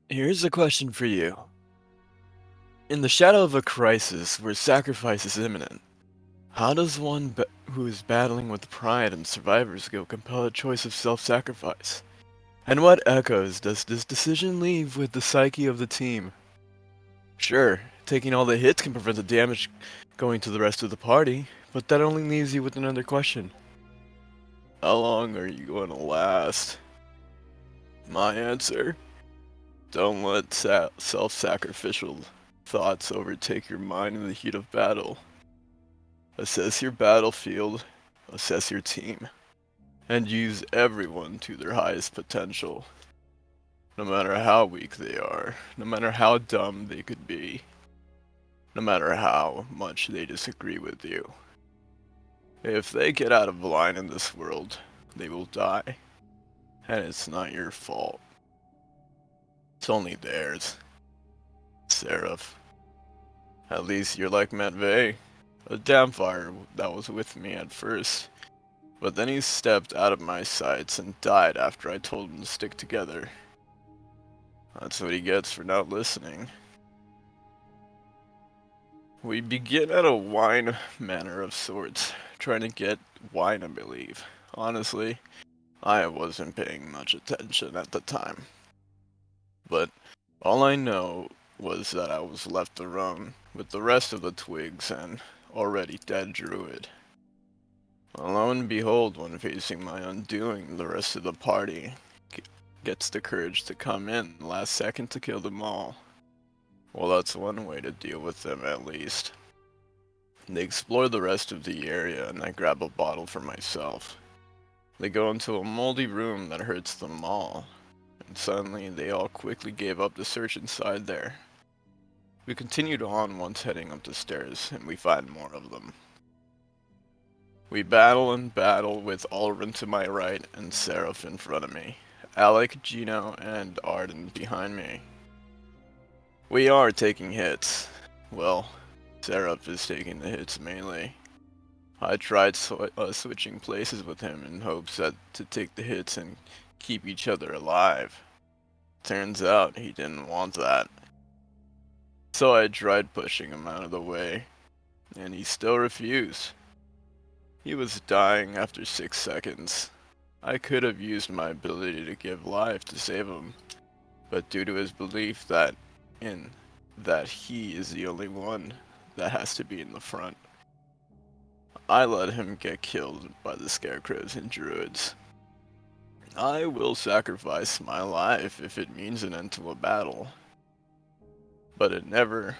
Here's a question for you. In the shadow of a crisis where sacrifice is imminent, how does one who is battling with pride and survivor's guilt compel a choice of self-sacrifice? And what echoes does this decision leave with the psyche of the team? Sure, taking all the hits can prevent the damage going to the rest of the party, but that only leaves you with another question. How long are you going to last? My answer? Don't let self-sacrificial thoughts overtake your mind in the heat of battle. Assess your battlefield, assess your team, and use everyone to their highest potential. No matter how weak they are, no matter how dumb they could be, no matter how much they disagree with you. If they get out of line in this world, they will die. And it's not your fault. It's only theirs. Seraph. At least you're like Matvey, a Dampfire that was with me at first. But then he stepped out of my sights and died after I told him to stick together. That's what he gets for not listening. We begin at a wine manor of sorts, trying to get wine, I believe. Honestly, I wasn't paying much attention at the time. But all I know was that I was left alone with the rest of the twigs and already dead druid. Lo and behold, when facing my undoing, the rest of the party gets the courage to come in last second to kill them all. Well, that's one way to deal with them at least. They explore the rest of the area and I grab a bottle for myself. They go into a moldy room that hurts them all, and suddenly they all quickly gave up the search inside there. We continued on once heading up the stairs, and we find more of them. We battle and battle with Alrin to my right and Seraph in front of me, Alec, Gino, and Arden behind me. We are taking hits. Well, Seraph is taking the hits mainly. I tried switching places with him in hopes that to take the hits and keep each other alive. Turns out he didn't want that. So I tried pushing him out of the way, and he still refused. He was dying after 6 seconds. I could have used my ability to give life to save him, but due to his belief that he is the only one that has to be in the front, I let him get killed by the scarecrows and druids. I will sacrifice my life if it means an end to a battle, but it never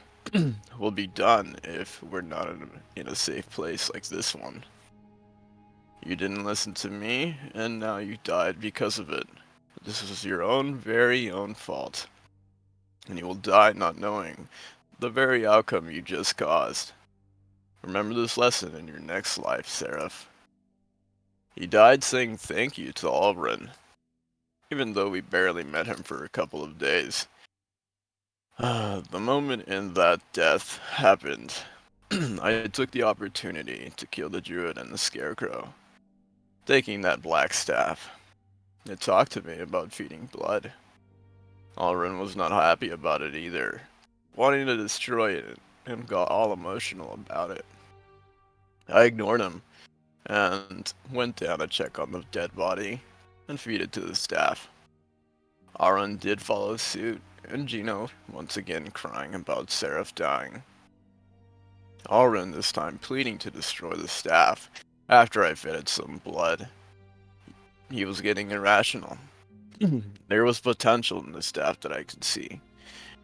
will be done if we're not in a safe place like this one. You didn't listen to me, and now you died because of it. This was your own very own fault, and you will die not knowing the very outcome you just caused. Remember this lesson in your next life, Seraph. He died saying thank you to Alrin, even though we barely met him for a couple of days. The moment in that death happened, I took the opportunity to kill the druid and the scarecrow, taking that black staff. It talked to me about feeding blood. Alrin was not happy about it either, wanting to destroy it, and got all emotional about it. I ignored him, and went down to check on the dead body, and feed it to the staff. Aaron did follow suit, and Gino once again crying about Seraph dying. Aaron this time pleading to destroy the staff after I fed it some blood. He was getting irrational. There was potential in the staff that I could see.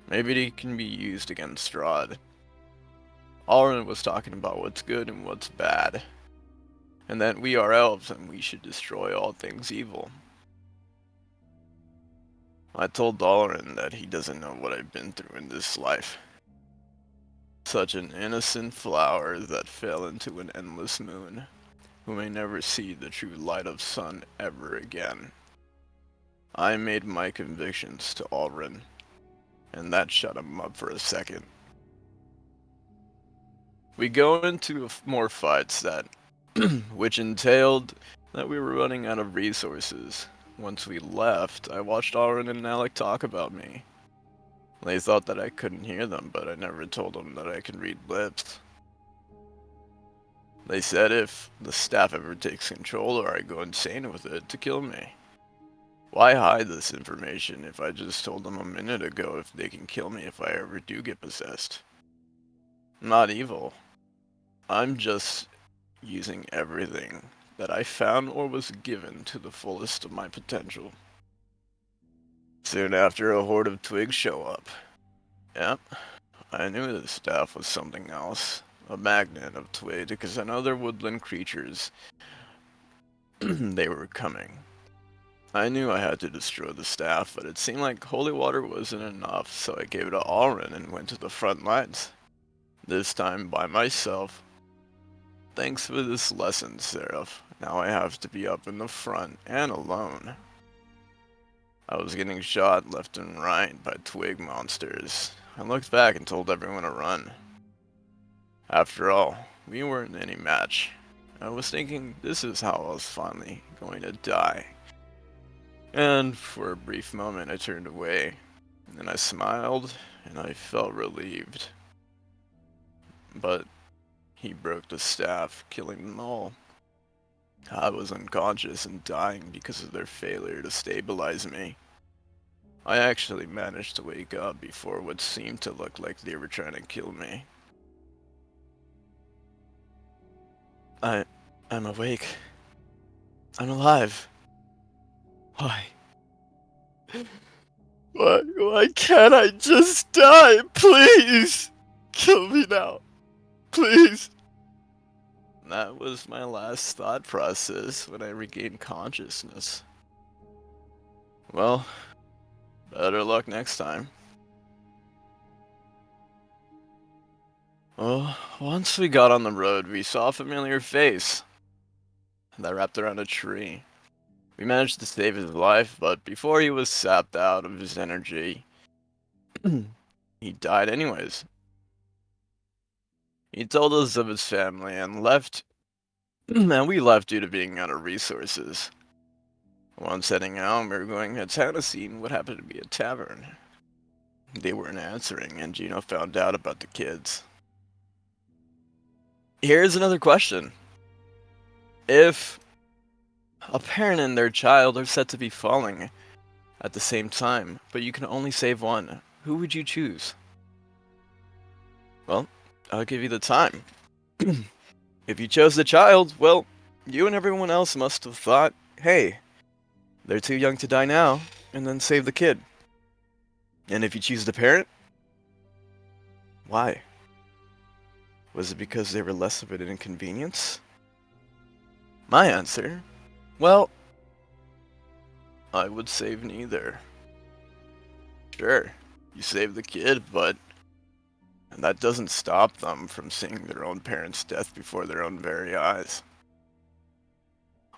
Maybe it can be used against Strahd. Aaron was talking about what's good and what's bad, and that we are elves and we should destroy all things evil. I told Dalaran that he doesn't know what I've been through in this life. Such an innocent flower that fell into an endless moon, who may never see the true light of sun ever again. I made my convictions to Alrin, and that shut him up for a second. We go into more fights that, which entailed that we were running out of resources. Once we left, I watched Alrin and Alec talk about me. They thought that I couldn't hear them, but I never told them that I can read lips. They said if the staff ever takes control or I go insane with it, to kill me. Why hide this information if I just told them a minute ago if they can kill me if I ever do get possessed? I'm not evil. I'm just using everything that I found or was given to the fullest of my potential. Soon after, a horde of twigs show up. Yep, I knew the staff was something else. A magnet of twig, because I know they're woodland creatures. They were coming. I knew I had to destroy the staff, but it seemed like holy water wasn't enough, so I gave it to Alrin and went to the front lines. This time by myself. Thanks for this lesson, Seraph. Now I have to be up in the front and alone. I was getting shot left and right by twig monsters. I looked back and told everyone to run. After all, we weren't any match. I was thinking this is how I was finally going to die. And for a brief moment I turned away, and I smiled, and I felt relieved. But he broke the staff, killing them all. I was unconscious and dying because of their failure to stabilize me. I actually managed to wake up before what seemed to look like they were trying to kill me. I'm awake. I'm alive. Why? Why can't I just die? Please! Kill me now. Please! That was my last thought process when I regained consciousness. Well, better luck next time. Well, once we got on the road, we saw a familiar face that wrapped around a tree. We managed to save his life, but before he was sapped out of his energy, he died anyways. He told us of his family and left, and we left due to being out of resources. Once heading out, we were going to town to see what happened to be a tavern. They weren't answering, and Gino found out about the kids. Here's another question. If a parent and their child are said to be falling at the same time, but you can only save one, who would you choose? Well, I'll give you the time. If you chose the child, well, you and everyone else must have thought, hey, they're too young to die now, and then save the kid. And if you choose the parent, why? Was it because they were less of an inconvenience? My answer? Well, I would save neither. Sure, you save the kid, but that doesn't stop them from seeing their own parents' death before their own very eyes.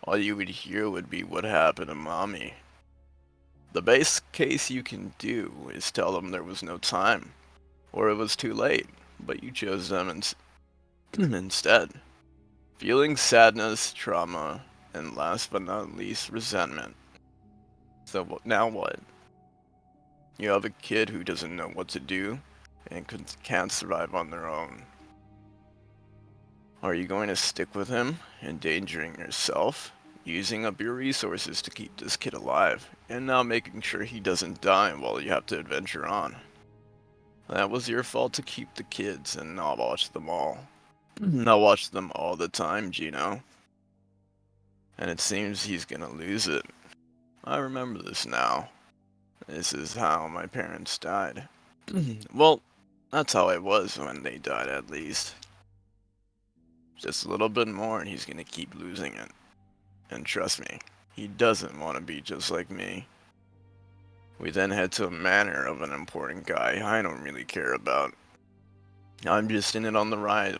All you would hear would be what happened to mommy. The best case you can do is tell them there was no time, or it was too late, but you chose them instead. Feeling sadness, trauma, and last but not least, resentment. So now what? You have a kid who doesn't know what to do and can't survive on their own. Are you going to stick with him, endangering yourself, using up your resources to keep this kid alive, and now making sure he doesn't die while you have to adventure on? That was your fault to keep the kids and not watch them all. Not watch them all the time, Gino. And it seems he's gonna lose it. I remember this now. This is how my parents died. Well, that's how I was when they died, at least. Just a little bit more and he's gonna keep losing it. And trust me, he doesn't want to be just like me. We then head to a manor of an important guy I don't really care about. I'm just in it on the ride.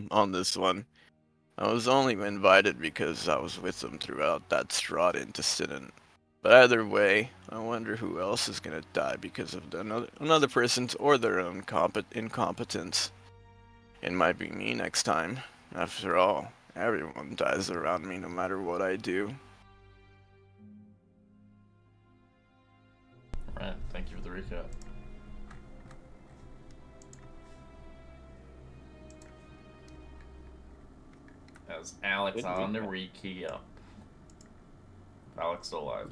On this one. I was only invited because I was with them throughout that Strahd incident. But either way, I wonder who else is gonna die because of another person's or their own incompetence. It might be me next time. After all, everyone dies around me no matter what I do. Right, thank you for the recap. Is Alex Good on the recap. rekey up? Alex still alive.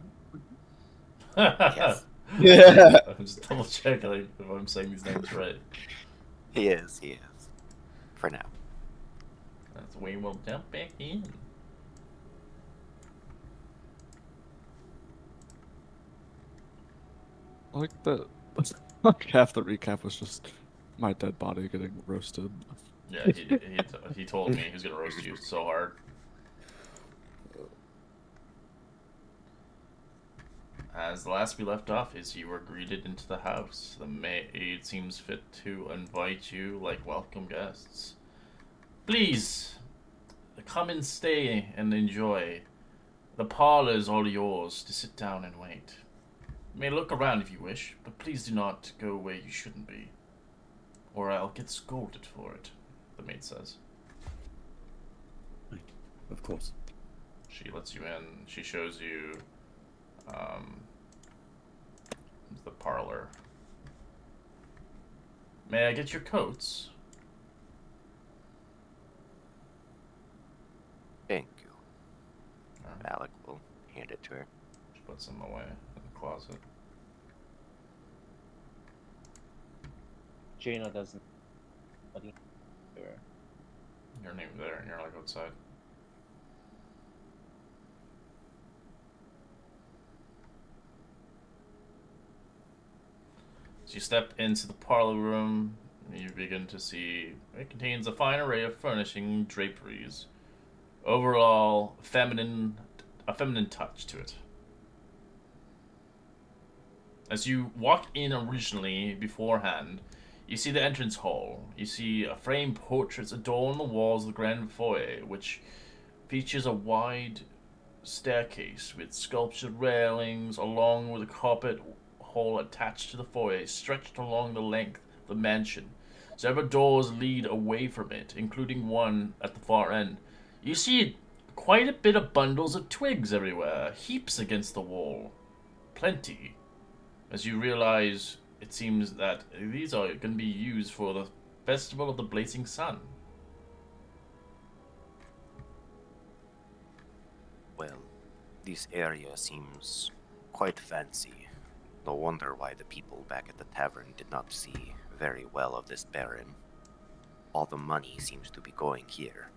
Yes. Yeah. I'm just double checking if I'm saying these names right. He is. For now. That's we will jump back in. Like the like half the recap was just my dead body getting roasted. Yeah, he told me he was gonna roast you so hard. As the last we left off is you were greeted into the house. The maid seems fit to invite you like welcome guests. Please, come and stay and enjoy. The parlor is all yours to sit down and wait. You may look around if you wish, but please do not go where you shouldn't be. Or I'll get scolded for it, the maid says. Of course. She lets you in. She shows you um, the parlor. May I get your coats? Thank you. Alright. Alec will hand it to her. She puts them away in the closet. Gino doesn't. What do you do? Your name there, and you're like outside. So you step into the parlor room. You begin to see it contains a fine array of furnishing, draperies. Overall, a feminine touch to it. As you walk in originally beforehand, you see the entrance hall. You see framed portraits adorn the walls of the grand foyer, which features a wide staircase with sculptured railings, along with a carpet hall attached to the foyer, stretched along the length of the mansion. Several doors lead away from it, including one at the far end. You see quite a bit of bundles of twigs everywhere, heaps against the wall. Plenty. As you realize, it seems that these are going to be used for the Festival of the Blazing Sun. Well, this area seems quite fancy. No wonder why the people back at the tavern did not see very well of this baron. All the money seems to be going here.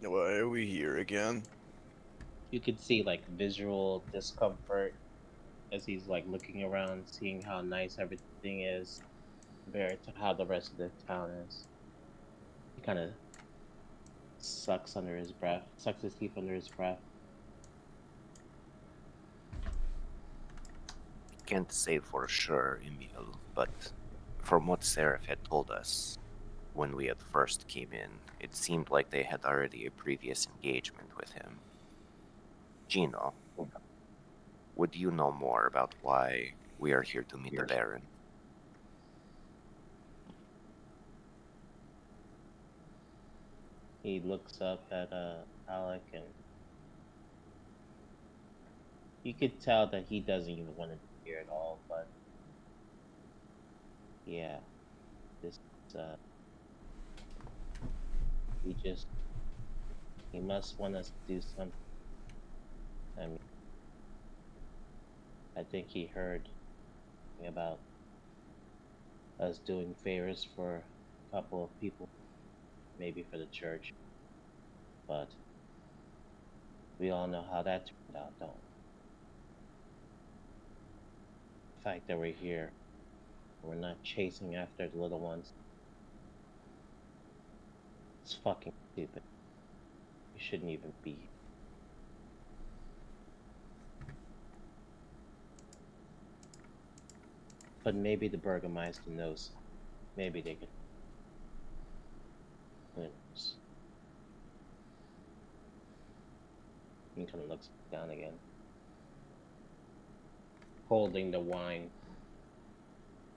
Why are we here again? You could see like visual discomfort as he's like looking around, seeing how nice everything is compared to how the rest of the town is. He kind of sucks under his breath, sucks his teeth under his breath. Can't say for sure, Emil, but from what Seraph had told us when we at first came in, it seemed like they had already a previous engagement with him. Gino, would you know more about why we are here to meet the Baron? He looks up at Alec, and you could tell that he doesn't even want to be here at all. But yeah, this he must want us to do something. I mean, I think he heard about us doing favors for a couple of people, maybe for the church, but we all know how that turned out, don't we? The fact that we're here, we're not chasing after the little ones, it's fucking stupid. We shouldn't even be here. But maybe the Burgomaster knows. Maybe they could. Who knows? He kind of looks down again, holding the wine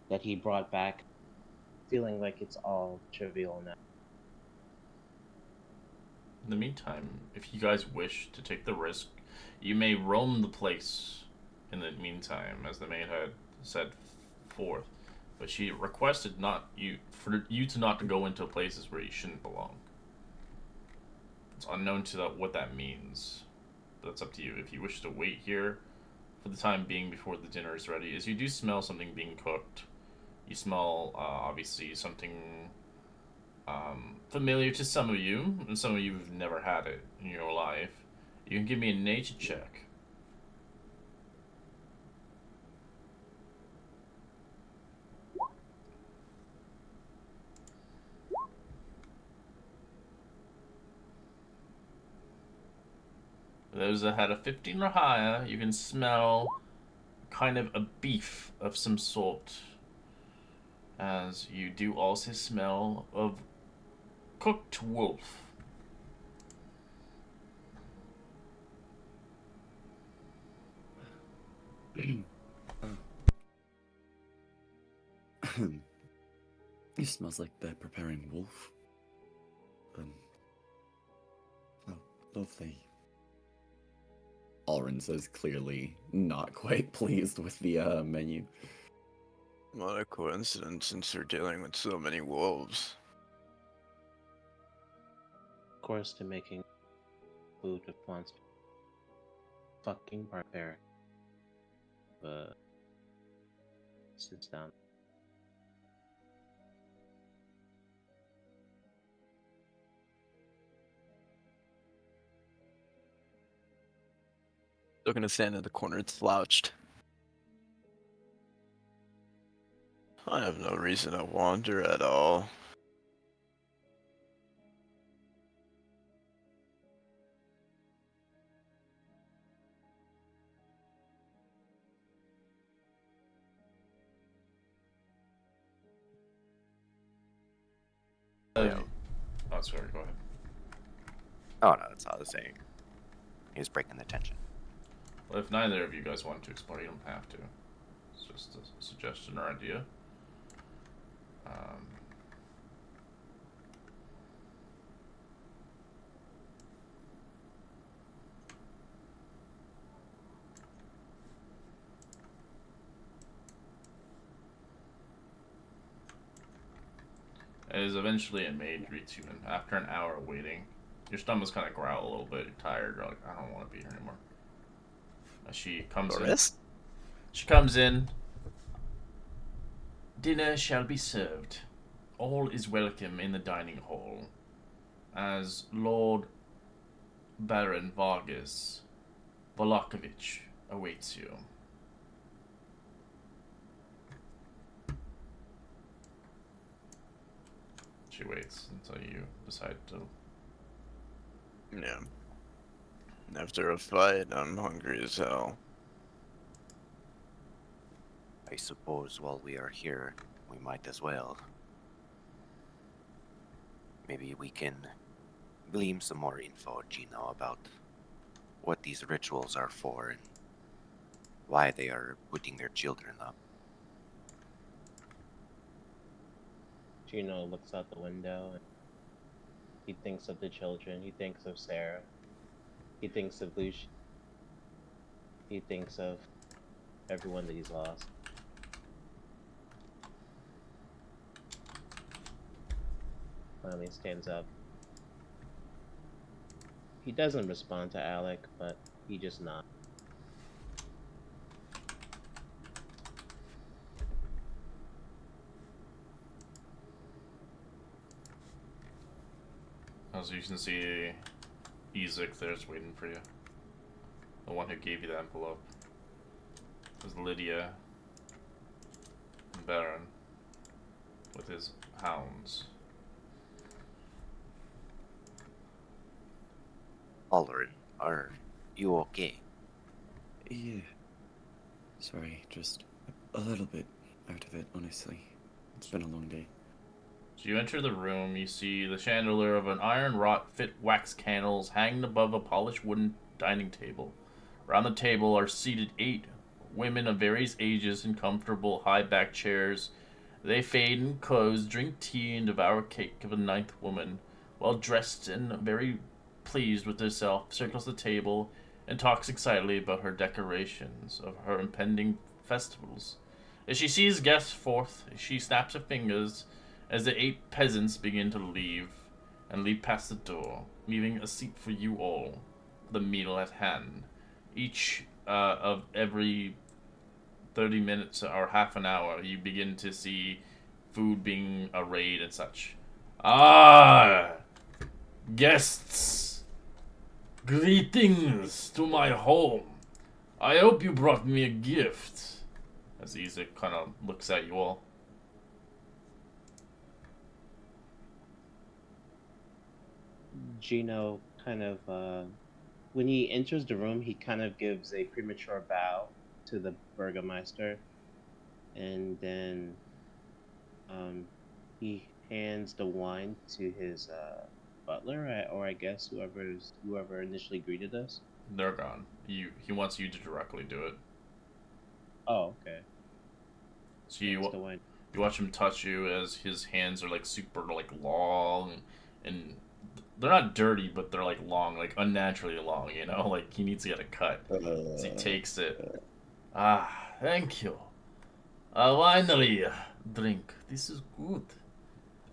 that he brought back, feeling like it's all trivial now. In the meantime, if you guys wish to take the risk, you may roam the place in the meantime, as the maid had set forth. But she requested not you for you to not to go into places where you shouldn't belong. It's unknown to what that means. That's up to you. If you wish to wait here for the time being before the dinner is ready, as you do smell something being cooked. You smell, obviously, something familiar to some of you, and some of you have never had it in your life. You can give me a nature check. For those that had a 15 or higher, you can smell kind of a beef of some sort. As you do also smell of cooked wolf. It smells like they're preparing wolf. Oh, lovely. Alrin says, clearly not quite pleased with the menu. What a coincidence, since we're dealing with so many wolves. Of course, to making food with monsters. Fucking barbaric. But sits down. Still gonna stand in the corner, slouched. I have no reason to wander at all. Yeah. Oh, sorry, go ahead. Oh no, that's all I was saying. He was breaking the tension. Well, if neither of you guys want to explore, you don't have to. It's just a suggestion or idea. It is eventually a maid greets you, and after an hour of waiting, your stomach's kind of growl a little bit. You're tired. You're like, I don't want to be here anymore. She comes in. Doris? She comes in. Dinner shall be served. All is welcome in the dining hall, as Lord Baron Vargas Volakovich awaits you. She waits until you decide to. Yeah. After a fight, I'm hungry as hell. I suppose while we are here, we might as well. Maybe we can glean some more info, Gino, about what these rituals are for and why they are putting their children up. Gino looks out the window and he thinks of the children. He thinks of Sarah. He thinks of Lucia. He thinks of everyone that he's lost. Finally stands up. He doesn't respond to Alec, but he just nods. As you can see, Ezek there's waiting for you. The one who gave you the envelope. There's Lydia and Baron with his hounds. Alrin, are you okay? Yeah. Sorry, just a little bit out of it, honestly. It's been a long day. So you enter the room, you see the chandelier of an iron wrought fit wax candles hanging above a polished wooden dining table. Around the table are seated 8 women of various ages in comfortable high-backed chairs. They fade in clothes, drink tea, and devour cake of a 9th woman, well dressed and very pleased with herself, circles the table, and talks excitedly about her decorations of her impending festivals. As she sees guests forth, she snaps her fingers as the 8 peasants begin to leave past the door, leaving a seat for you all, the meal at hand. Each of every 30 minutes or half an hour, you begin to see food being arrayed and such. Ah! Guests! Greetings to my home. I hope you brought me a gift. As Isaac kind of looks at you all. Gino kind of, when he enters the room, he kind of gives a premature bow to the Burgomaster, and then he hands the wine to his butler, or I guess whoever initially greeted us. They're gone. He wants you to directly do it. Oh, okay. So Hands the wine. you watch him touch you as his hands are like super like long, and they're not dirty, but they're like long, like unnaturally long. You know, like he needs to get a cut. So he takes it. Ah, thank you. A winery drink. This is good.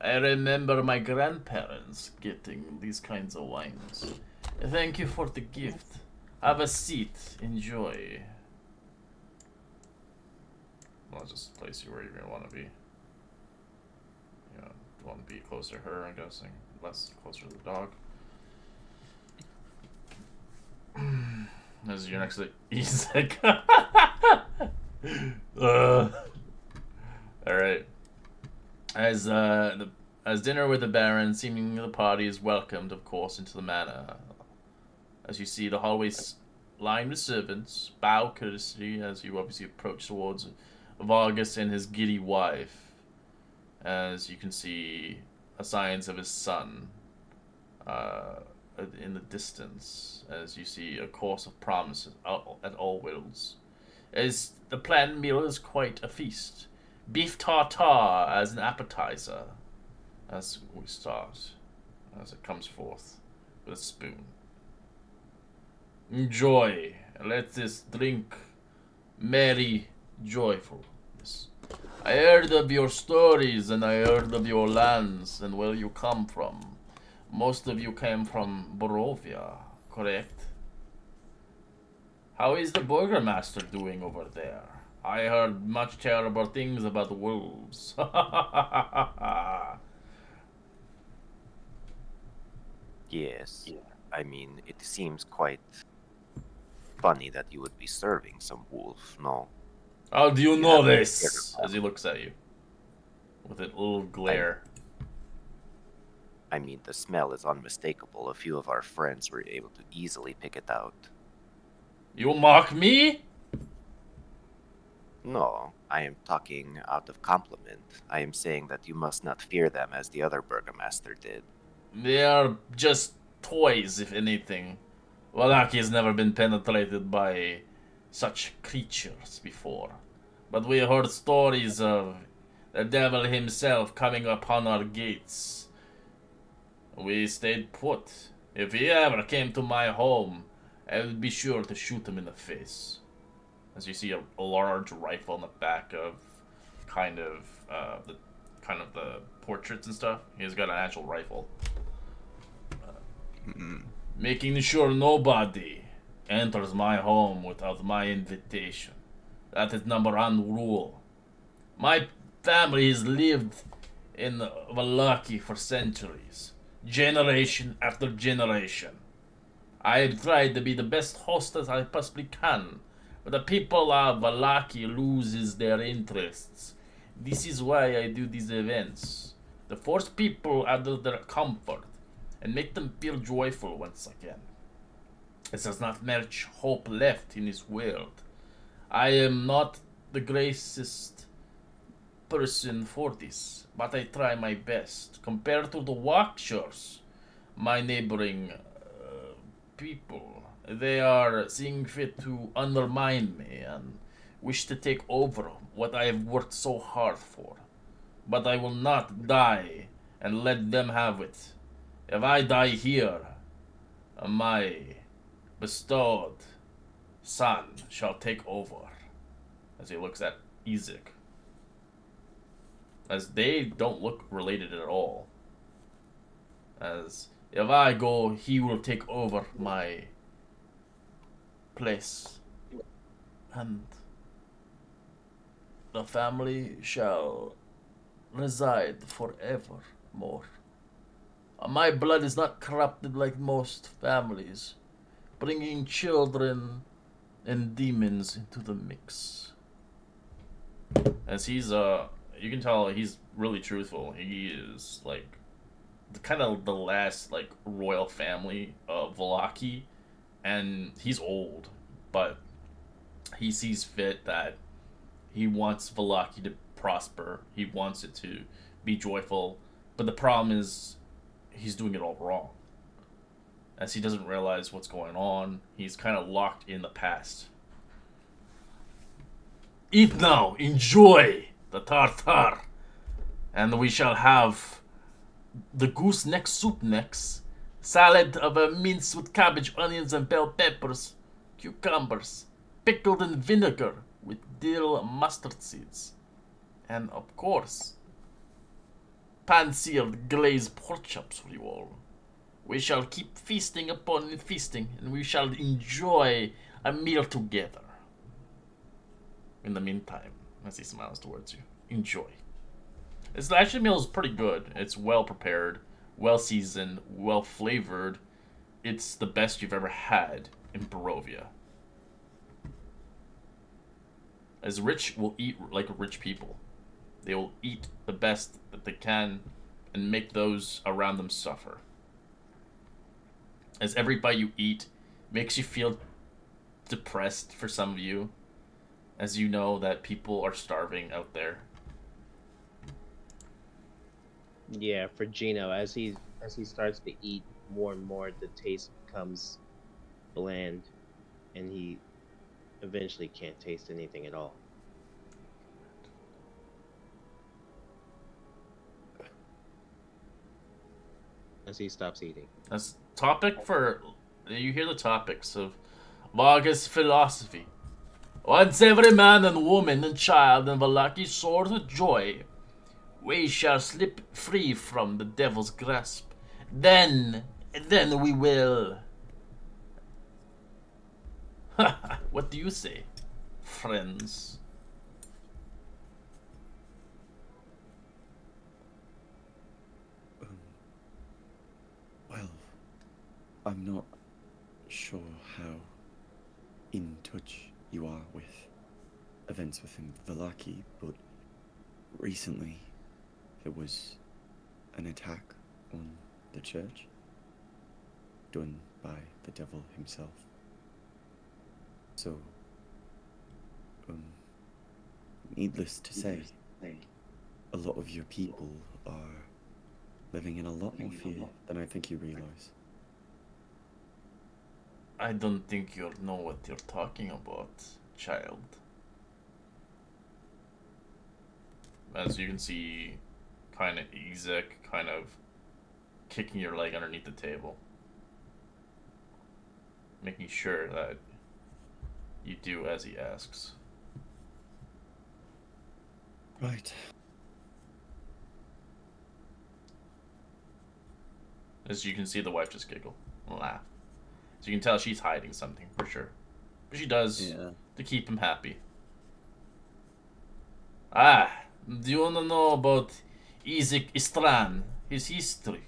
I remember my grandparents getting these kinds of wines. Thank you for the gift. Have a seat. Enjoy. I'll just place you where you're going to want to be. You want to be closer to her, I'm guessing. Less closer to the dog. As you're next to Isaac. Alright. As dinner with the Baron, seeming the party is welcomed, of course, into the manor. As you see the hallways lined with servants, bow courtesy as you obviously approach towards Vargas and his giddy wife. As you can see signs of his son in the distance, as you see a course of promises at all wills. As the planned meal is quite a feast. Beef tartare as an appetizer. As we start, as it comes forth with a spoon. Enjoy. Let this drink merry, joyful. I heard of your stories, and I heard of your lands, and where you come from. Most of you came from Barovia, correct? How is the Burgomaster doing over there? I heard much terrible things about the wolves. Yes. I mean, it seems quite funny that you would be serving some wolf, no? How do you You know have to this? care. As he looks at you. With a little glare. I mean, the smell is unmistakable. A few of our friends were able to easily pick it out. You mock me? No, I am talking out of compliment. I am saying that you must not fear them as the other Burgomaster did. They are just toys, if anything. Valaki has never been penetrated by such creatures before. But we heard stories of the devil himself coming upon our gates. We stayed put. If he ever came to my home, I would be sure to shoot him in the face. As you see a large rifle in the back of the portraits and stuff. He's got an actual rifle. Making sure nobody enters my home without my invitation. That is number one rule. My family has lived in Valaki for centuries, generation after generation. I have tried to be the best host as I possibly can, but the people of Valaki loses their interests. This is why I do these events, to force people out of their comfort and make them feel joyful once again. As there's not much hope left in this world. I am not the greatest person for this, but I try my best. Compared to the Watchers, my neighboring people, they are seeing fit to undermine me and wish to take over what I have worked so hard for. But I will not die and let them have it. If I die here, my bestowed son shall take over. As he looks at Ezek. As they don't look related at all. As if I go, he will take over my place. And the family shall reside forevermore. My blood is not corrupted like most families, bringing children and demons into the mix. As he's, you can tell he's really truthful. He is, like, kind of the last, like, royal family of Vallaki, and he's old, but he sees fit that he wants Vallaki to prosper. He wants it to be joyful, but the problem is he's doing it all wrong. As he doesn't realize what's going on, he's kind of locked in the past. Eat now, enjoy the tartar, and we shall have the goose neck soup next, salad of a mince with cabbage, onions, and bell peppers, cucumbers, pickled in vinegar with dill mustard seeds, and of course, pan-seared glazed pork chops for you all. We shall keep feasting upon feasting, and we shall enjoy a meal together. In the meantime, as he smiles towards you, enjoy. This actually meal is pretty good. It's well prepared, well seasoned, well flavored. It's the best you've ever had in Barovia. As rich will eat like rich people. They will eat the best that they can and make those around them suffer. As every bite you eat makes you feel depressed for some of you, as you know that people are starving out there. Yeah, for Gino, as he starts to eat more and more, the taste becomes bland, and he eventually can't taste anything at all. As he stops eating. As topic for, you hear the topics of Varga's philosophy. Once every man and woman and child in Vallaki soars with joy, we shall slip free from the devil's grasp. Then we will. What do you say, friends? Well, I'm not sure how in touch you are with events within Vallaki, but recently there was an attack on the church done by the devil himself. So, needless to say, a lot of your people are living in a lot more fear than I think you realize. I don't think you know what you're talking about, child. As you can see, kind of Ezek kind of kicking your leg underneath the table. Making sure that you do as he asks. Right. As you can see, the wife just giggle and laugh. So you can tell she's hiding something for sure. But she does to keep him happy. Ah, do you want to know about Ezek Istran, his history?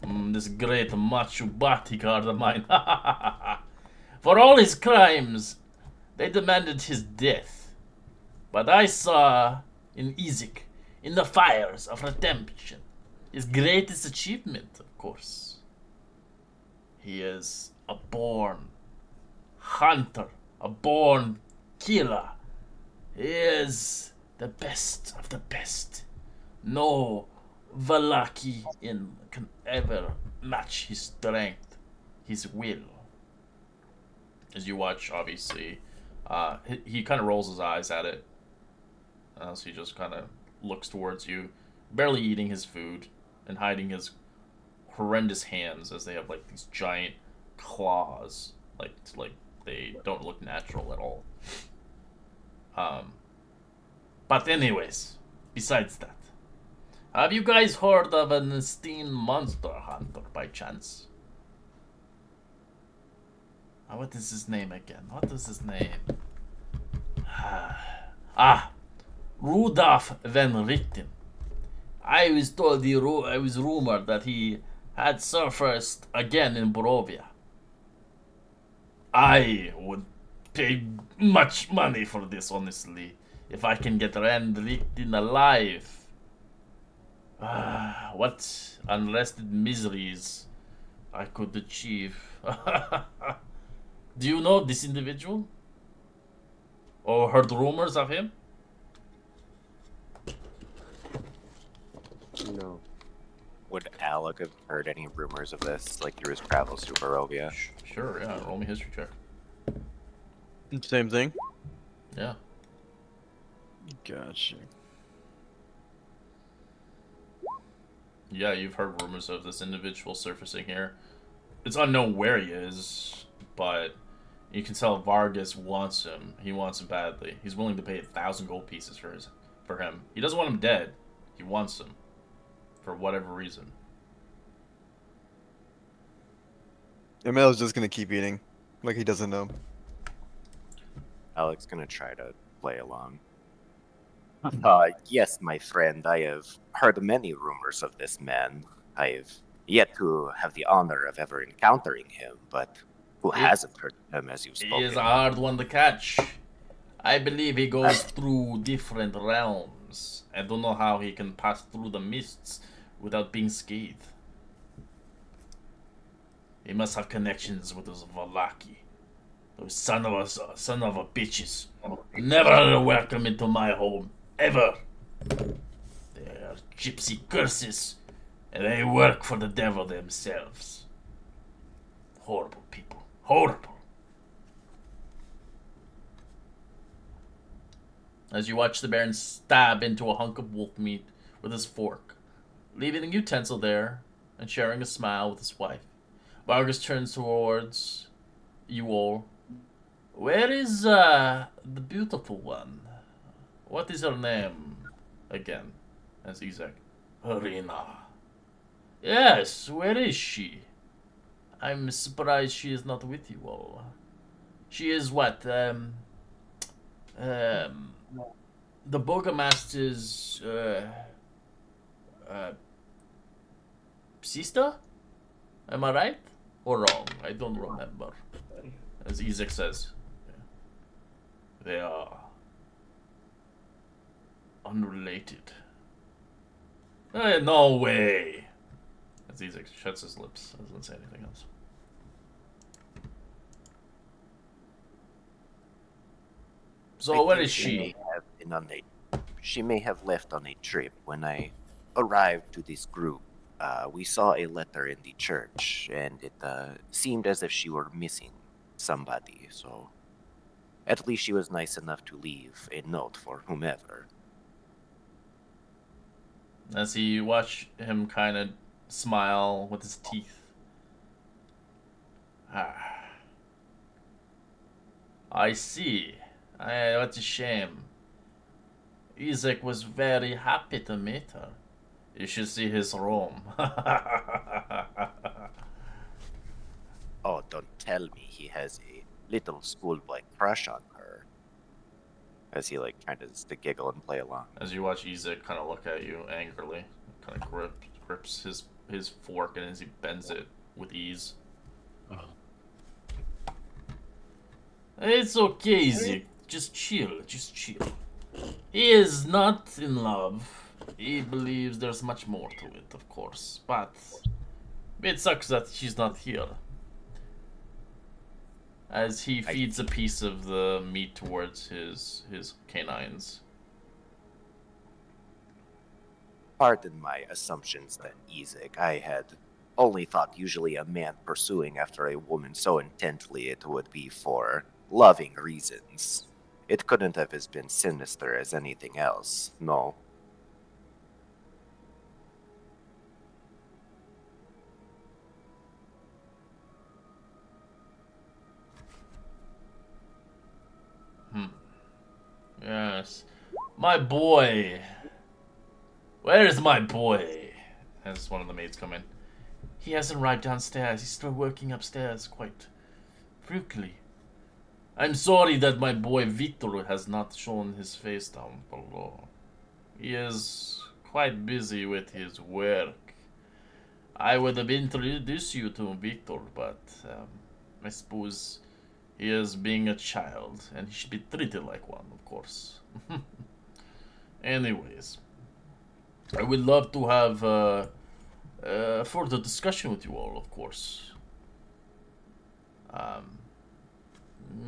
This great macho bodyguard of mine. For all his crimes, they demanded his death. But I saw in Ezek, in the fires of redemption, his greatest achievement, of course. He is a born hunter, a born killer. He is the best of the best. No Vallaki can ever match his strength, his will. As you watch, obviously, he kind of rolls his eyes at it. So he just kind of looks towards you, barely eating his food and hiding his horrendous hands as they have like these giant claws, like they don't look natural at all. But anyways, besides that, have you guys heard of an esteemed monster hunter by chance? What is his name again? What is his name? Rudolf van Richten. I was told I was rumored that he had surfaced again in Barovia. I would pay much money for this, honestly, if I can get Van Richten alive. What unrested miseries I could achieve. Do you know this individual? Or heard rumors of him? No. Would Alec have heard any rumors of this, like through his travels to Barovia? Sure, yeah. Roll me history check. Same thing. Yeah. Gotcha. Yeah, you've heard rumors of this individual surfacing here. It's unknown where he is, but you can tell Vargas wants him. He wants him badly. He's willing to pay 1,000 gold pieces for him. He doesn't want him dead. He wants him. For whatever reason. Emil's just gonna keep eating, like he doesn't know. Alec's gonna try to play along. Yes, my friend, I have heard many rumors of this man. I've yet to have the honor of ever encountering him, but who hasn't heard of him as you've spoken? He is a hard one to catch. I believe he goes through different realms. I don't know how he can pass through the mists without being scathed. He must have connections with those Valaki. Those son of a bitches. Never welcome into my home. Ever. They are gypsy curses. And they work for the devil themselves. Horrible people. Horrible. As you watch the Baron stab into a hunk of wolf meat with his fork, leaving the utensil there and sharing a smile with his wife, Vargas turns towards you all. Where is the beautiful one? What is her name again? As Isaac. Harina. Yes, where is she? I'm surprised she is not with you all. She is what? The Burgomaster's sister? Am I right? Or wrong? I don't remember. As Isaac says. They are unrelated. No way! As Isaac shuts his lips, doesn't say anything else. So where is she? She may have left on a trip. When I arrived to this group, we saw a letter in the church, and it seemed as if she were missing somebody, so at least she was nice enough to leave a note for whomever. As you watch him kind of smile with his teeth. I see. What a shame. Isaac was very happy to meet her. You should see his room. Oh, don't tell me he has a little schoolboy crush on her. As he tries to giggle and play along. As you watch Isaac kind of look at you angrily, kind of grips his fork and as he bends it with ease. Oh. It's okay, Isaac. Just chill. He is not in love. He believes there's much more to it, of course. But it sucks that she's not here. As he feeds a piece of the meat towards his canines. Pardon my assumptions then, Isaac. I had only thought usually a man pursuing after a woman so intently it would be for loving reasons. It couldn't have as been sinister as anything else, no. Yes. My boy. Where is my boy? As one of the maids come in. He hasn't arrived downstairs. He's still working upstairs quite frequently. I'm sorry that my boy Victor has not shown his face down below. He is quite busy with his work. I would have introduced you to Victor, but I suppose he is being a child, and he should be treated like one, of course. Anyways, I would love to have further discussion with you all, of course. Um,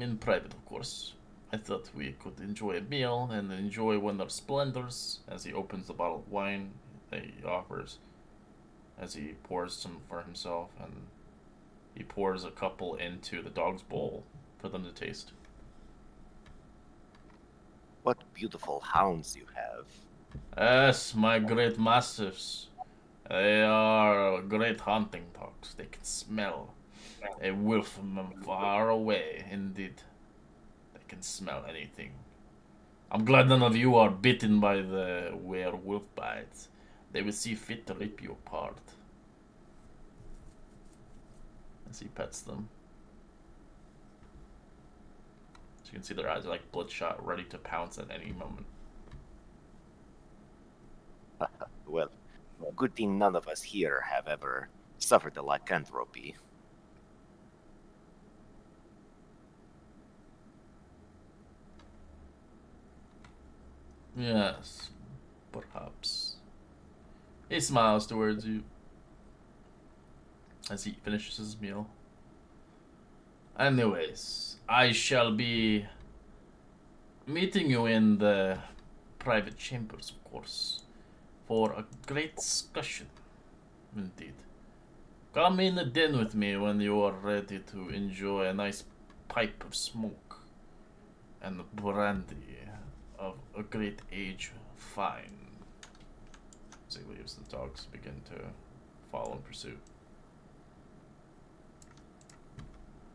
in private, of course. I thought we could enjoy a meal and enjoy one of our splendors as he opens the bottle of wine that he offers, as he pours some for himself, and he pours a couple into the dog's bowl for them to taste. What beautiful hounds you have. Yes, my great masters. They are great hunting dogs. They can smell a wolf from far away, indeed. They can smell anything. I'm glad none of you are bitten by the werewolf bites. They will see fit to rip you apart. As he pets them. So you can see their eyes are like bloodshot, ready to pounce at any moment. Well, good thing none of us here have ever suffered a lycanthropy. Yes, perhaps. He smiles towards you as he finishes his meal. Anyways, I shall be meeting you in the private chambers, of course, for a great discussion. Indeed. Come in the den with me when you are ready to enjoy a nice pipe of smoke and the brandy of a great age fine. As he leaves, the dogs begin to follow in pursuit.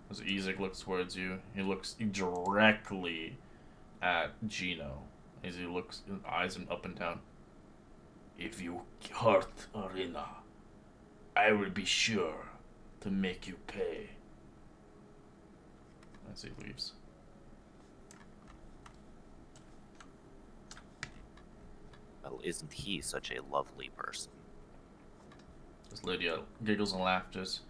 As Ezek looks towards you, he looks directly at Gino as he looks, eyes him up and down. If you hurt Arena, I will be sure to make you pay. As he leaves. Well, isn't he such a lovely person? As Lydia giggles and laughs.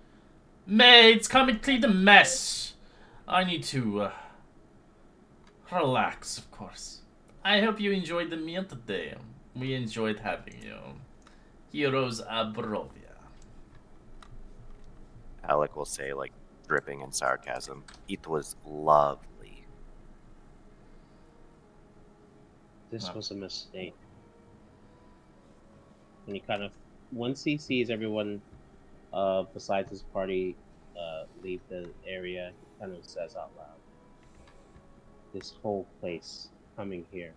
Maids, come and clean the mess. I need to relax, of course. I hope you enjoyed the meal today. We enjoyed having you. Heroes Abrovia. Alec will say, like, dripping in sarcasm. It was lovely. This was a mistake. And he kind of, once he sees everyone besides his party leave the area, he kind of says out loud, this whole place, coming here,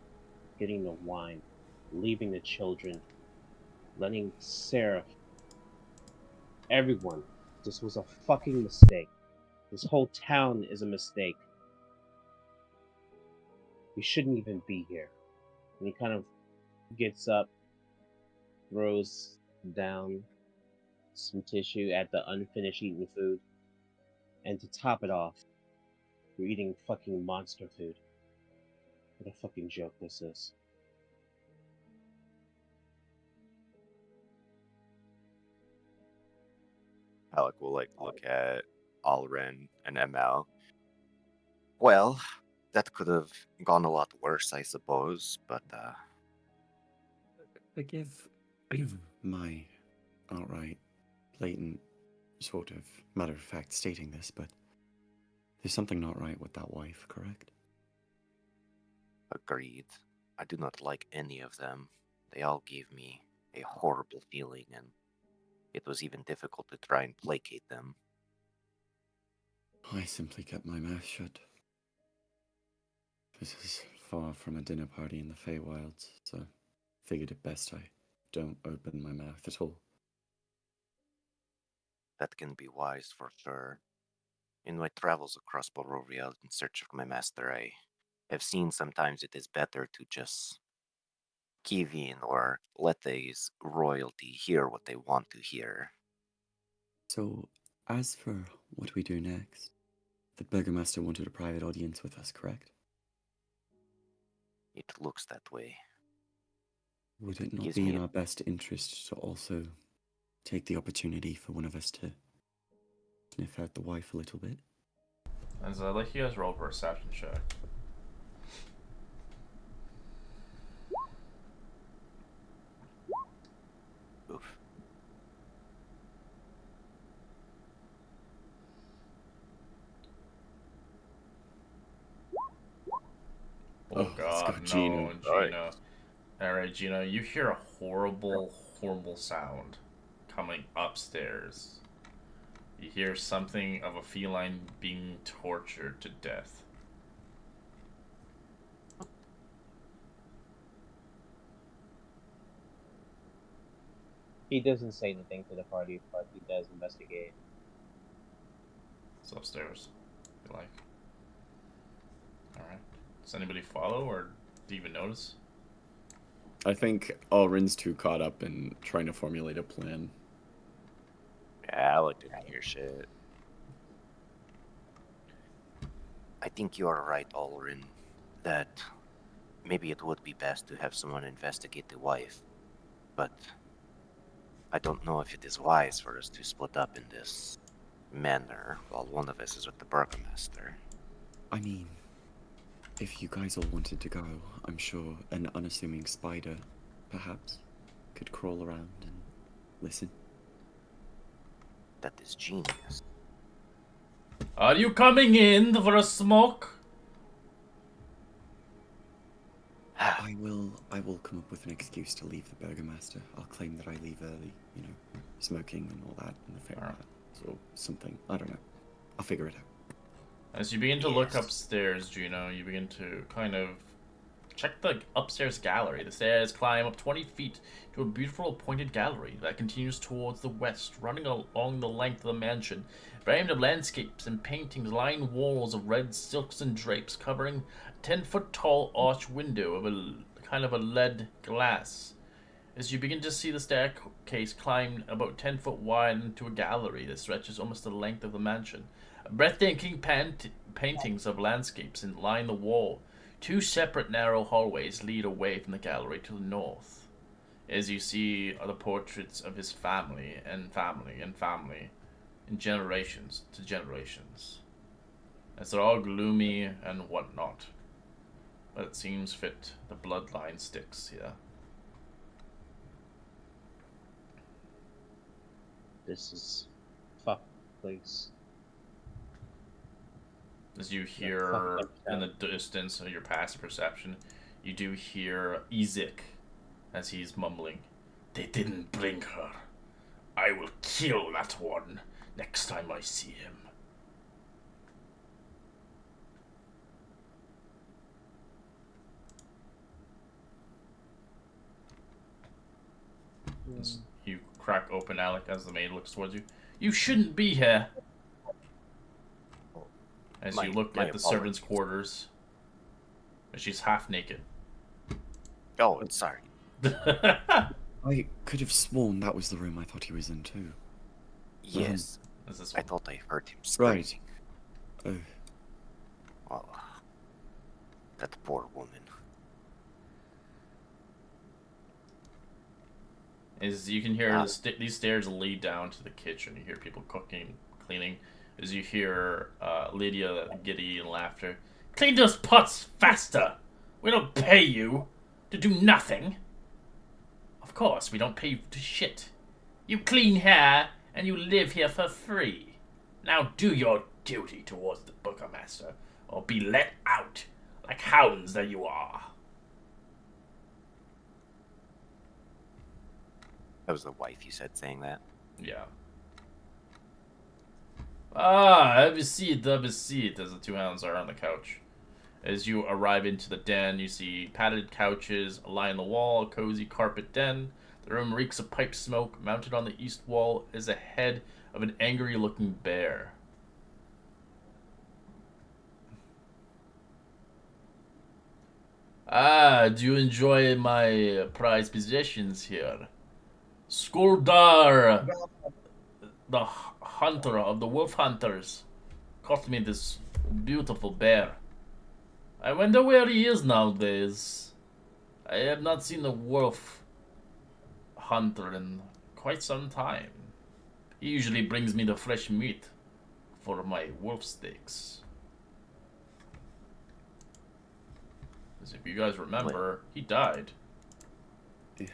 getting the wine, leaving the children, letting Seraph, everyone, this was a fucking mistake. This whole town is a mistake. We shouldn't even be here. And he kind of gets up, throws down some tissue at the unfinished eaten food, and to top it off, you're eating fucking monster food. What a fucking joke this is. Alec will, like, look at Alren and ML. Well, that could have gone a lot worse, I suppose, but, Forgive my outright, blatant, sort of matter of fact stating this, but there's something not right with that wife, correct? agreed. I do not like any of them. They all gave me a horrible feeling, and it was even difficult to try and placate them. I simply kept my mouth shut. This is far from a dinner party in the Feywilds, so figured it best I don't open my mouth at all. That can be wise for sure. In my travels across Barovia in search of my master, I I've seen sometimes it is better to just give in or let these royalty hear what they want to hear. So, as for what we do next, the Burgomaster wanted a private audience with us, correct? It looks that way. Would it not Gives be me in a- our best interest to also take the opportunity for one of us to sniff out the wife a little bit? As I'd like you guys roll for a perception check. Oof. Oh let's go, god, no, Gino. Gino. Alright, Gino, you hear a horrible, horrible sound coming upstairs. You hear something of a feline being tortured to death. He doesn't say anything to the party, but he does investigate. It's upstairs, if you like. Alright. Does anybody follow, or do you even notice? I think Alrin's too caught up in trying to formulate a plan. Yeah, I didn't hear shit. I think you are right, Alrin, that maybe it would be best to have someone investigate the wife, but I don't know if it is wise for us to split up in this manner while one of us is with the Burgomaster. I mean, if you guys all wanted to go, I'm sure an unassuming spider, perhaps, could crawl around and listen. That is genius. Are you coming in for a smoke? I will come up with an excuse to leave the Burgomaster. I'll claim that I leave early, you know, smoking and all that, and the fair Alright. or something. I don't know. I'll figure it out. As you begin to look Yes. upstairs, Gino, you begin to kind of check the upstairs gallery. The stairs climb up 20 feet to a beautiful pointed gallery that continues towards the west, running along the length of the mansion. Framed of landscapes and paintings line walls of red silks and drapes, covering a 10-foot tall arch window of a kind of a lead glass. As you begin to see the staircase climb about 10 foot wide into a gallery that stretches almost the length of the mansion. Breathtaking paintings of landscapes line the wall. Two separate narrow hallways lead away from the gallery to the north. As you see are the portraits of his family and family and family, in generations to generations. As they're all gloomy and whatnot. But it seems fit the bloodline sticks here. This is fuck place. As you hear in the distance of your passive perception, you do hear Ezek as he's mumbling, "They didn't bring her. I will kill that one next time I see him." As you crack open Alec as the maid looks towards you. "You shouldn't be here." As you look my at the servants' apologies. quarters, she's half naked. Oh, sorry. I could have sworn that was the room I thought he was in too. Yes, Is this I one? thought I heard him Right. screaming. Oh, Oh, that poor woman. As you can hear these stairs lead down to the kitchen. You hear people cooking, cleaning. As you hear Lydia giddy and laughter. "Clean those pots faster! We don't pay you to do nothing. Of course, we don't pay you to shit. You clean here, and you live here for free. Now do your duty towards the Burgomaster, or be let out, like hounds that you are." That was the wife you said saying that. Yeah. Have a seat, have a seat, as the two hounds are on the couch. As you arrive into the den, you see padded couches line the wall, a cozy carpet den. The room reeks of pipe smoke. Mounted on the east wall is a head of an angry-looking bear. Ah, do you enjoy my prized possessions here? Skuldar, the hunter of the wolf hunters, caught me this beautiful bear. I wonder where he is nowadays. I have not seen a wolf hunter in quite some time. He usually brings me the fresh meat for my wolf steaks. As if you guys remember, he died. Yeah.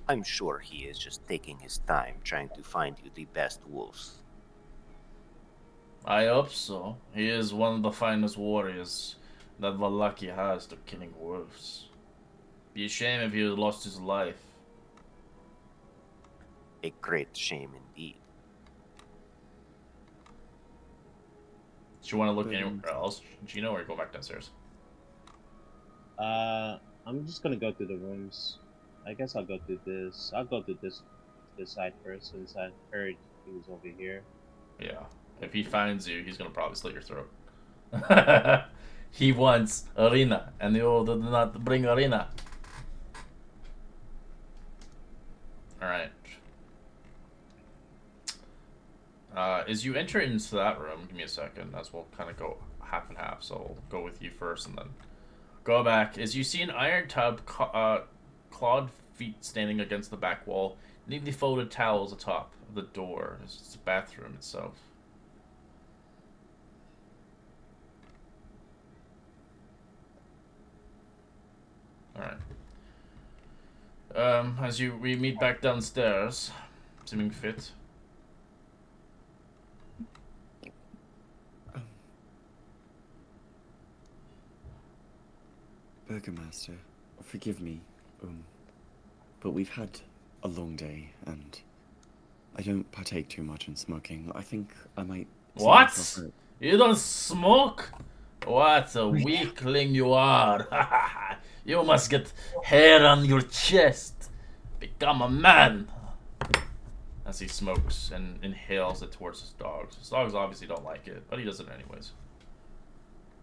I'm sure he is just taking his time trying to find you the best wolves. I hope so. He is one of the finest warriors that Valaki has to killing wolves. Be a shame if he had lost his life. A great shame indeed. Do you want to look anywhere else, Gino, or go back downstairs? I'm just gonna go through the rooms. I guess I'll go through this. I'll go through this side first since I heard he was over here. Yeah. If he finds you, he's gonna probably slit your throat. He wants Arena, and you did not bring Arena. Alright. As you enter into that room, give me a second, as we'll kind of go half and half, so I'll go with you first and then go back. As you see an iron tub, clawed feet standing against the back wall, neatly folded towels atop of the door. It's the bathroom itself. Alright. As we meet back downstairs, seeming fit. Burgomaster, forgive me, but we've had a long day, and I don't partake too much in smoking. I think I might... see myself What? out. You don't smoke? What a weakling you are. You must get hair on your chest. Become a man. As he smokes and inhales it towards his dogs. His dogs obviously don't like it, but he does it anyways.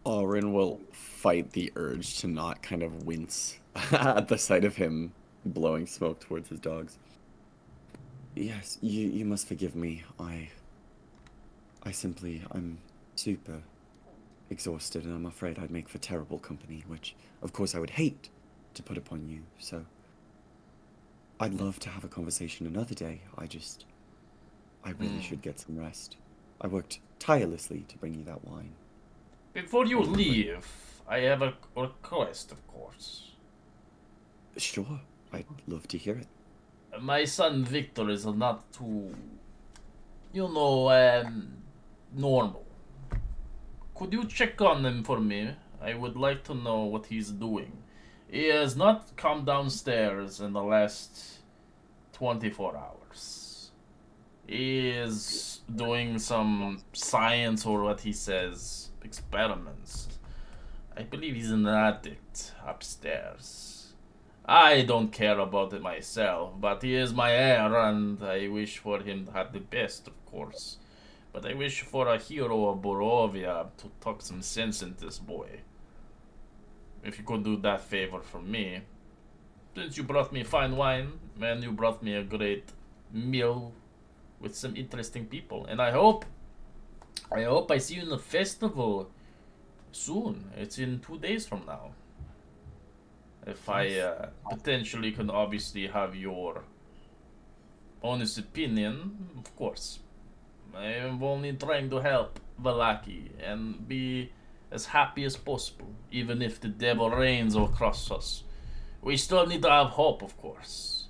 Orin will fight the urge to not kind of wince at the sight of him blowing smoke towards his dogs. Yes, you must forgive me. I'm super exhausted, and I'm afraid I'd make for terrible company, which, of course, I would hate to put upon you, so I'd love to have a conversation another day. I really should get some rest. I worked tirelessly to bring you that wine. Before you leave, I have a request, of course. Sure, I'd love to hear it. My son Victor is not too, normal. Could you check on him for me? I would like to know what he's doing. He has not come downstairs in the last 24 hours. He is doing some science, or what he says, experiments. I believe he's an addict upstairs. I don't care about it myself, but he is my heir, and I wish for him to have the best, of course. But I wish for a hero of Borovia to talk some sense into this boy. If you could do that favor for me. Since you brought me fine wine, and you brought me a great meal with some interesting people. And I hope I see you in the festival soon. It's in 2 days from now. If I potentially can obviously have your honest opinion, of course. I am only trying to help Valaki and be as happy as possible, even if the devil reigns across us. We still need to have hope, of course.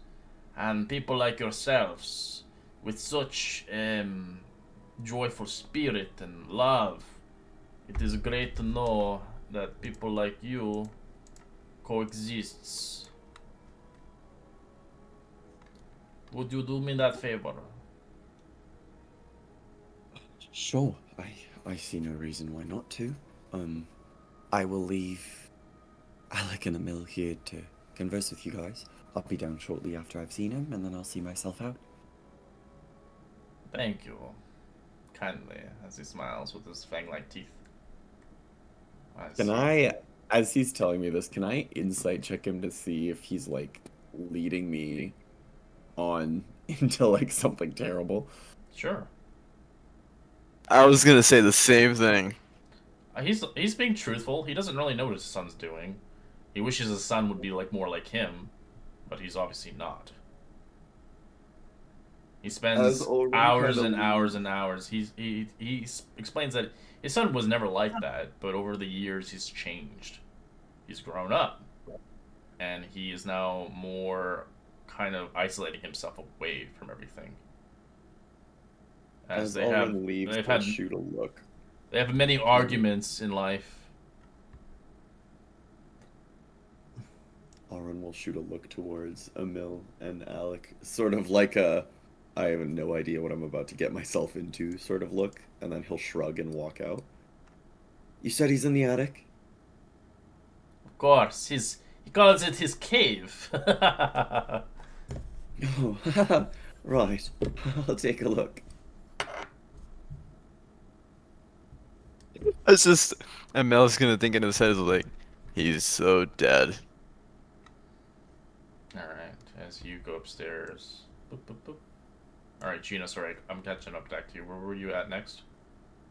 And people like yourselves, with such joyful spirit and love, it is great to know that people like you coexists. Would you do me that favor? Sure, I see no reason why not to. I will leave Alec and Emil here to converse with you guys. I'll be down shortly after I've seen him, and then I'll see myself out. Thank you. kindly as he smiles with his fang-like teeth. Can I, as he's telling me this, can I insight check him to see if he's like leading me on into like something terrible? Sure. I was gonna say the same thing. He's being truthful. He doesn't really know what his son's doing. He wishes his son would be like more like him, but he's obviously not. He spends hours and hours and hours. He explains that his son was never like that, but over the years he's changed. He's grown up, and he is now more kind of isolating himself away from everything. As they have, leaves, they've we'll had, shoot a look. they have many arguments in life. Auron will shoot a look towards Emil and Alec, sort of like a, I have no idea what I'm about to get myself into sort of look, and then he'll shrug and walk out. You said he's in the attic? Of course, he calls it his cave. Oh, right. I'll take a look. It's just, and Mel's gonna think in his head like, he's so dead. Alright, as you go upstairs. Boop, boop, boop. Alright, Gina, sorry, I'm catching up back to you. Where were you at next?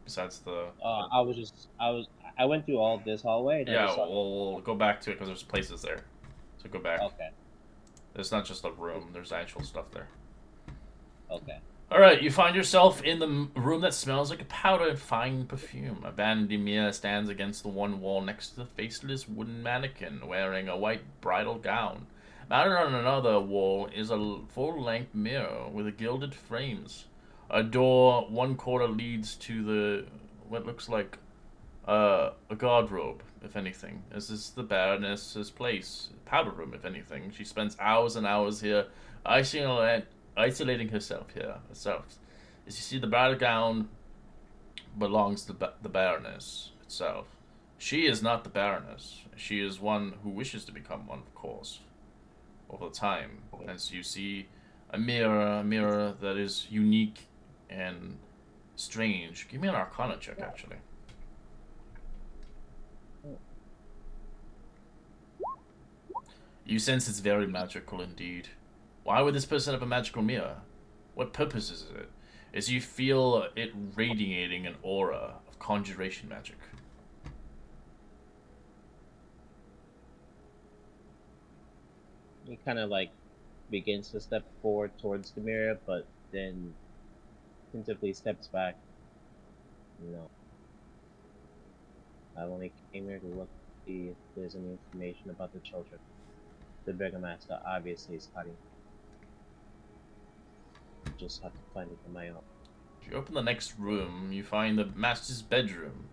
Besides the... I went through all this hallway. And I Yeah, just saw... we'll go back to it because there's places there. So go back. Okay. It's not just a room, there's actual stuff there. Okay. Alright, you find yourself in the room that smells like a powder and fine perfume. A bandemia stands against the one wall next to the faceless wooden mannequin wearing a white bridal gown. Mounted on another wall is a full-length mirror with gilded frames. A door, one corner leads to the what looks like a garderobe, if anything. This is the Baroness's place, powder room, if anything. She spends hours and hours here, isolating herself here. As you see, the bridal gown belongs to the Baroness itself. She is not the Baroness. She is one who wishes to become one, of course. Over time, as you see a mirror that is unique and strange. Give me an Arcana check, actually. You sense it's very magical indeed. Why would this person have a magical mirror? What purpose is it? As you feel it radiating an aura of conjuration magic. He kind of like begins to step forward towards the mirror, but then tentatively steps back. No. I only came here to look to see if there's any information about the children. The Burgomaster obviously is hiding. Just have to find it on my own. If you open the next room, you find the master's bedroom.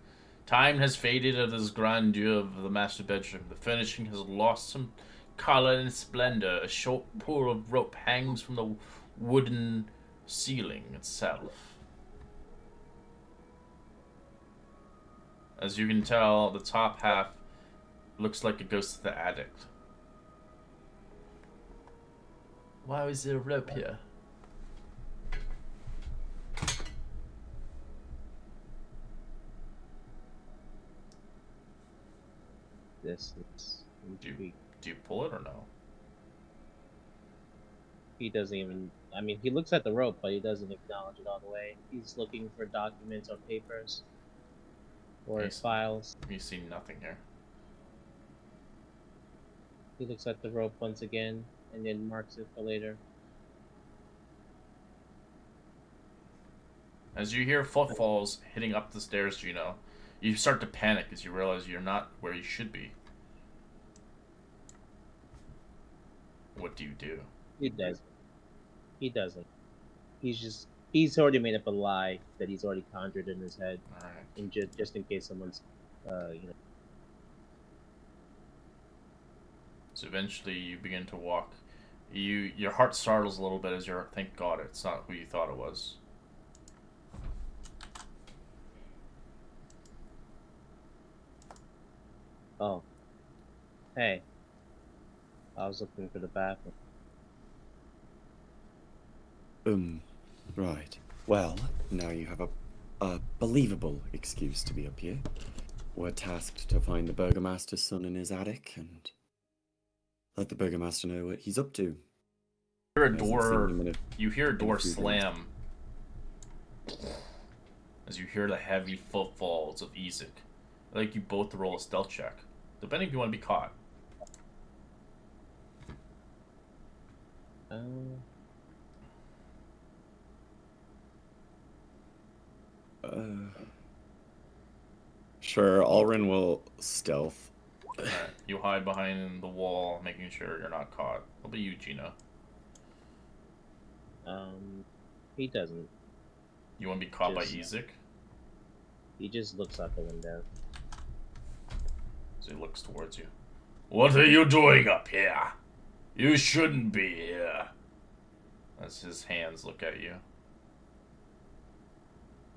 Time has faded of this grandeur of the master bedroom. The furnishing has lost some color and splendor. A short pull of rope hangs from the wooden ceiling itself. As you can tell, the top half looks like it goes to the attic. Why is there a rope here? This is intriguing. Do you pull it or no? He doesn't even. I mean, he looks at the rope, but he doesn't acknowledge it all the way. He's looking for documents or papers or files. You see nothing here. He looks at the rope once again and then marks it for later. As you hear footfalls hitting up the stairs, Gino, you start to panic as you realize you're not where you should be. What do you do? He doesn't. He doesn't. He's already made up a lie that he's already conjured in his head, Alright. and just in case someone's, So eventually you begin to walk. Your heart startles a little bit as you're, thank God it's not who you thought it was. Oh. Hey. I was looking for the bathroom. Right. Well, now you have a a believable excuse to be up here. We're tasked to find the Burgomaster's son in his attic and let the Burgomaster know what he's up to. You hear a Hasn't seen door. him in a- You hear a in a door few days. slam as you hear the heavy footfalls of Ezek. I'd like you both to roll a stealth check, depending if you want to be caught. Sure, Alrin will stealth. Alright, you hide behind the wall, making sure you're not caught. What about you, Gina? He doesn't. You want to be caught by Just- Ezek? He just looks out the window. So he looks towards you. What are you doing up here? You shouldn't be here. As his hands look at you.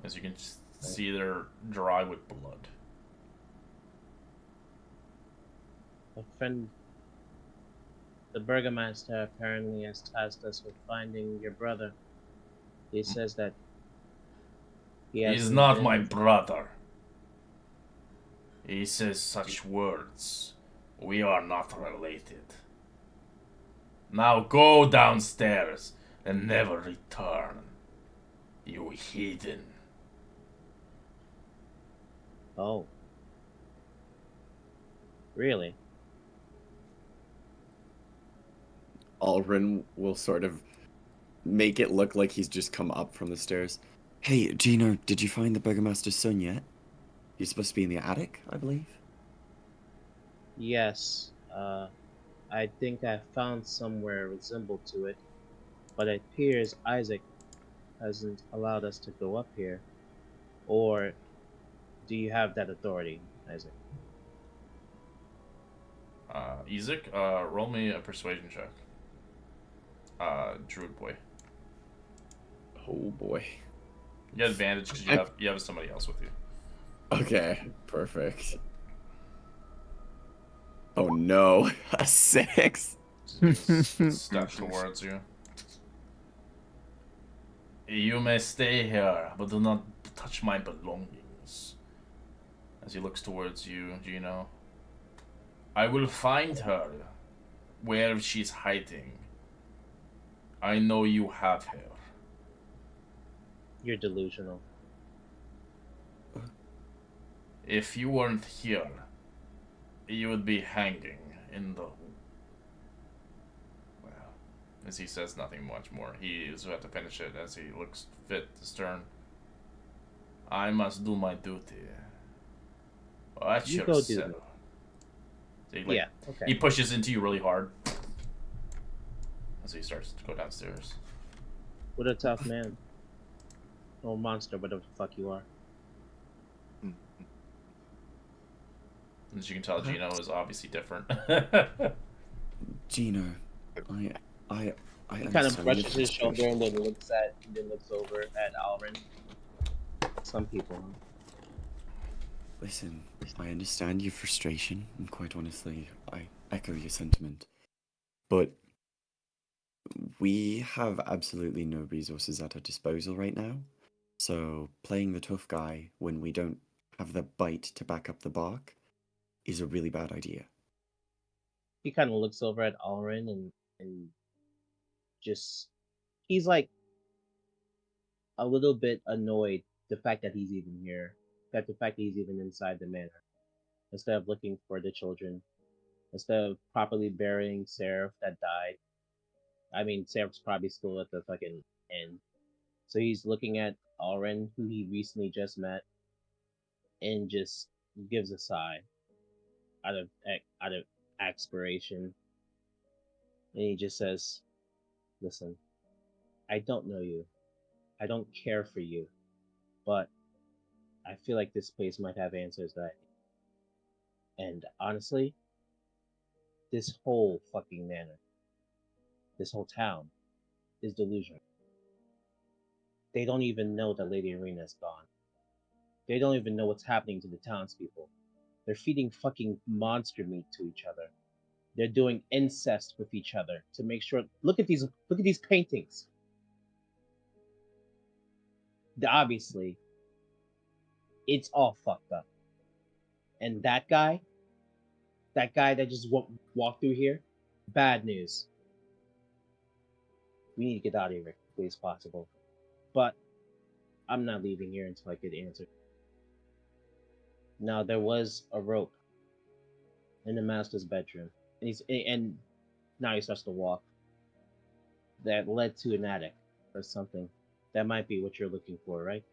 As you can see, they're dry with blood. A friend, the Burgomaster apparently has tasked us with finding your brother. He says that he He's hasn't not been- my brother. He says such words. We are not related. Now go downstairs and never return. You heathen. Oh. Really? Alrin will sort of make it look like he's just come up from the stairs. Hey, Gino, did you find the Burgomaster's son yet? He's supposed to be in the attic, I believe. Yes. I think I found somewhere resembled to it, but it appears Isaac hasn't allowed us to go up here. Or do you have that authority, Isaac? Ezek, roll me a persuasion check. Druid boy. Oh boy. You get advantage because you have somebody else with you. Okay, perfect. Oh no, a 6. Step towards you. You may stay here, but do not touch my belongings. As he looks towards you, Gino. I will find her where she's hiding. I know you have her. You're delusional. If you weren't here, you would be hanging in the... Well, as he says nothing much more. He is about to finish it as he looks fit to stern. I must do my duty. Watch You go do yourself. that. So he, like, Yeah, okay. he pushes into you really hard. As he starts to go downstairs. What a tough man. Or monster, whatever the fuck you are. As you can tell, Gino is obviously different. Gino, I He kind of understand brushes your his shoulder frustration. and then looks over at Alrin. Some people. Listen, I understand your frustration, and quite honestly, I echo your sentiment. But we have absolutely no resources at our disposal right now. So playing the tough guy when we don't have the bite to back up the bark is a really bad idea. He kind of looks over at Alrin and just he's like a little bit annoyed the fact that he's even here, that the fact that he's even inside the manor, instead of looking for the children, instead of properly burying Seraph that died. I mean, Seraph's probably still at the fucking end, so he's looking at Alrin, who he recently just met, and just gives a sigh out of expiration, and he just says, "Listen, I don't know you. I don't care for you, but I feel like this place might have answers that I need. And honestly, this whole fucking manor, this whole town, is delusional. They don't even know that Lady Arena's gone. They don't even know what's happening to the townspeople. They're feeding fucking monster meat to each other. They're doing incest with each other to make sure. Look at these paintings. Obviously, It's all fucked up. And that guy that just walked through here, bad news. We need to get out of here as quickly as possible. But I'm not leaving here until I get answered. Now there was a rope in the master's bedroom, and now he starts to walk. That led to an attic or something. That might be what you're looking for, right?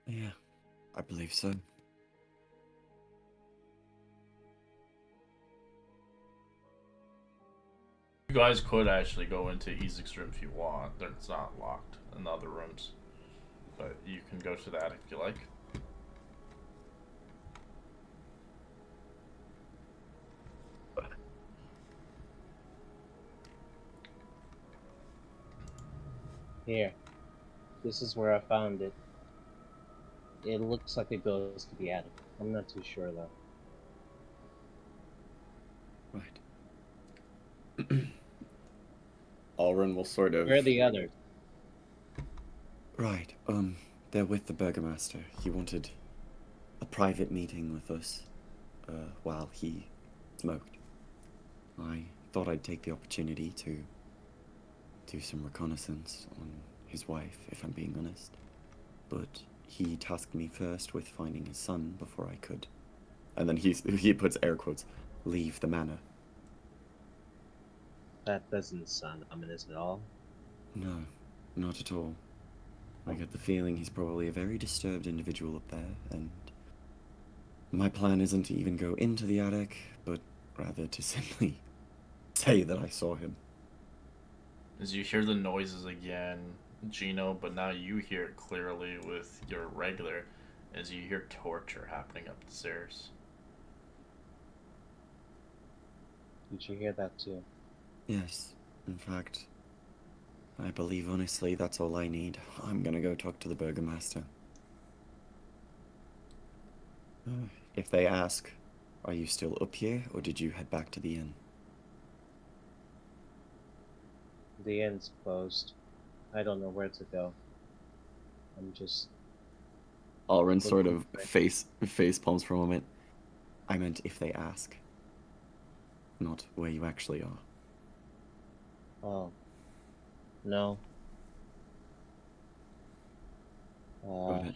Yeah, I believe so. You guys could actually go into Isaac's room if you want. It's not locked in the other rooms. But you can go to that if you like. Here. This is where I found it. It looks like it goes to the attic. I'm not too sure though. Right. Alrin will sort of. Where are the others? Right. They're with the Burgomaster. He wanted a private meeting with us, while he smoked. I thought I'd take the opportunity to do some reconnaissance on his wife, if I'm being honest. But he tasked me first with finding his son before I could. And then he puts air quotes, leave the manor. That doesn't sound ominous at all. No, not at all. I get the feeling he's probably a very disturbed individual up there, and my plan isn't to even go into the attic, but rather to simply say that I saw him. As you hear the noises again, Gino, but now you hear it clearly with your regular, as you hear torture happening up the stairs. Did you hear that too? Yes, in fact, I believe honestly that's all I need. I'm gonna go talk to the Burgomaster. If they ask, are you still up here, or did you head back to the inn? The inn's closed. I don't know where to go. I'm just... Alrin sort of face palms for a moment. I meant if they ask, not where you actually are. Oh. No. Go ahead.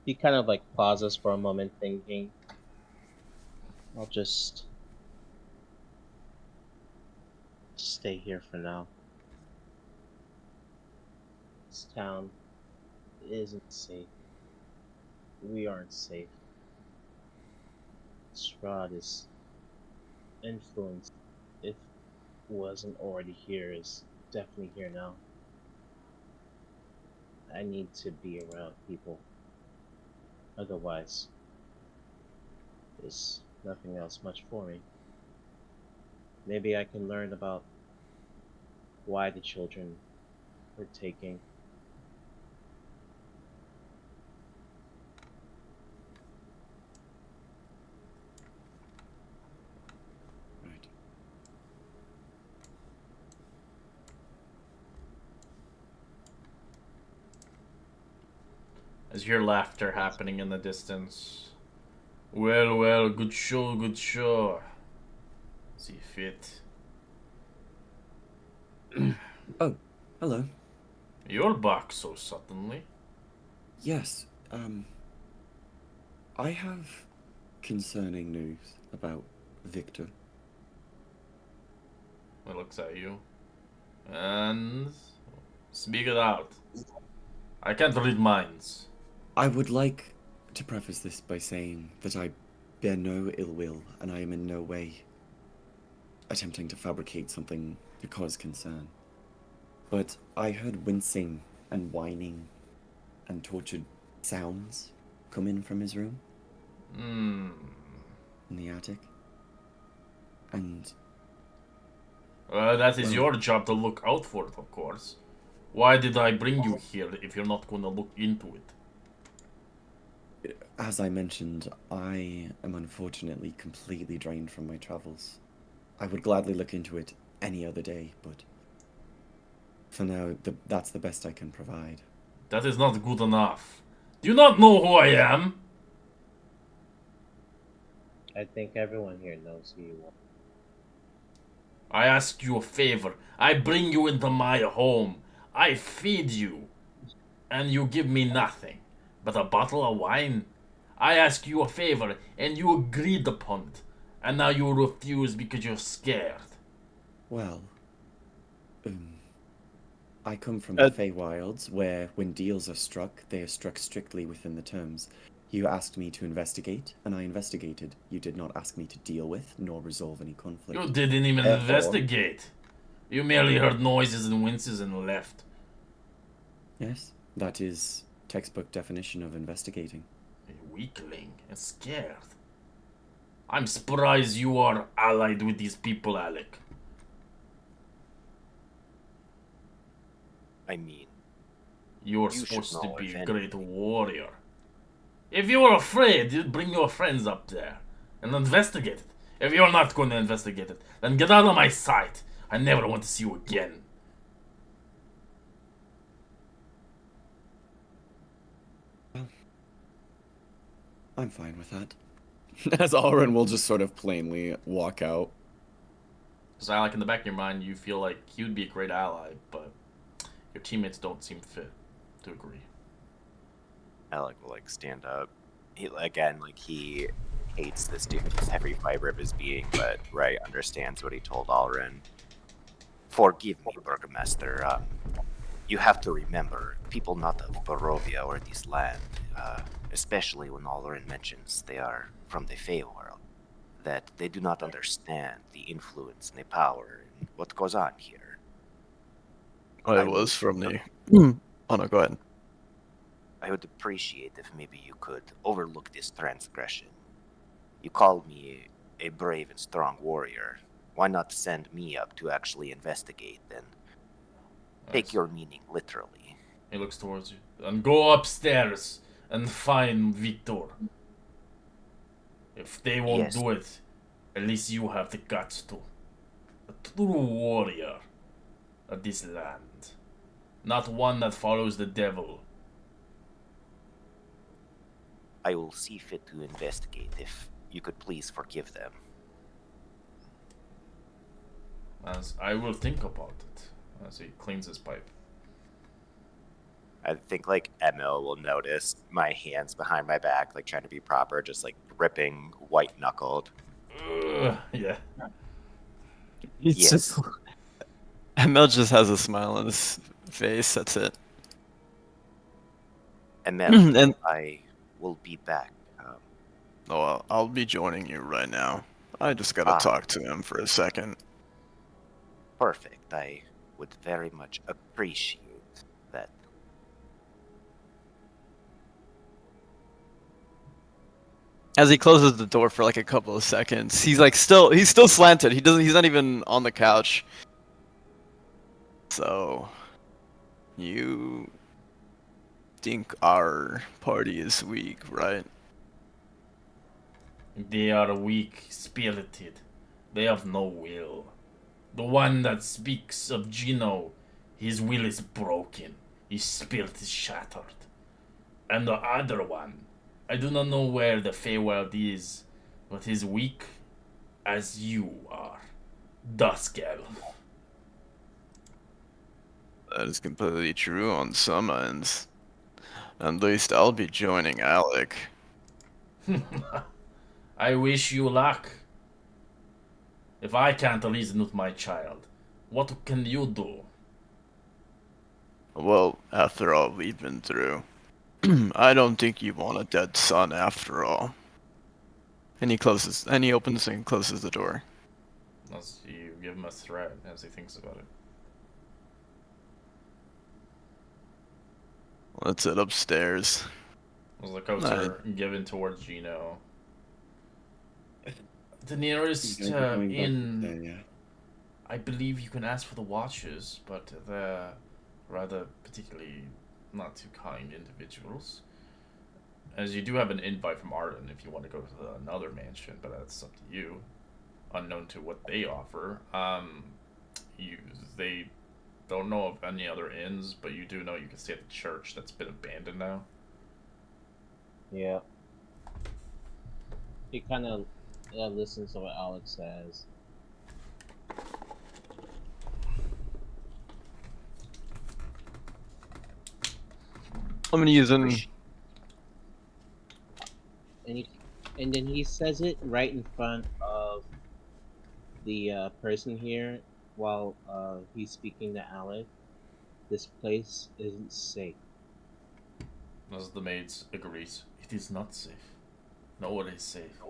He kind of like pauses for a moment thinking, I'll just stay here for now. This town isn't safe. We aren't safe. Strahd is influence, if wasn't already here, is definitely here now. I need to be around people. Otherwise, there's nothing else much for me. Maybe I can learn about why the children were taking. Right. As you hear laughter happening in the distance. Well, well, good show, good show. See fit. Oh, hello. You're back so suddenly. Yes, I have concerning news about Victor. He looks at you. And speak it out. I can't read minds. I would like to preface this by saying that I bear no ill will, and I am in no way attempting to fabricate something to cause concern. But I heard wincing and whining and tortured sounds come in from his room in the attic. And That is your job to look out for it, of course. Why did I bring you here if you're not going to look into it? as I mentioned, I am unfortunately completely drained from my travels. I would gladly look into it any other day, but For now, that's the best I can provide. That is not good enough. Do you not know who I am? I think everyone here knows who you are. I ask you a favor. I bring you into my home. I feed you. And you give me nothing but a bottle of wine. I ask you a favor and you agreed upon it. And now you refuse because you're scared. Well, I come from the Uh, Feywilds, where when deals are struck, they are struck strictly within the terms. You asked me to investigate, and I investigated. You did not ask me to deal with, nor resolve any conflict. You didn't even Therefore- investigate. You merely heard noises and winces and left. Yes, that is textbook definition of investigating. A weakling and scared. I'm surprised you are allied with these people, Alec. I mean, You're You should supposed to know be if a great anything. warrior. If you were afraid, you'd bring your friends up there and investigate it. If you're not going to investigate it, then get out of my sight. I never want to see you again. I'm fine with that. As Alrin will just sort of plainly walk out. Because Alec, in the back of your mind, you feel like he would be a great ally, but your teammates don't seem fit to agree. Alec will like stand up. He hates this dude with every fiber of his being, but Ray understands what he told Alrin. Forgive me, Burgomaster. You have to remember, people not of Barovia or this land, especially when Alrin mentions they are from the Feywild, that they do not understand the influence and the power and what goes on here. I I was would- from the. Oh no, go ahead. I would appreciate if maybe you could overlook this transgression. You called me a brave and strong warrior. Why not send me up to actually investigate then? Take your meaning literally. He looks towards you. And go upstairs and find Victor. If they won't Yes. do it, at least you have the guts to. A true warrior of this land. Not one that follows the devil. I will see fit to investigate if you could please forgive them. As I will think about it. As he cleans his pipe. I think like Emil will notice my hands behind my back, like trying to be proper, just like gripping white knuckled. Yeah. Yes. Mel just has a smile on his face. That's it. Emil, And I will be back. oh, I'll be joining you right now. I just gotta Ah. talk to him for a second. Perfect. I would very much appreciate that. As he closes the door for like a couple of seconds, he's still slanted. He's not even on the couch. So, you think our party is weak, right? They are weak-spirited. They have no will. The one that speaks of Gino, his will is broken. His spirit is shattered. And the other one, I do not know where the Feywild is, but is weak as you are. Dusk Elf. That is completely true on some ends. At least I'll be joining Alec. I wish you luck. If I can't reason with my child, what can you do? Well, after all we've been through, I don't think you want a dead son after all. And he opens and closes the door. As you give him a threat as he thinks about it. Let's head upstairs. As the coats are given towards Gino. The nearest You're going back inn, there, yeah. I believe you can ask for the watches, but they're rather particularly not too kind individuals. As you do have an invite from Arden if you want to go to another mansion, but that's up to you. Unknown to what they offer. They Don't know of any other inns, but you do know you can stay at the church that's been abandoned now. Yeah. He kind of listens to what Alex says. I'm using. And then he says it right in front of the person here while he's speaking to Alex. This place isn't safe. As the maids agrees, it is not safe. No one is safe.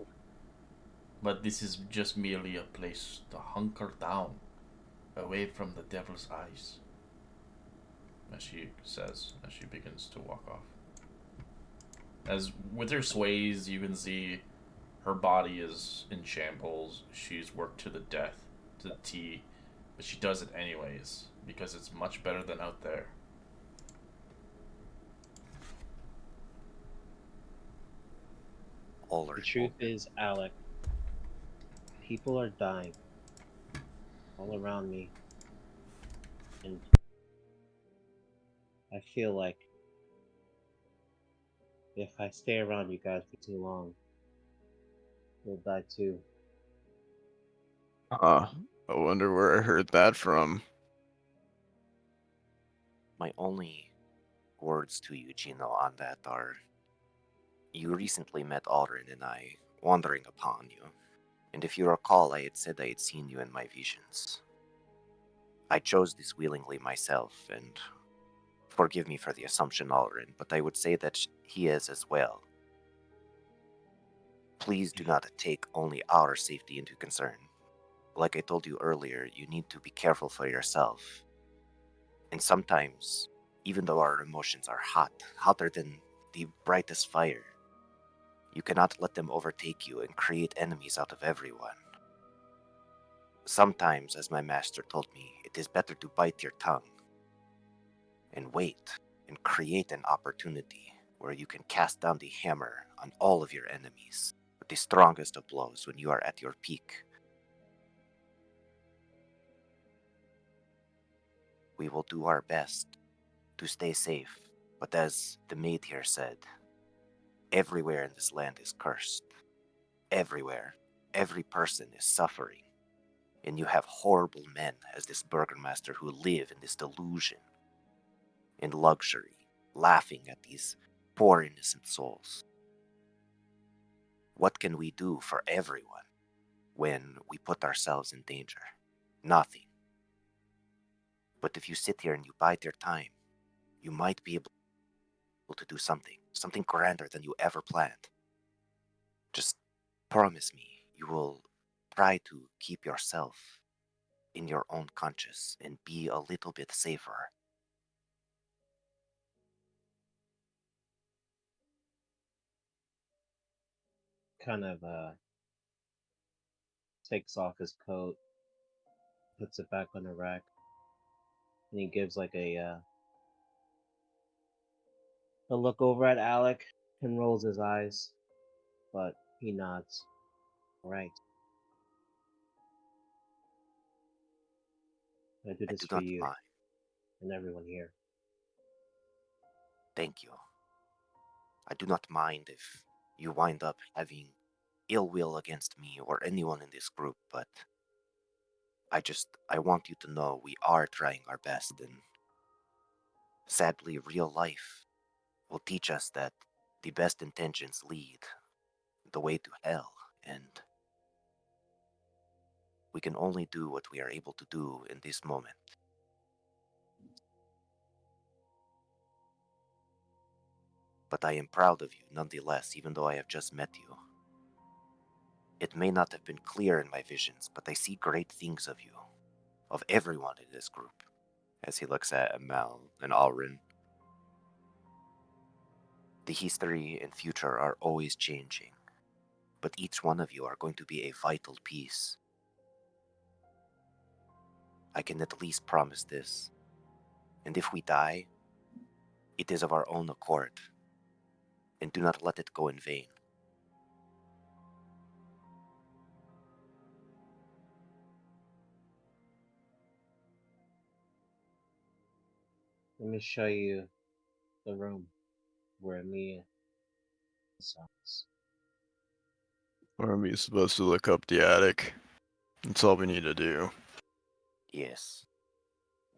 But this is just merely a place to hunker down, away from the devil's eyes. As she says, as she begins to walk off. As with her sways, you can see her body is in shambles. She's worked to the death, to the T, but she does it anyways, because it's much better than out there. The truth is, Alec, people are dying all around me, and I feel like if I stay around you guys for too long, you'll die too. I wonder where I heard that from. My only words to you, Gino, on that are you recently met Aldrin and I wandering upon you. And if you recall, I had said I had seen you in my visions. I chose this willingly myself, and forgive me for the assumption, Aldrin, but I would say that he is as well. Please do not take only our safety into concern. Like I told you earlier, you need to be careful for yourself. And sometimes, even though our emotions are hot, hotter than the brightest fire, you cannot let them overtake you and create enemies out of everyone. Sometimes, as my master told me, it is better to bite your tongue and wait and create an opportunity where you can cast down the hammer on all of your enemies with the strongest of blows when you are at your peak. We will do our best to stay safe, but as the maid here said, everywhere in this land is cursed. Everywhere. Every person is suffering. And you have horrible men as this Burgomaster who live in this delusion, in luxury, laughing at these poor innocent souls. What can we do for everyone when we put ourselves in danger? Nothing. But if you sit here and you bide your time, you might be able to do something grander than you ever planned. Just promise me you will try to keep yourself in your own conscience and be a little bit safer. Kind of takes off his coat, puts it back on the rack, and he gives like a look over at Alec and rolls his eyes, but he nods. All right. I do I this do for not you mind. and everyone here. Thank you. I do not mind if you wind up having ill will against me or anyone in this group, but I want you to know we are trying our best, and sadly, real life will teach us that the best intentions lead the way to hell, and we can only do what we are able to do in this moment. But I am proud of you nonetheless, even though I have just met you. It may not have been clear in my visions, but I see great things of you, of everyone in this group. As he looks at Amel and Alrin. The history and future are always changing, but each one of you are going to be a vital piece. I can at least promise this, and if we die, it is of our own accord, and do not let it go in vain. Let me show you the room where me sounds. Or are we supposed to look up the attic? That's all we need to do. Yes.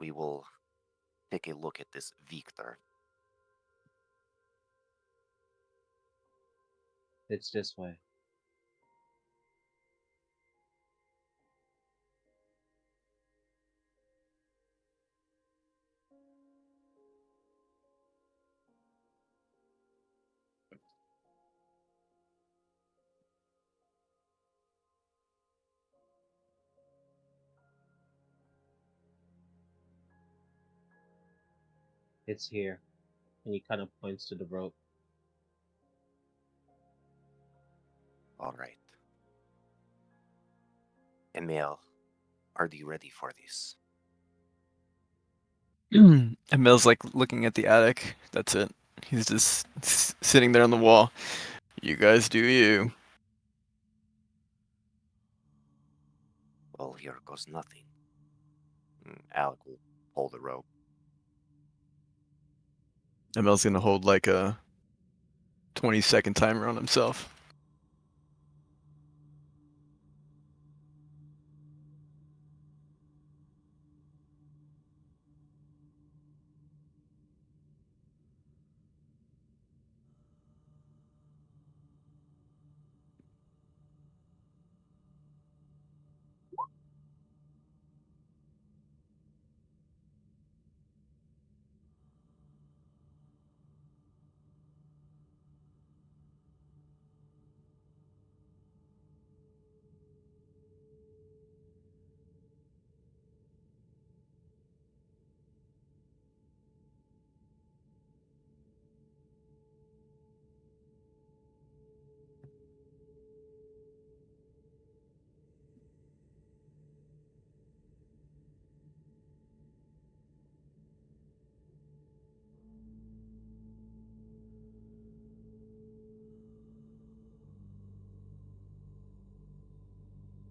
We will take a look at this Victor. It's this way. It's here. And he kind of points to the rope. All right. Emil, are you ready for this? Emil's like looking at the attic. That's it. He's just sitting there on the wall. You guys do you. Well, here goes nothing. Alec will pull the rope. Emil's gonna hold like a 20-second timer on himself.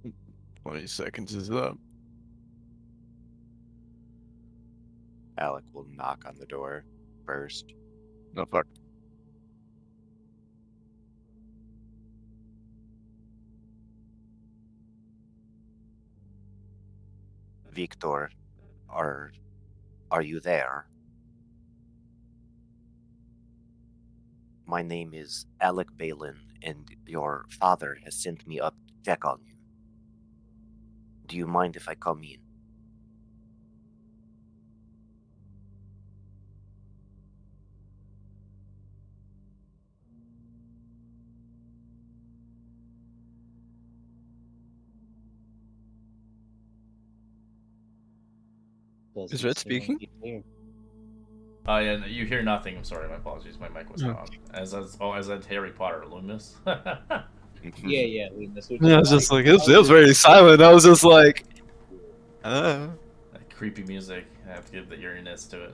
Mm. 20 seconds is up. Alec will knock on the door first. Oh fuck. Victor, are you there? My name is Alec Balin, and your father has sent me up to check on you. Do you mind if I come in? Does Is he Red say what speaking? he hears? Oh yeah, you hear nothing. I'm sorry, my apologies. My mic was Yeah. on. As that Harry Potter Loomis. Yeah, yeah. This was Yeah, I just was just like, it I was very silent. I was just like, That creepy music. I have to give the eeriness to it.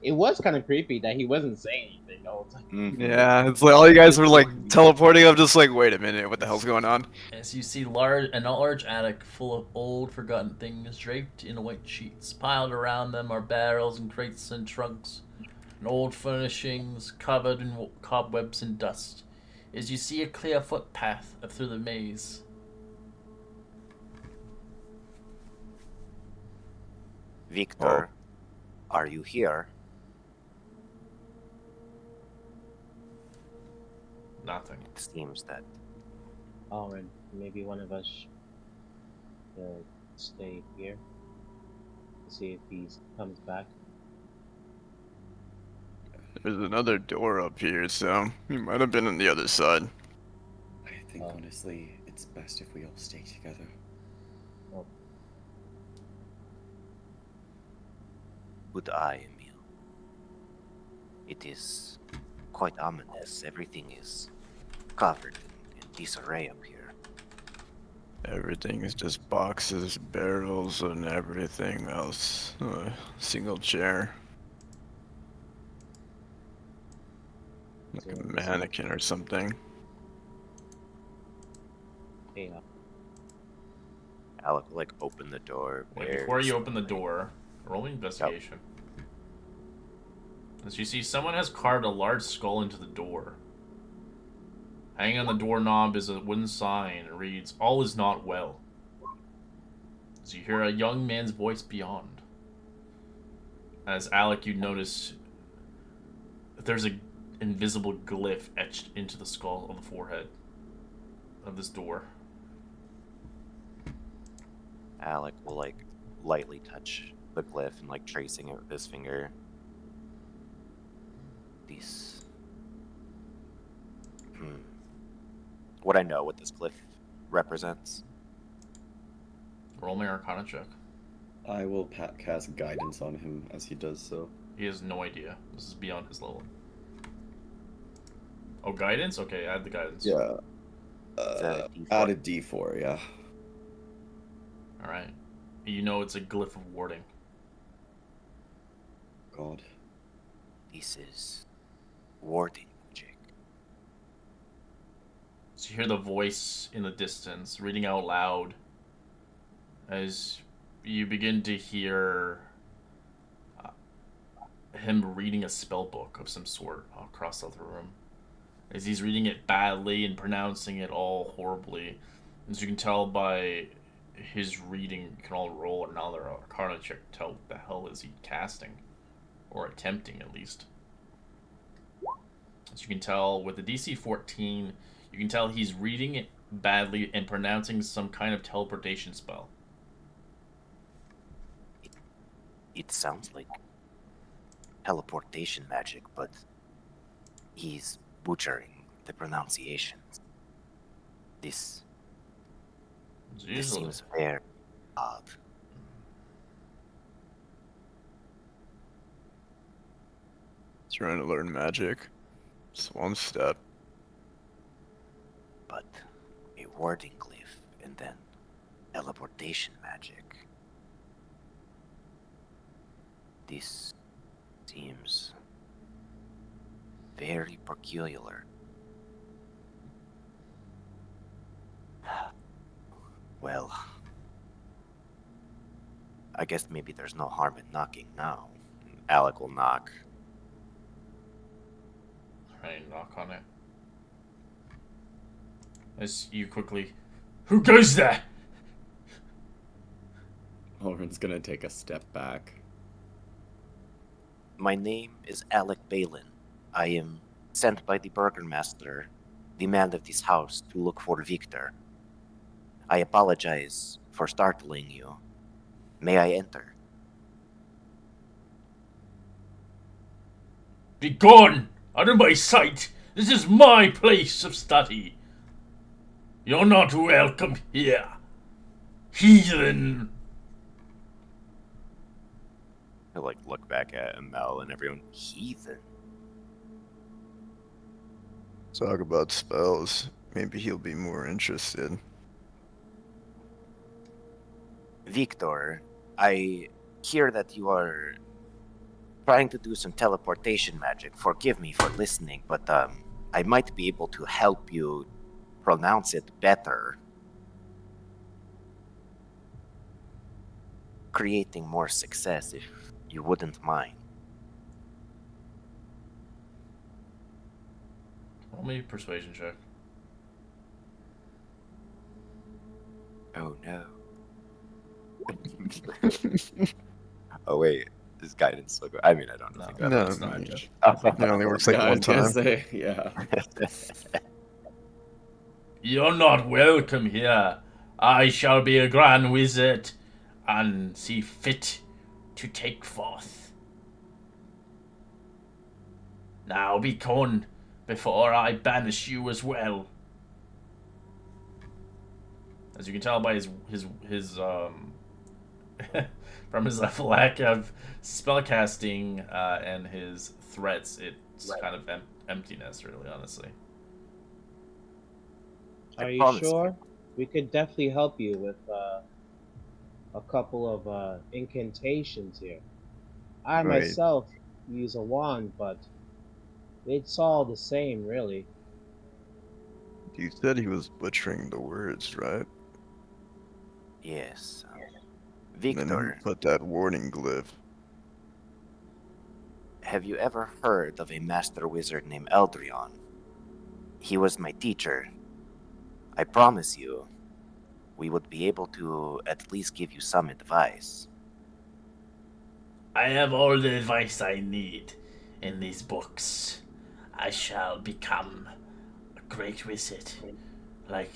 It was kind of creepy that he wasn't saying anything the whole time. yeah, it's like all you guys were like teleporting. I'm just like, wait a minute, what the hell's going on? As you see a large attic full of old, forgotten things draped in white sheets. Piled around them are barrels and crates and trunks, and old furnishings covered in cobwebs and dust. As you see a clear footpath through the maze. Victor, are you here? Nothing. It seems that Oh, and maybe one of us should stay here to see if he comes back. There's another door up here, so he might have been on the other side. I think honestly, it's best if we all stay together. good eye, Emil. It is quite ominous. Everything is covered in disarray up here. Everything is just boxes, barrels, and everything else. Single chair. Like a mannequin or something. Yeah. Alec will like open the door. Wait, before you open the door, roll investigation. As you see, someone has carved a large skull into the door. Hanging on the doorknob is a wooden sign. It reads, "All is not well." As you hear a young man's voice beyond. As Alec, you notice there's an invisible glyph etched into the skull of the forehead of this door. Alec will like lightly touch the glyph and like tracing it with his finger. This. Would I know what this glyph represents? Roll me Arcana check. I will cast guidance on him as he does so. He has no idea. This is beyond his level. Oh, guidance? Okay, add the guidance. Yeah. a D4? Add a D4, yeah. Alright. You know it's a glyph of warding. God. This is warding magic. So you hear the voice in the distance reading out loud as you begin to hear him reading a spell book of some sort across the other room. As he's reading it badly and pronouncing it all horribly. As you can tell by his reading, you can all roll another Arcana check to tell what the hell is he casting. Or attempting, at least. As you can tell, with the DC 14, you can tell he's reading it badly and pronouncing some kind of teleportation spell. It sounds like teleportation magic, but he's butchering the pronunciations. This seems very odd. Trying to learn magic. It's one step. But a warding glyph and then teleportation magic. This seems very peculiar. Well, I guess maybe there's no harm in knocking now. Alec will knock. Alright, knock on it. As you quickly... Who goes there? Oren's gonna take a step back. My name is Alec Balin. I am sent by the Burgomaster, the man of this house, to look for Victor. I apologize for startling you. May I enter? Be gone! Out of my sight! This is my place of study! You're not welcome here! Heathen! I like look back at Mel and everyone. Heathen. Talk about spells. Maybe he'll be more interested. Victor, I hear that you are trying to do some teleportation magic. Forgive me for listening, but I might be able to help you pronounce it better. Creating more success, if you wouldn't mind. Roll me a persuasion check. Oh no. Oh wait, is guidance still go? I mean, I don't No. think No, that's no, not yeah. just. It only works like Yeah, I one was gonna time. say, yeah. You're not welcome here. I shall be a grand wizard, and see fit to take forth. Now be gone, before I banish you as well. As you can tell by his from his lack of spellcasting and his threats, it's kind of emptiness, really, honestly. Are you promise. sure? We could definitely help you with a couple of incantations here. I Right. myself use a wand, but it's all the same, really. You said he was butchering the words, right? Yes. And then who Victor, put that warning glyph? have you ever heard of a master wizard named Eldrion? He was my teacher. I promise you, we would be able to at least give you some advice. I have all the advice I need in these books. I shall become a great wizard, like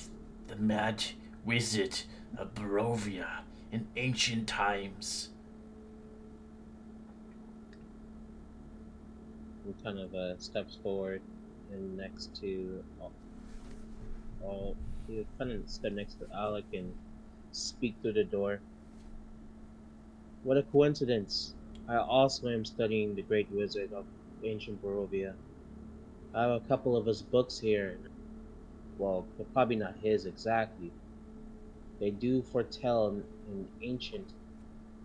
the mad wizard of Barovia in ancient times. He kind of steps forward and next to he kind of step next to Alec and speak through the door. What a coincidence! I also am studying the Great Wizard of ancient Barovia. I have a couple of his books here. Well, they're probably not his exactly. They do foretell in ancient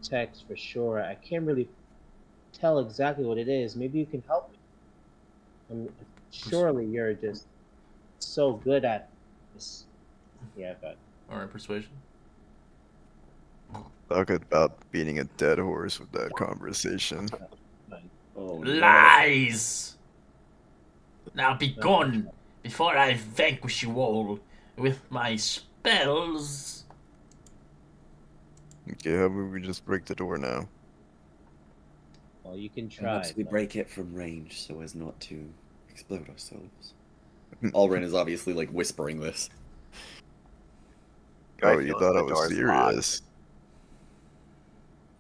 text for sure. I can't really tell exactly what it is. Maybe you can help me. Surely you're just so good at this. Yeah, but Alright, persuasion. Talk about beating a dead horse with that conversation. Oh, Lies! Now be gone before I vanquish you all with my spells. Okay, how about we just break the door now? well, you can try. Perhaps we but- break it from range so as not to explode ourselves. Alrin is obviously like whispering this. I Oh, you feel thought I the was door's locked. serious?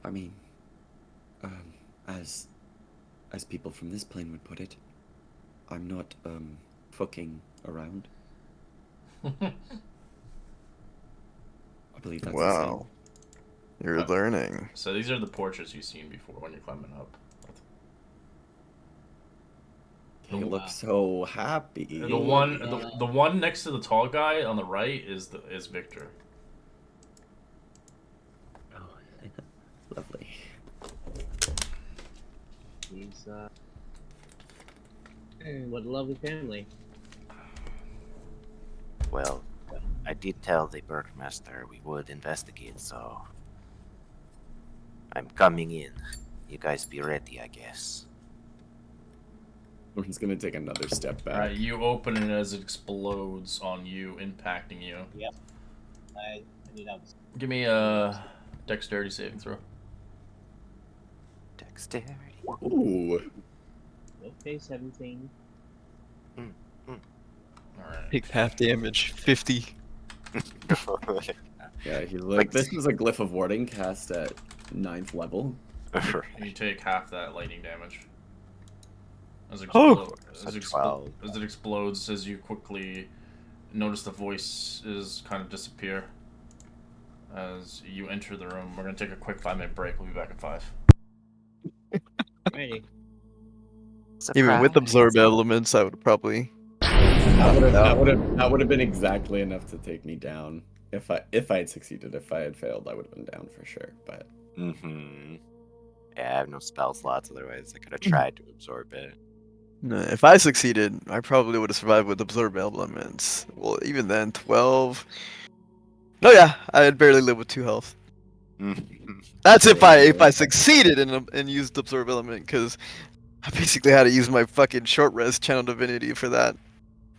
I mean, as people from this plane would put it, I'm not fucking around. I believe that's the Wow. You're learning. So these are the portraits you've seen before when you're climbing up. same. He looks so happy. The one next to the tall guy on the right is Victor. Oh, lovely. He's what a lovely family. Well, I did tell the Burgomaster we would investigate, so I'm coming in. You guys be ready, I guess. He's gonna take another step back. Alright, you open it as it explodes on you, impacting you. I knew that was Give me a dexterity saving throw. Dexterity. Ooh. okay. 17. Alright. Takes half damage. 50. Yeah, he's like, this is a glyph of warding cast at 9th level. You take half that lightning damage. As it, Oh! as it explodes, as you quickly notice the voices kind of disappear. As you enter the room, we're going to take a quick 5-minute break. We'll be back in 5. Ready. Even with Surprise. absorb elements, I would probably. That would have been exactly enough to take me down. If I had succeeded, if I had failed, I would have been down for sure. But Mm-hmm. Yeah, I have no spell slots, otherwise I could have tried to absorb it. No, if I succeeded, I probably would have survived with absorb elements. Well, even then, 12. No, yeah, I'd barely live with 2 health. Mhm. That's if I succeeded and used absorb element, because I basically had to use my fucking short rest channel divinity for that.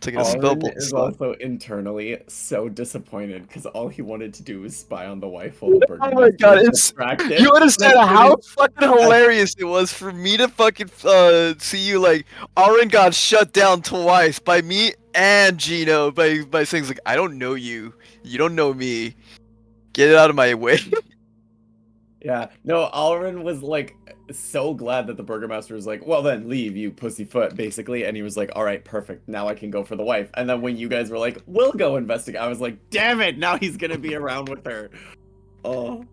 Taking a spell Alrin bolt is slot. also internally so disappointed because all he wanted to do was spy on the wife while the Oh my god, was it's distracted. you understand That's how really- fucking hilarious it was for me to fucking see you like Aaron got shut down twice by me and Gino by things like I don't know you, you don't know me, get it out of my way. Yeah, no, Alrin was like so glad that the Burgomaster was like, well then leave, you pussyfoot, basically, and he was like, all right, perfect, now I can go for the wife. And then when you guys were like, we'll go investigate, I was like, damn it, now he's gonna be around with her. Oh,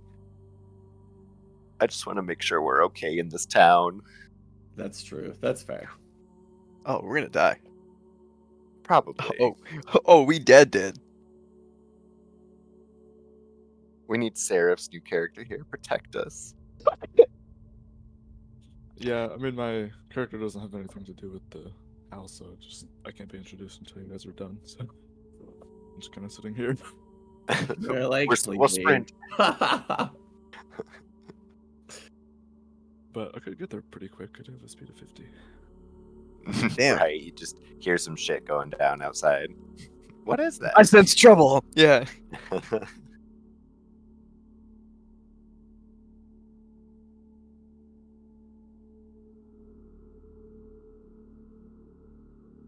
I just want to make sure we're okay in this town. that's true, that's fair. Oh, we're gonna die. Probably. Oh, we dead. We need Seraph's new character here. Protect us. Yeah, I mean, my character doesn't have anything to do with the house, so I can't be introduced until you guys are done. So I'm just kind of sitting here. They're like, We'll sprint. But but I could get there pretty quick. I do have a speed of 50. Damn. Right, you just hear some shit going down outside. What is that? I sense trouble. Yeah.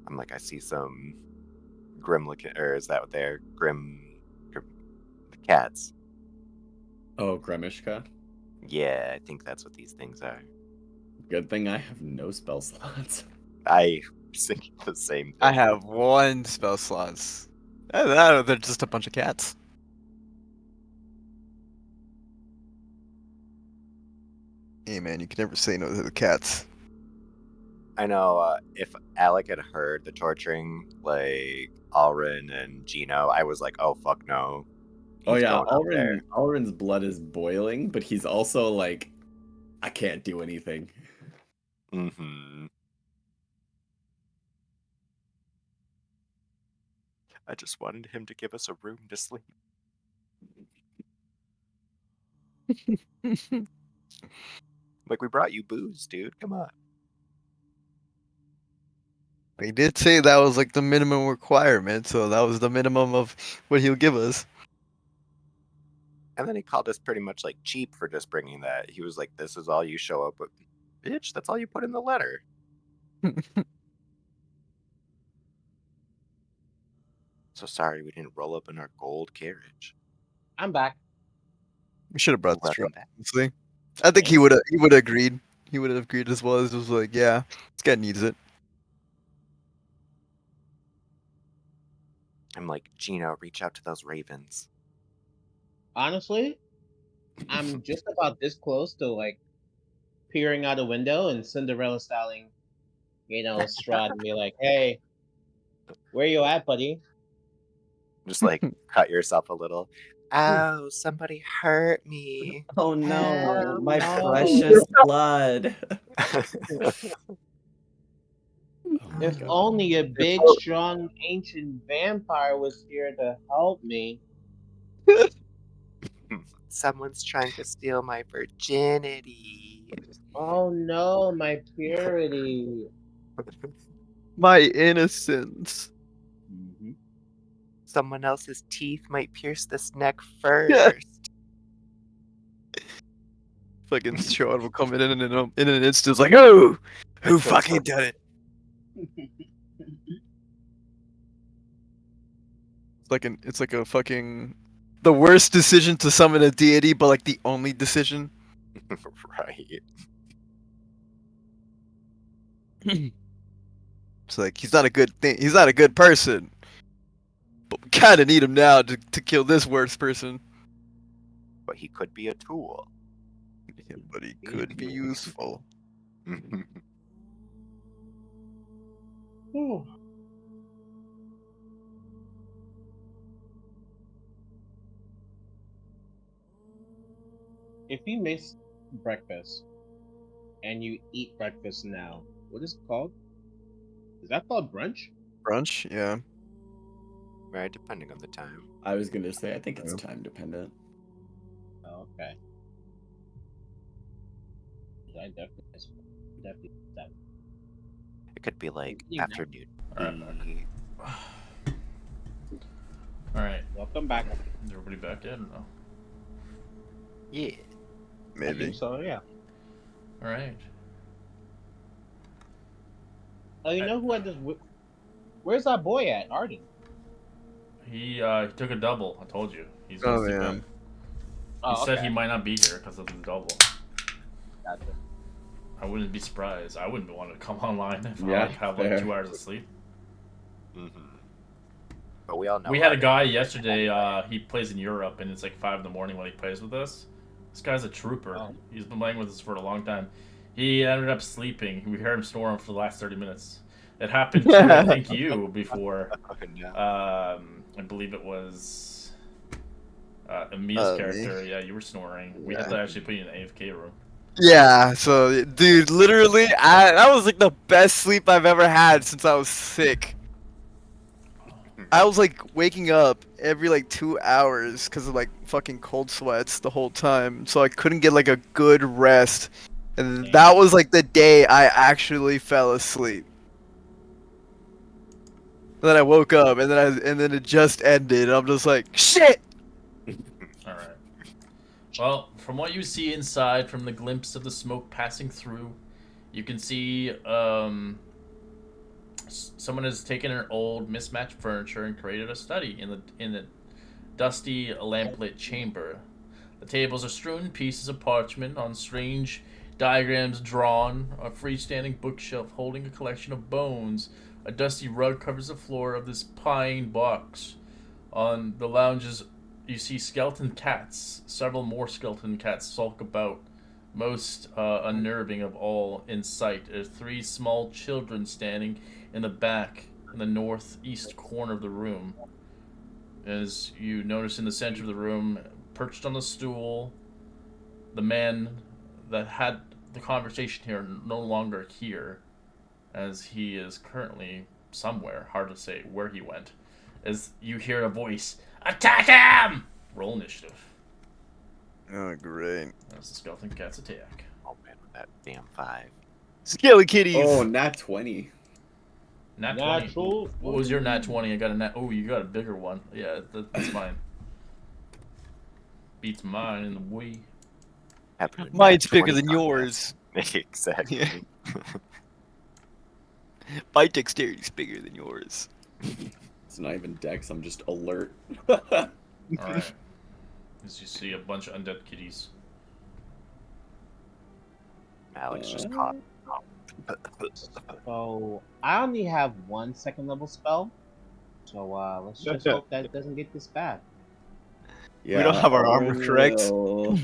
I'm like, I see some grim looking, or is that what they're grim the cats? Oh, Gremishka. Yeah, I think that's what these things are. Good thing I have no spell slots. I was thinking the same thing. I have 1 spell slots. They're just a bunch of cats. Hey man, you can never say no to the cats. I know if Alec had heard the torturing, like Alrin and Gino, I was like, oh fuck no. Oh He's yeah, going up there. Alrin's blood is boiling, but he's also like, I can't do anything. Mm-hmm. I just wanted him to give us a room to sleep. Like, we brought you booze, dude. Come on. He did say that was like the minimum requirement, so that was the minimum of what he'll give us. And then he called us pretty much like cheap for just bringing that. He was like, this is all you show up with. Bitch, that's all you put in the letter. So sorry we didn't roll up in our gold carriage. I'm back. We should have brought the Welcome straw, back. honestly. I think he would have agreed. He would have agreed as well. It was like, yeah, this guy needs it. I'm like, Gino, reach out to those ravens. Honestly, I'm just about this close to like peering out a window and Cinderella styling, Strahd and be like, "Hey, where you at, buddy?" Just like cut yourself a little. Oh, somebody hurt me. Oh no, my no. precious blood. Oh my If God. only a big, strong, ancient vampire was here to help me. Someone's trying to steal my virginity. Oh no, my purity. My innocence. Mm-hmm. Someone else's teeth might pierce this neck first. Fucking Strahd will come in an instant. It's like, oh, who fucking did it? It's like a fucking the worst decision to summon a deity, but like the only decision. Right. It's like he's not a good thing. He's not a good person, but we kind of need him now to kill this worst person. But he could be a tool. Yeah, but he could be useful. If you miss breakfast and you eat breakfast now, what is it called? Is that called brunch? Brunch, yeah. Right, depending on the time. I was gonna say, I think it's time dependent. Oh, okay. I definitely that. It could be like Yeah. afternoon. Alright. Alright. Welcome back. Is everybody back yet or no? Yeah. I Maybe. think so, yeah. Alright. Oh, you know who had this? Where's that boy at, Arden? He took a double. I told you. He's gonna Oh sleep yeah. in. He Oh, said okay. he might not be here because of the double. Gotcha. I wouldn't be surprised. I wouldn't want to come online if I Yeah, like have like fair. 2 hours of sleep. Mm-hmm. But we all know. We had a guy yesterday. He plays in Europe, and it's like 5 in the morning when he plays with us. This guy's a trooper. Oh. He's been playing with us for a long time. He ended up sleeping. We heard him snoring for the last 30 minutes. It happened to I think you before. I believe it was Emia's character. Me. Yeah, you were snoring. We Yeah. had to actually put you in an AFK room. Yeah, so dude, literally, that was like the best sleep I've ever had since I was sick. I was like waking up every like 2 hours because of like fucking cold sweats the whole time, so I couldn't get like a good rest. And that was like the day I actually fell asleep. And then I woke up, and then it just ended. I'm just like, shit. All right. Well, from what you see inside, from the glimpse of the smoke passing through, you can see someone has taken an old mismatched furniture and created a study in the dusty lamplit chamber. The tables are strewn in pieces of parchment on strange diagrams drawn. A freestanding bookshelf holding a collection of bones. A dusty rug covers the floor of this pine box. On the lounges, you see skeleton cats. Several more skeleton cats sulk about. Most unnerving of all in sight are 3 small children standing in the back, in the northeast corner of the room. As you notice in the center of the room, perched on the stool, the man that had the conversation here no longer here, as he is currently somewhere. Hard to say where he went. As you hear a voice, "Attack him!" Roll initiative. Oh, great. As the skeleton cats attack. Oh man, with that damn 5. Skelly kitties. Oh, nat 20. Nat 20. Natural. What was your nat 20? I got a nat. Oh, you got a bigger one. Yeah, that's fine. Beats mine in the Wii. Happy with Mine's that bigger 20 than yours. contest. Exactly. Yeah. My dexterity's bigger than yours. It's not even dex, I'm just alert. Alright. As you see a bunch of undead kitties. Alex just caught. So I only have 1 second level spell. So let's just hope that it doesn't get this bad. Yeah, don't have our armor, Orin correct? will-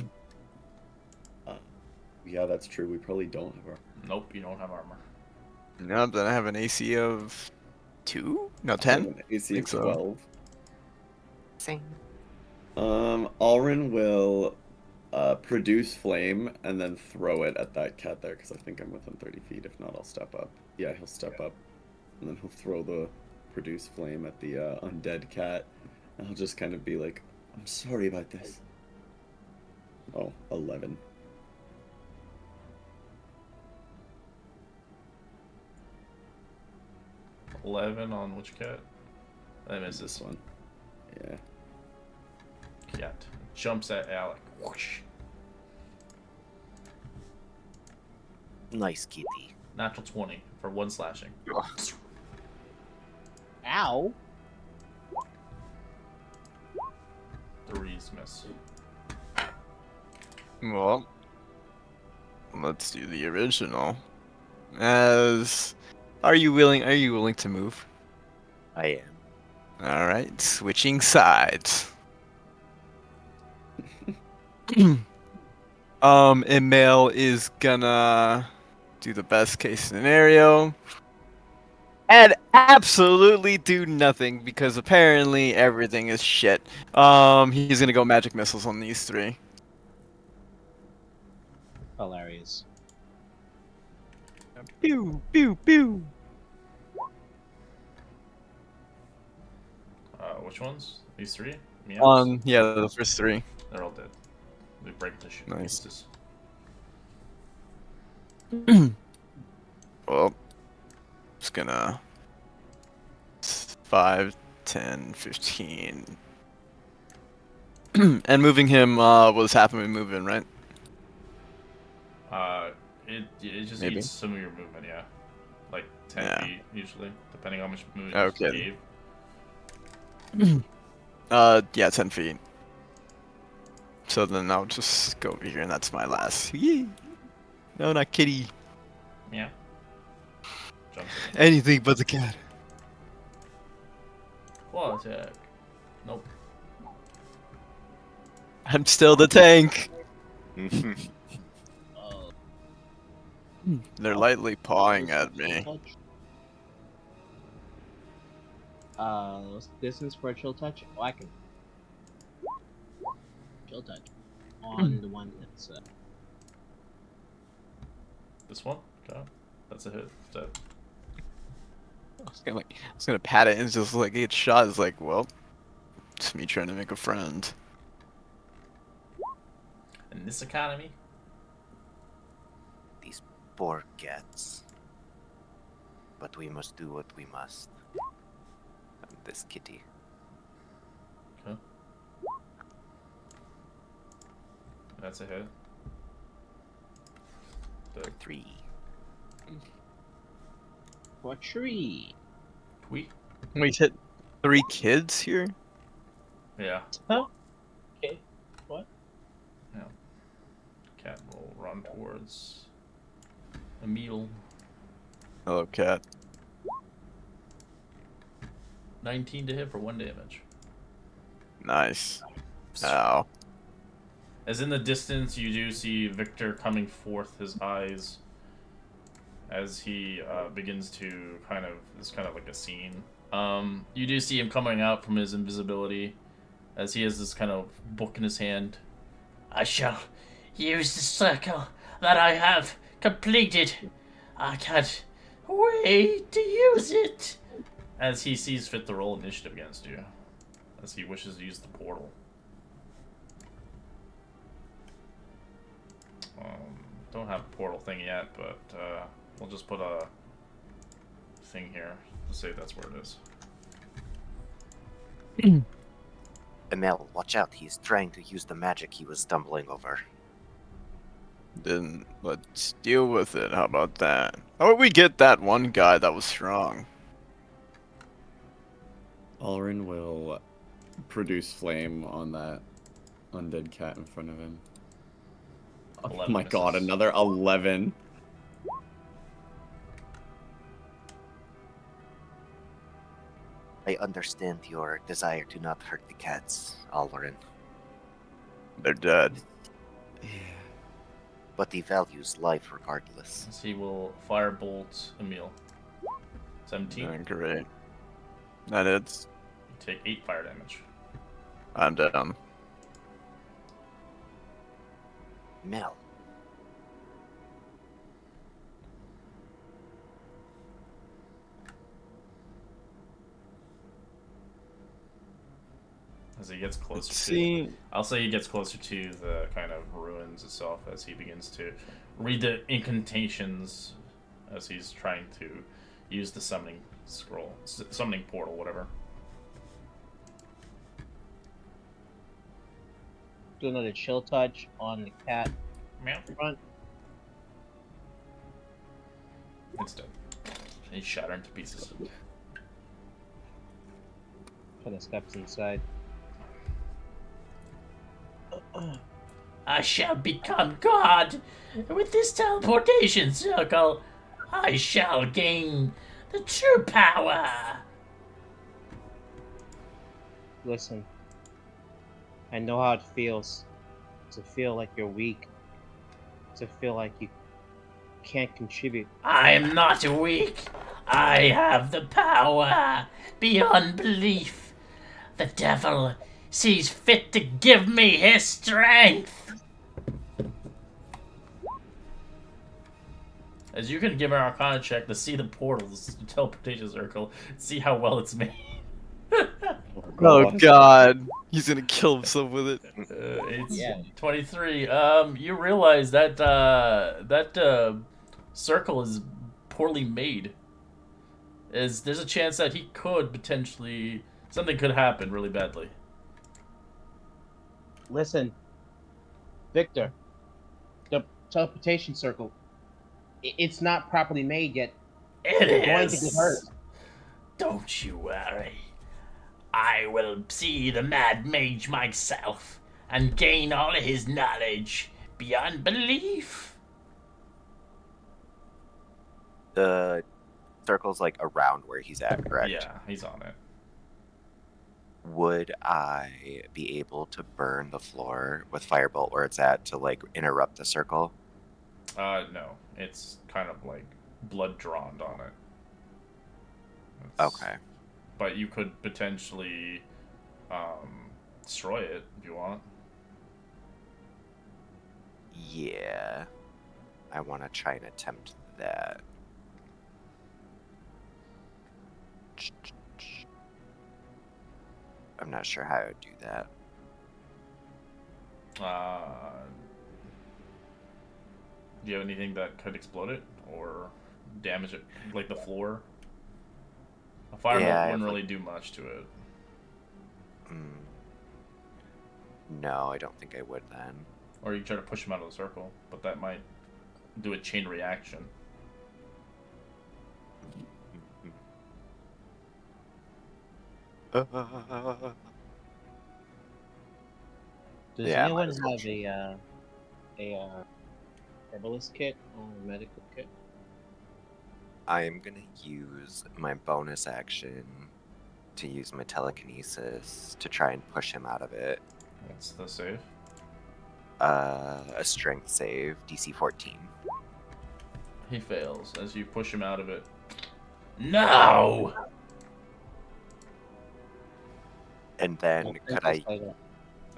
yeah, that's true. We probably don't have our. Nope, you don't have armor. No, then I have an AC of 2? No, I have 10? an AC Think of so. 12. Sing. Alrin will produce flame and then throw it at that cat there because I think I'm within 30 feet. If not, I'll step up. Yeah, he'll step up, and then he'll throw the produce flame at the undead cat. And I'll just kind of be like, "I'm sorry about this." Oh, 11. 11 on which cat? I missed This this one. Yeah. cat. Jumps at Alec. Whoosh. Nice kitty. Natural 20 for 1 slashing. Ow! 3's miss. Well, let's do the original. Are you willing to move? I am. All right, switching sides. Emil is gonna do the best case scenario and absolutely do nothing because apparently everything is shit. He's gonna go magic missiles on these 3. Hilarious. Pew pew pew. Which ones? These 3? Meows? Yeah, the first 3. They're all dead. They break the shit. Nice. Pieces. Well, it's gonna 5, 10, 15. And moving him was half of my movement, right? It just Maybe. eats some of your movement, yeah. Like 10 Yeah. feet usually, depending on how much movement Okay. you gave. Yeah, 10 feet. So then I'll just go over here, and that's my last. Yee. No, not kitty. Yeah. Jumps in. Anything but the cat. Claw attack. Nope. I'm still the tank. Oh. They're lightly pawing at me. Distance for a chill touch? Oh, I can. Chill touch. On the one that's. This one? Okay. That's a hit. It's dead. I was gonna pat it and it's just like get shot. It's like, well, it's me trying to make a friend. In this economy, forgets. But we must do what we must. This kitty. Okay. That's a hit. For 3. For a tree. Tweet. We hit 3 kids here? Yeah. Huh? Okay. What? Cat will run towards Emil. Hello, cat. 19 to hit for 1 damage. Nice. Ow. As in the distance, you do see Victor coming forth, his eyes, as he begins to it's kind of like a scene. You do see him coming out from his invisibility, as he has this kind of book in his hand. I shall use the circle that I have completed. I can't wait to use it. As he sees fit to roll initiative against you, as he wishes to use the portal. Don't have a portal thing yet, but we'll just put a thing here to say that's where it is. Emil, watch out. He's trying to use the magic he was stumbling over. Then let's deal with it. How about that? How about we get that one guy that was strong? Alrin will produce flame on that undead cat in front of him. Oh 11 my god, misses. another 11. I understand your desire to not hurt the cats, Alvarin, They're dead. Yeah. but he values life regardless. As he will firebolt Emil. 17. Doing great. That hits. You take 8 fire damage. I'm down. Mel, As he gets closer Let's to, see. I'll say he gets closer to the kind of ruins itself as he begins to read the incantations as he's trying to use the summoning scroll, summoning portal, whatever. Do another chill touch on the cat Meow. front. It's dead. He's shattered into pieces. Kind of steps inside. I shall become God. With this teleportation circle, I shall gain the true power. Listen, I know how it feels to feel like you're weak, to feel like you can't contribute. I am not weak. I have the power beyond belief. The devil sees fit to give me his strength. As you can give an Arcana check to see the portals, the teleportation circle, see how well it's made. Oh god. He's gonna kill himself with it. It's Yeah. 23. You realize that that circle is poorly made. There's a chance that he could potentially something could happen really badly. Listen, Victor, the teleportation circle, it's not properly made yet. It You're going to get hurt. Don't you worry. I will see the mad mage myself and gain all his knowledge beyond belief. the circle's like around where he's at, correct? Yeah, he's on it. Would I be able to burn the floor with firebolt where it's at to like interrupt the circle? No. It's kind of like blood drawn on it. Okay. But you could potentially destroy it if you want. Yeah. I want to try and attempt that. I'm not sure how I would do that. Do you have anything that could explode it or damage it, like the floor? A firebolt Yeah, I wouldn't have, really do much to it. No, I don't think I would then. Or you try to push him out of the circle, but that might do a chain reaction. Does Yeah, anyone might as well have a herbalist kit or medical kit? I am gonna use my bonus action to use my telekinesis to try and push him out of it. What's the save? A strength save, DC 14. He fails as you push him out of it. No! And then could I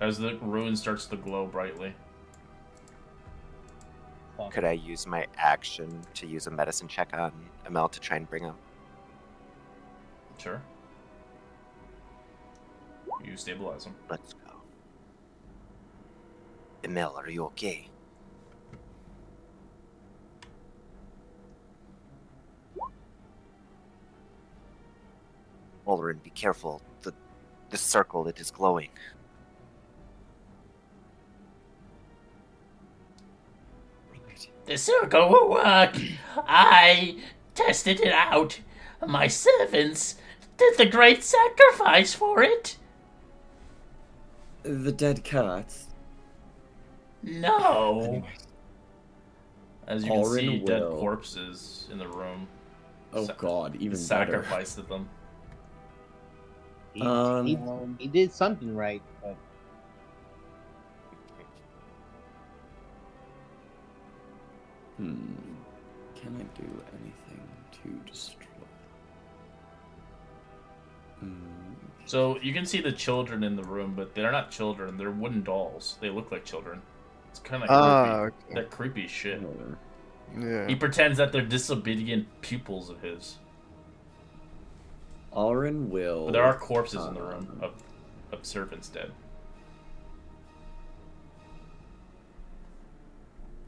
As the ruin starts to glow brightly. use my action to use a medicine check on Amel to try and bring him? Sure. You stabilize him. Let's go. Emil, are you okay? Olrin, be careful. The circle, it is glowing. The circle will work. I tested it out. My servants did the great sacrifice for it. The dead cats. No. Anyway. As you can Orin see, dead will- corpses in the room. Oh God, even better. Sacrificed them. He did something right, but Can I do anything to destroy? So you can see the children in the room, but they're not children. They're wooden dolls. They look like children. It's kind of creepy. Okay. They're creepy as shit. Yeah. He pretends that they're disobedient pupils of his. Alrin will. But there are corpses in the room of servants dead.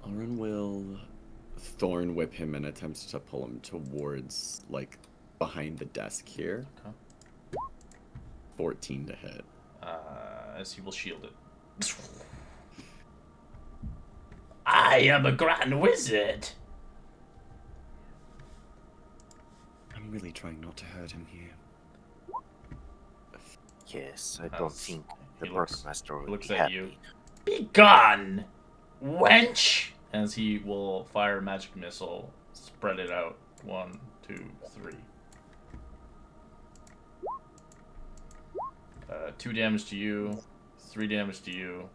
Alrin will thorn whip him and attempts to pull him towards, like, behind the desk here. Okay. 14 to hit. As he will shield it. I am a grand wizard. I'm really trying not to hurt him here. Yes, I don't That's- think the he looks- Burgomaster he would looks be at happy. you. Be gone, wench. As he will fire a magic missile, spread it out. 1, 2, 3. 2 damage to you, 3 damage to you,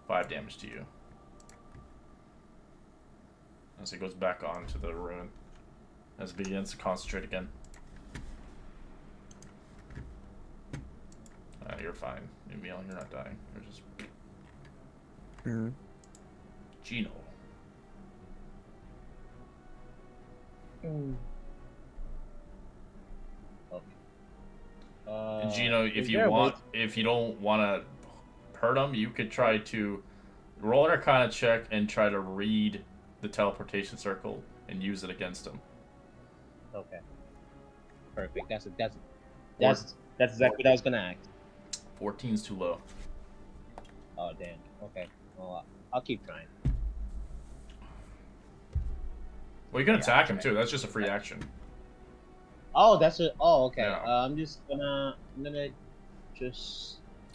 5 damage to you. As he goes back onto the ruin. As it begins to concentrate again. You're fine, Emil. You're not dying. You're just Gino. And Gino, if is you there a way want, if you don't want to hurt him, you could try to roll an Arcana check and try to read the teleportation circle and use it against him. Okay. Perfect. That's exactly what I was gonna ask. 14's too low. Oh damn. Okay. Well, I'll keep trying. Well, you can attack him too. That's just a free action. Oh, that's it. Oh, okay. Yeah. I'm gonna just.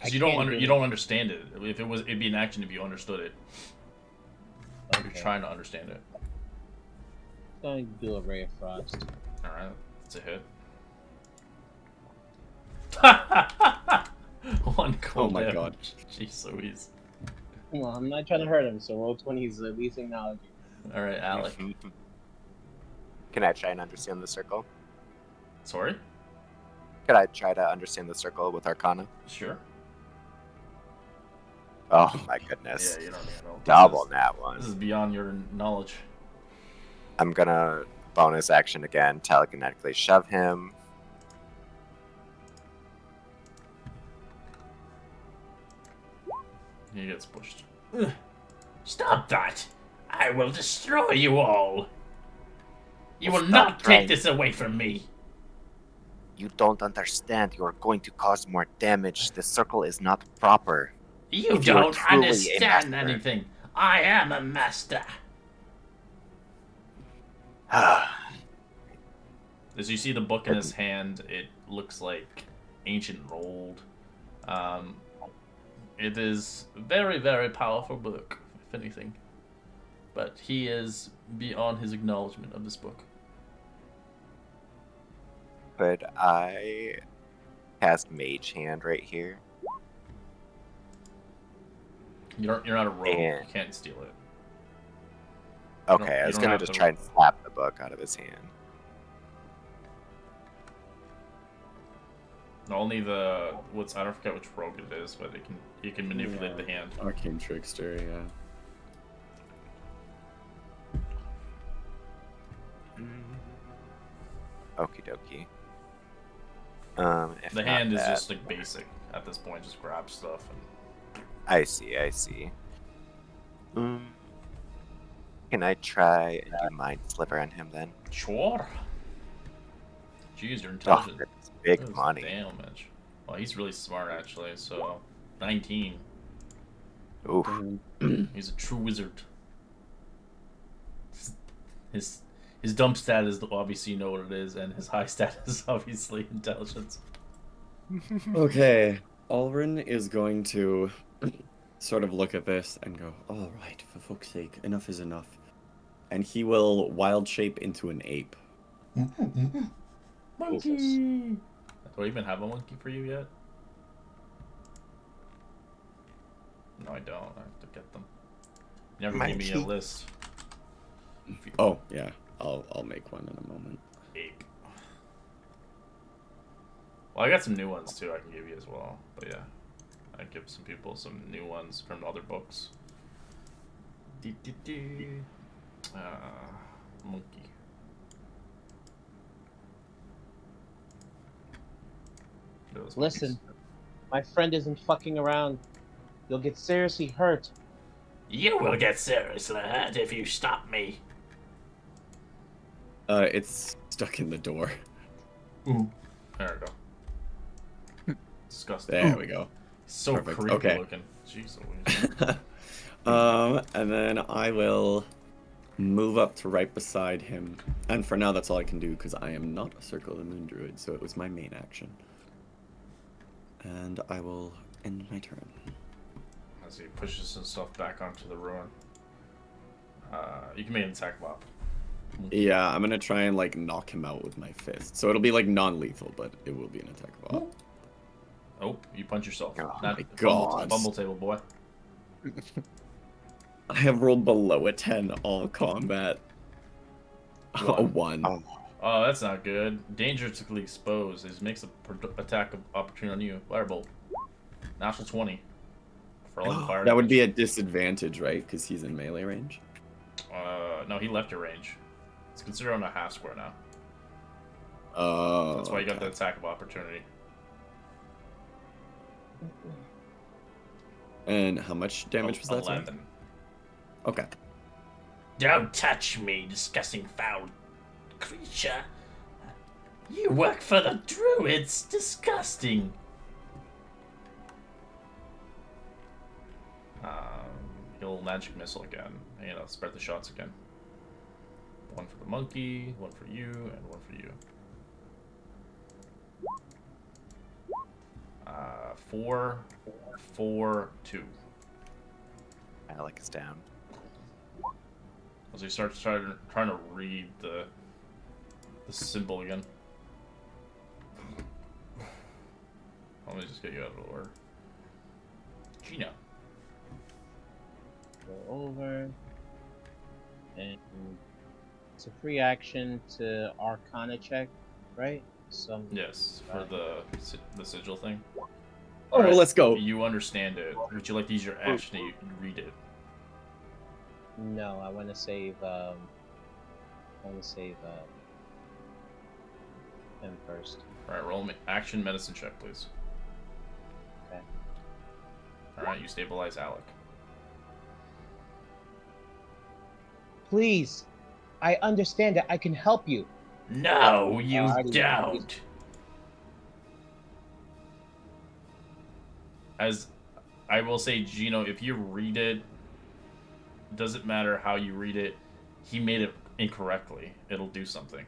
I Because you can't don't understand it. If it was, it'd be an action if you understood it. You're Okay. trying to understand it. Going to do a ray of frost. All right, it's a hit. One cold Oh my damage. God. Jeez Louise. Well, I'm not trying to hurt him, so roll 20 is at least acknowledging. All right, Alec. Can I try and understand the circle? Sorry? Could I try to understand the circle with Arcana? Sure. Oh my goodness. Yeah, you don't need to know. Double that one. This is beyond your knowledge. I'm gonna bonus action again, telekinetically shove him. He gets pushed. Stop that. I will destroy you all. You Well, will stop not trying. take this away from me. You don't understand. You are going to cause more damage. The circle is not proper. You If you are don't truly a understand master. anything. I am a master. As you see the book in his hand, it looks like ancient and old. It is a very, very powerful book, if anything. But he is beyond his acknowledgement of this book. Could I cast Mage Hand right here? You're not a rogue. And- You can't steal it. Okay, I you was don't gonna have just to- try and slap the book out of his hand. Only I don't forget which rogue it is, but you can manipulate the hand. Arcane Trickster, yeah. Okie dokie. If The not hand is that- just like basic at this point, just grab stuff and I see. Can I try and do Mind Sliver on him then? sure. Jeez, you're Oh, intelligent. that's big That is money. damage. Well, he's really smart actually. So, 19. Oof. He's a true wizard. His dump stat is obviously you know what it is, and his high stat is obviously intelligence. Okay, Alrin is going to sort of look at this and go, all right, for fuck's sake, enough is enough. And he will wild shape into an ape. Monkey! Do I even have a monkey for you yet? No, I don't. I have to get them. You never gave me a Monkey. list. Oh, yeah, I'll make one in a moment. Ape. Well, I got some new ones too I can give you as well. But yeah, I give some people some new ones from other books. Monkey. Those Listen, monkeys. my friend isn't fucking around. You'll get seriously hurt. You will get seriously hurt if you stop me. It's stuck in the door. There we go. Disgusting. There we go. So Perfect. creepy Okay. looking. Jeez Louise. And then I will move up to right beside him. And for now, that's all I can do because I am not a Circle of the Moon Druid, so it was my main action. And I will end my turn. As he pushes himself back onto the ruin. You can make an attack bop. Yeah, I'm gonna try and like knock him out with my fist. So it'll be like non-lethal, but it will be an attack of all. Oh, you punch yourself. Oh Not my bumble, God. bumble table boy. I have rolled below a 10 all combat. A One. 1. Oh, Oh, that's not good. Dangerously exposed. This makes a attack opportunity on you. Firebolt. Natural 20. For 11 fire That would damage. be at disadvantage, right? Because he's in melee range. No, he left your range. It's considered on a half square now. Oh. That's why you got the okay. attack of opportunity. And how much damage was that? sorry? 11. Okay. Don't touch me, disgusting foul creature. You work for the druids. Disgusting. He'll magic missile again. And I'll spread the shots again. One for the monkey, one for you, and one for you. 4, 4, 2. Alec is down. As he starts trying to read the symbol again. Let me just get you out of order. Gina. Go over. And it's a free action to Arcana check, right? Some Yes, for the sigil thing. Oh, Alright, let's go. You understand it. Would you like to use your action to read it? No, I want to save. I want to save him first. Alright, roll me action medicine check, please. Okay. Alright, you stabilize Alec. please. I understand that I can help you. No, you Alrighty, don't. As I will say, Gino, if you read it, doesn't matter how you read it, he made it incorrectly. It'll do something.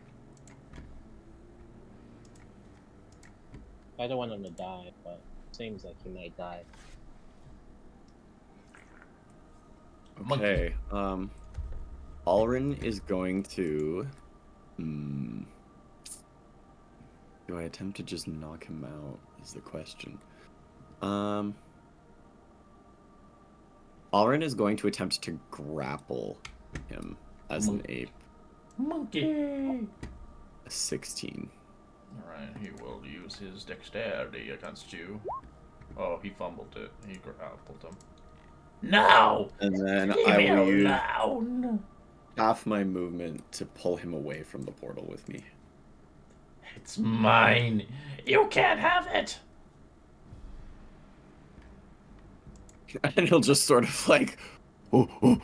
I don't want him to die, but it seems like he might die. Okay. Alrin is going to. Do I attempt to just knock him out? Is the question. Alrin is going to attempt to grapple him as an ape. Monkey. A 16. Alright, he will use his dexterity against you. Oh, he fumbled it. He grappled him. No. And then Leave I me will use alone. half my movement to pull him away from the portal with me. It's mine. You can't have it. And he'll just sort of like, oh.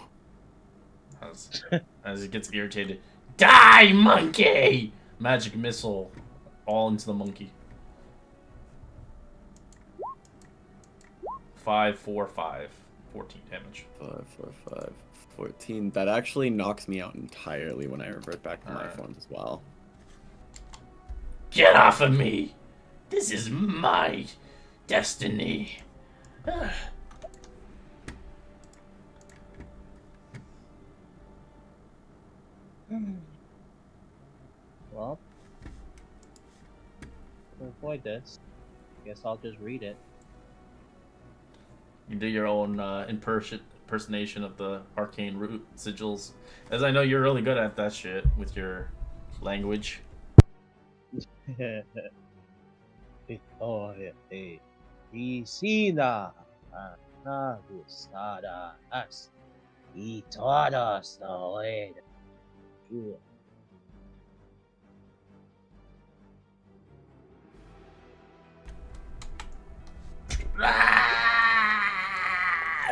As he gets irritated, Die, monkey. magic missile all into the monkey. 5, 4, 5. 14 damage. 5, 4, 5, 14. That actually knocks me out entirely when I revert back to my Alright. form as well. Get off of me. This is my destiny. Well, to avoid this, guess I'll just read it. You do your own impersonation of the arcane root sigils, as I know you're really good at that shit with your language. Victoria de Piscina Ana gustada as y todas no era tú.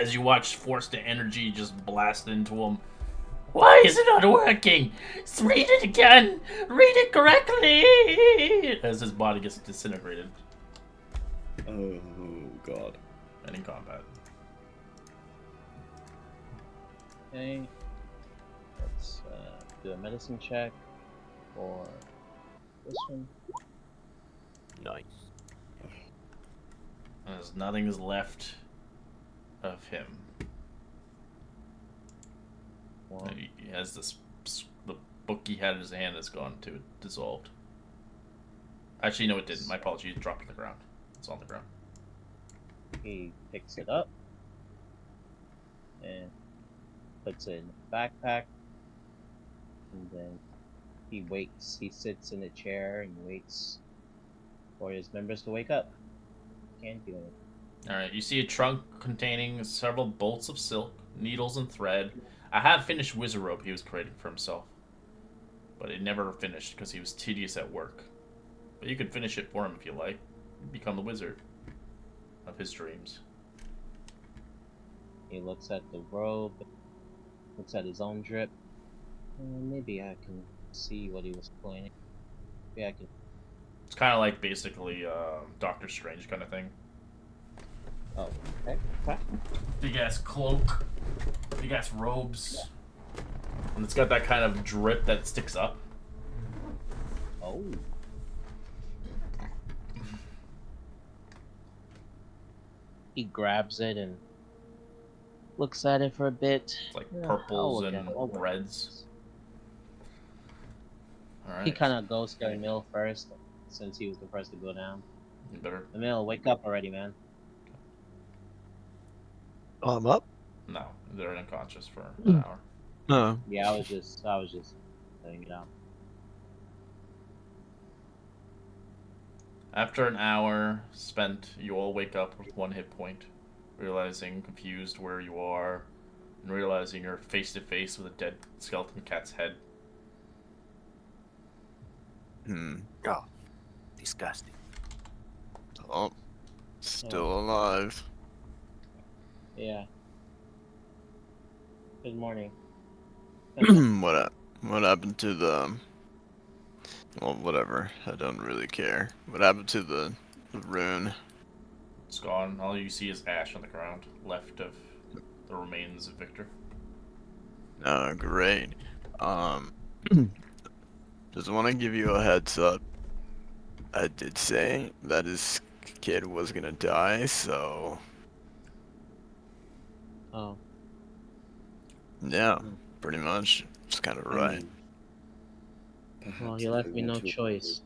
As you watch force to energy just blast into him. Why is it not working? Read it again. Read it correctly. As his body gets disintegrated Oh, God. and in combat. Okay, let's do a medicine check for this one. Nice. As nothing is left of him. One. He has this. The book he had in his hand has gone to dissolved. Actually, no, it didn't. My apologies. It dropped to the ground. It's on the ground. He picks it up and puts it in the backpack, and then he waits. He sits in a chair and waits for his members to wake up. Can't do it. Alright, you see a trunk containing several bolts of silk, needles, and thread. I have finished wizard rope he was creating for himself, but it never finished because he was tedious at work. But you could finish it for him if you like. Become the wizard of his dreams. He looks at the robe, looks at his own drip. Maybe I can see what he was planning. Maybe I can. It's kind of like basically Doctor Strange kind of thing. Oh, okay. Big ass cloak, big ass robes, and it's got that kind of drip that sticks up. Oh. He grabs it and looks at it for a bit. It's like Yeah, purples I'll look and at it. I'll look at reds. All right. He kind of goes to Emil first, since he was the first to go down. You better. Emil, wake up already, man. Oh, I'm up? No, they're unconscious for an hour. No. Yeah, I was just letting it out. After an hour spent, you all wake up with 1 hit point, realizing confused where you are, and realizing you're face to face with a dead skeleton cat's head. Oh, disgusting. Oh, still alive. Yeah. Good morning. what happened to the? Well, whatever. I don't really care. What happened to the rune? It's gone. All you see is ash on the ground, left of the remains of Victor. Oh, great. Um, just want to give you a heads up. I did say that his kid was gonna die, so Oh, yeah, Hmm. pretty much. It's kind of I right. mean, perhaps well, he if left I me want no to choice.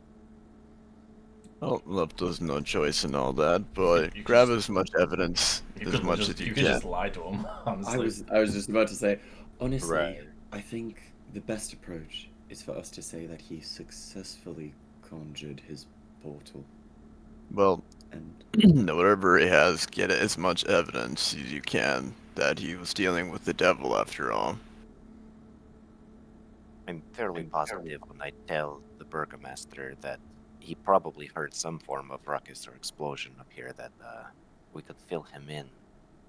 Well, left us no choice and all that, You but could grab just as much evidence as much as you you could can. just lie to him. Honestly, I was just about to say, honestly, Right. I think the best approach is for us to say that he successfully conjured his portal. Well, And whatever he has, get as much evidence as you can that he was dealing with the devil after all. I'm fairly positive when I tell the Burgomaster that he probably heard some form of ruckus or explosion up here that we could fill him in.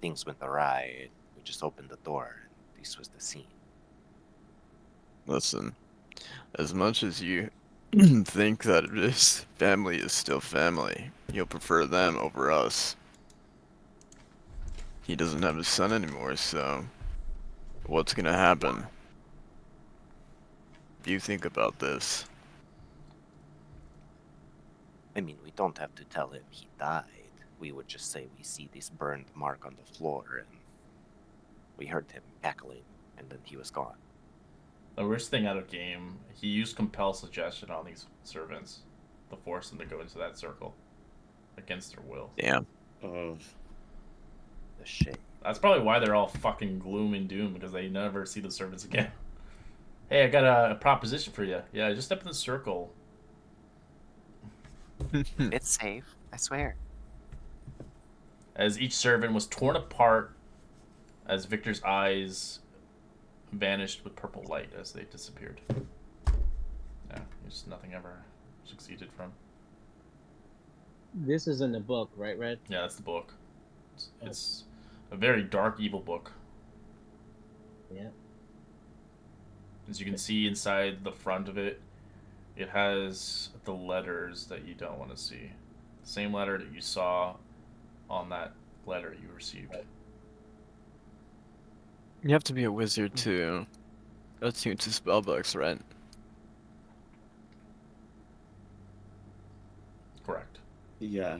Things went awry, and we just opened the door, and this was the scene. Listen, as much as you think that his family is still family, you'll prefer them over us. He doesn't have his son anymore, so what's gonna happen? You think about this. I mean, we don't have to tell him he died. We would just say we see this burned mark on the floor, and we heard him cackling, and then he was gone. the worst thing out of game, he used compel suggestion on these servants to force them to go into that circle against their will. Damn. oh, The shame. That's probably why they're all fucking gloom and doom, because they never see the servants again. Hey, I got a proposition for you. Yeah, just step in the circle. It's safe, I swear. As each servant was torn apart, as Victor's eyes vanished with purple light as they disappeared. Yeah, just nothing ever succeeded from. This is in the book, right, Red? Yeah, that's the book. It's a very dark, evil book. Yeah. As you can see inside the front of it, it has the letters that you don't want to see. The same letter that you saw on that letter you received. You have to be a wizard to attune to spellbooks, right? Correct. yeah.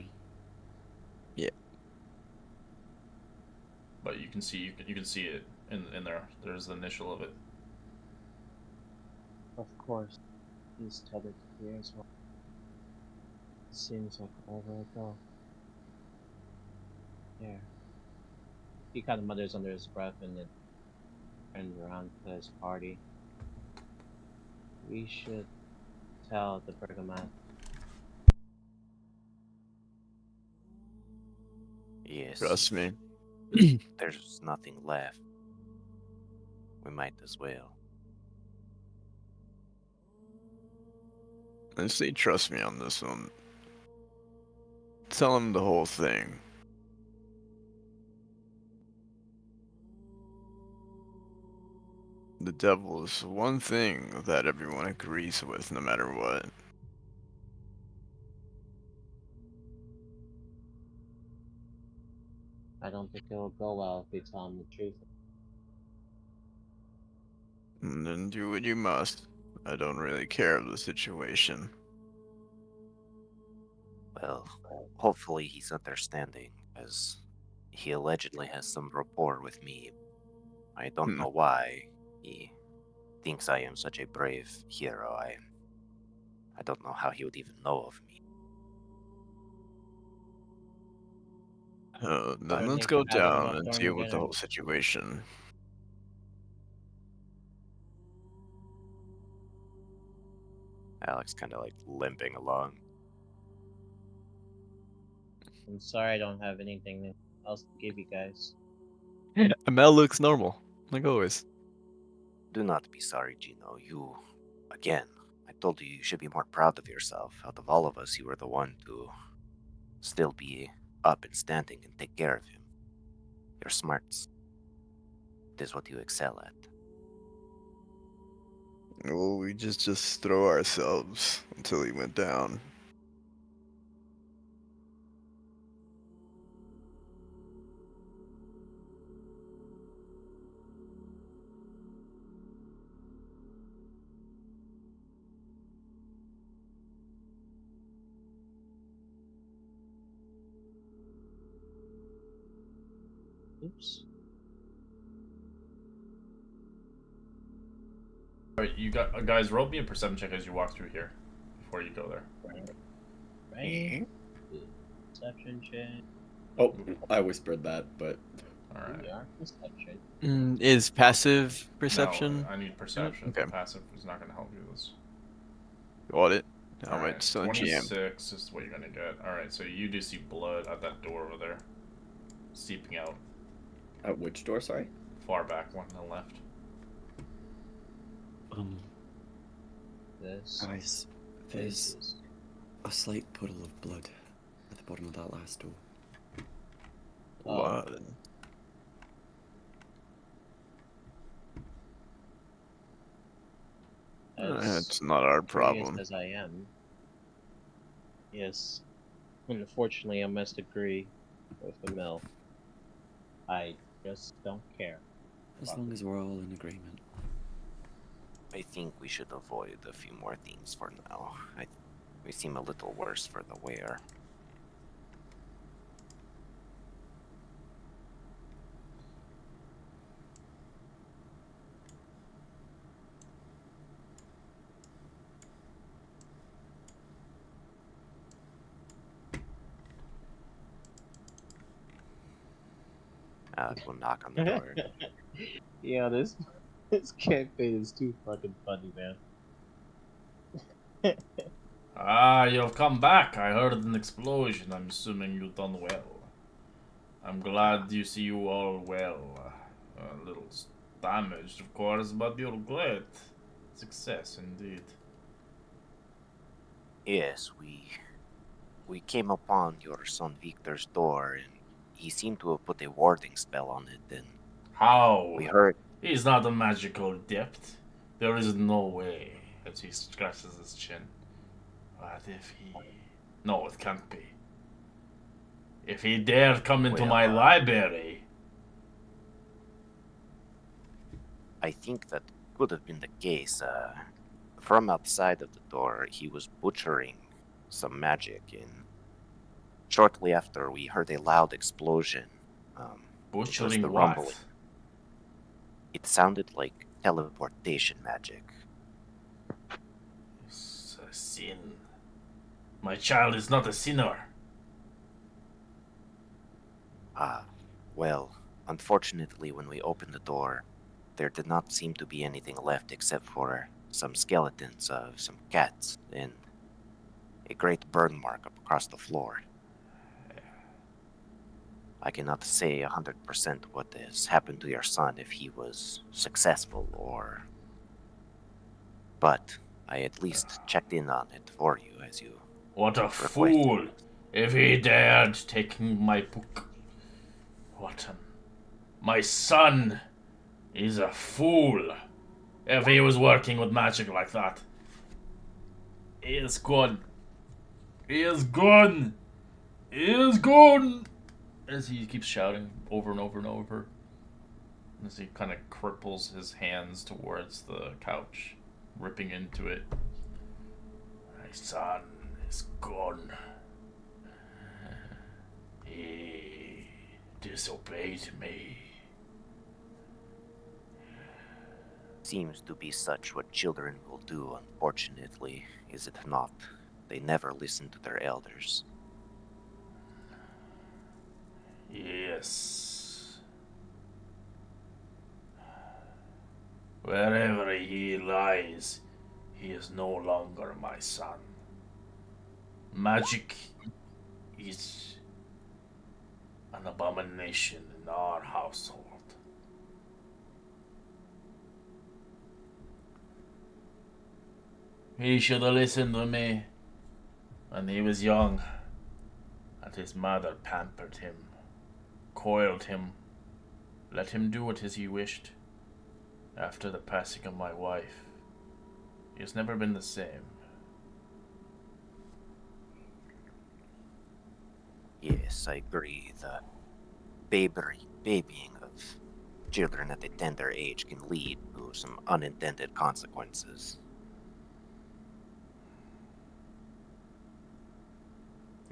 But you can see it in there. There's the initial of it. Of course. He's tethered here as well. Seems like wherever I go. Here. He kind of mutters under his breath and then turns around to his party. We should tell the Burgomaster. Yes. Trust me. There's nothing left. We might as well. Honestly, trust me on this one. Tell him the whole thing. The devil is one thing that everyone agrees with, no matter what. I don't think it'll go well if we tell him the truth. And then do what you must. I don't really care of the situation. Well, hopefully he's understanding, as he allegedly has some rapport with me. I don't Hmm. know why he thinks I am such a brave hero. I don't know how he would even know of me. Then I let's think go have it down about and deal with the Armageddon. whole situation. Alex kind of like limping along. I'm sorry I don't have anything else to give you guys. Mel looks normal, like always. Do not be sorry, Gino. You, again, I told you you should be more proud of yourself. Out of all of us, you were the one to still be up and standing and take care of him. Your smarts. It is what you excel at. Well, we just throw ourselves until he went down. Oops. Alright, you got guys. Roll me a perception check as you walk through here before you go there. Right. Perception check. Oh, I whispered that, but All right. We are perception. Is passive perception? No, I need perception. Okay. Passive is not going to help you with this. Got it. How All right, much still in GM? 26 is what you're gonna get. All right, so you do see blood at that door over there, seeping out. at which door? Sorry. Far back, one on the left. This. Guys, there's a slight puddle of blood at the bottom of that last door. Blood. That's not our problem. As I am. Yes. Unfortunately, I must agree with the mill. I just don't care. As long as we're all in agreement. I think we should avoid a few more things for now. We seem a little worse for the wear. We'll knock on the door. Yeah, this campaign is too fucking funny, man. Ah, you've come back. I heard an explosion. I'm assuming you've done well. I'm glad you see you all well. A little damaged, of course, but you're great. Success indeed. Yes, we came upon your son Victor's door, and he seemed to have put a warding spell on it. And How? we heard. He's not a magical adept. There is no way. As he scratches his chin. What if he... No, it can't be. If he dared come into my library... I think that could have been the case. From outside of the door, he was butchering some magic, and shortly after, we heard a loud explosion. Butchering the what? rumbling. It sounded like teleportation magic. It's a sin. My child is not a sinner. Well, unfortunately, when we opened the door, there did not seem to be anything left except for some skeletons of some cats and a great burn mark up across the floor. I cannot say 100% what has happened to your son, if he was successful or... But I at least checked in on it for you as you... What a fool! If he dared taking my book. My son is a fool. If he was working with magic like that. He is gone. He is gone. He is gone. As he keeps shouting over and over and over. As he kind of cripples his hands towards the couch, ripping into it. My son is gone. He disobeyed me. Seems to be such what children will do, unfortunately, is it not? They never listen to their elders. Yes. Wherever he lies, he is no longer my son. Magic is an abomination in our household. He should have listened to me when he was young, and his mother pampered him, coiled him, let him do what as he wished. After the passing of my wife, He has never been the same. Yes, I agree. The babying of children at a tender age can lead to some unintended consequences.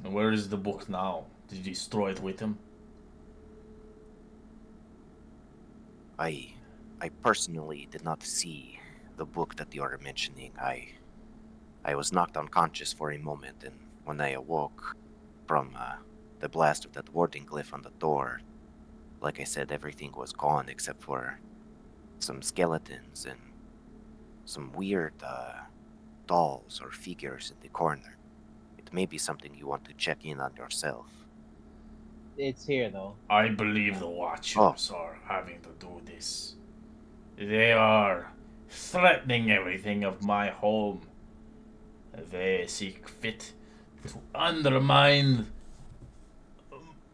And where is the book now? Did you destroy it with him? I personally did not see the book that you are mentioning. I was knocked unconscious for a moment, and when I awoke from the blast of that warding glyph on the door, like I said, everything was gone except for some skeletons and some weird dolls or figures in the corner. It may be something you want to check in on yourself. It's here though. I believe the Watchers are having to do this. They are threatening everything of my home. They seek fit to undermine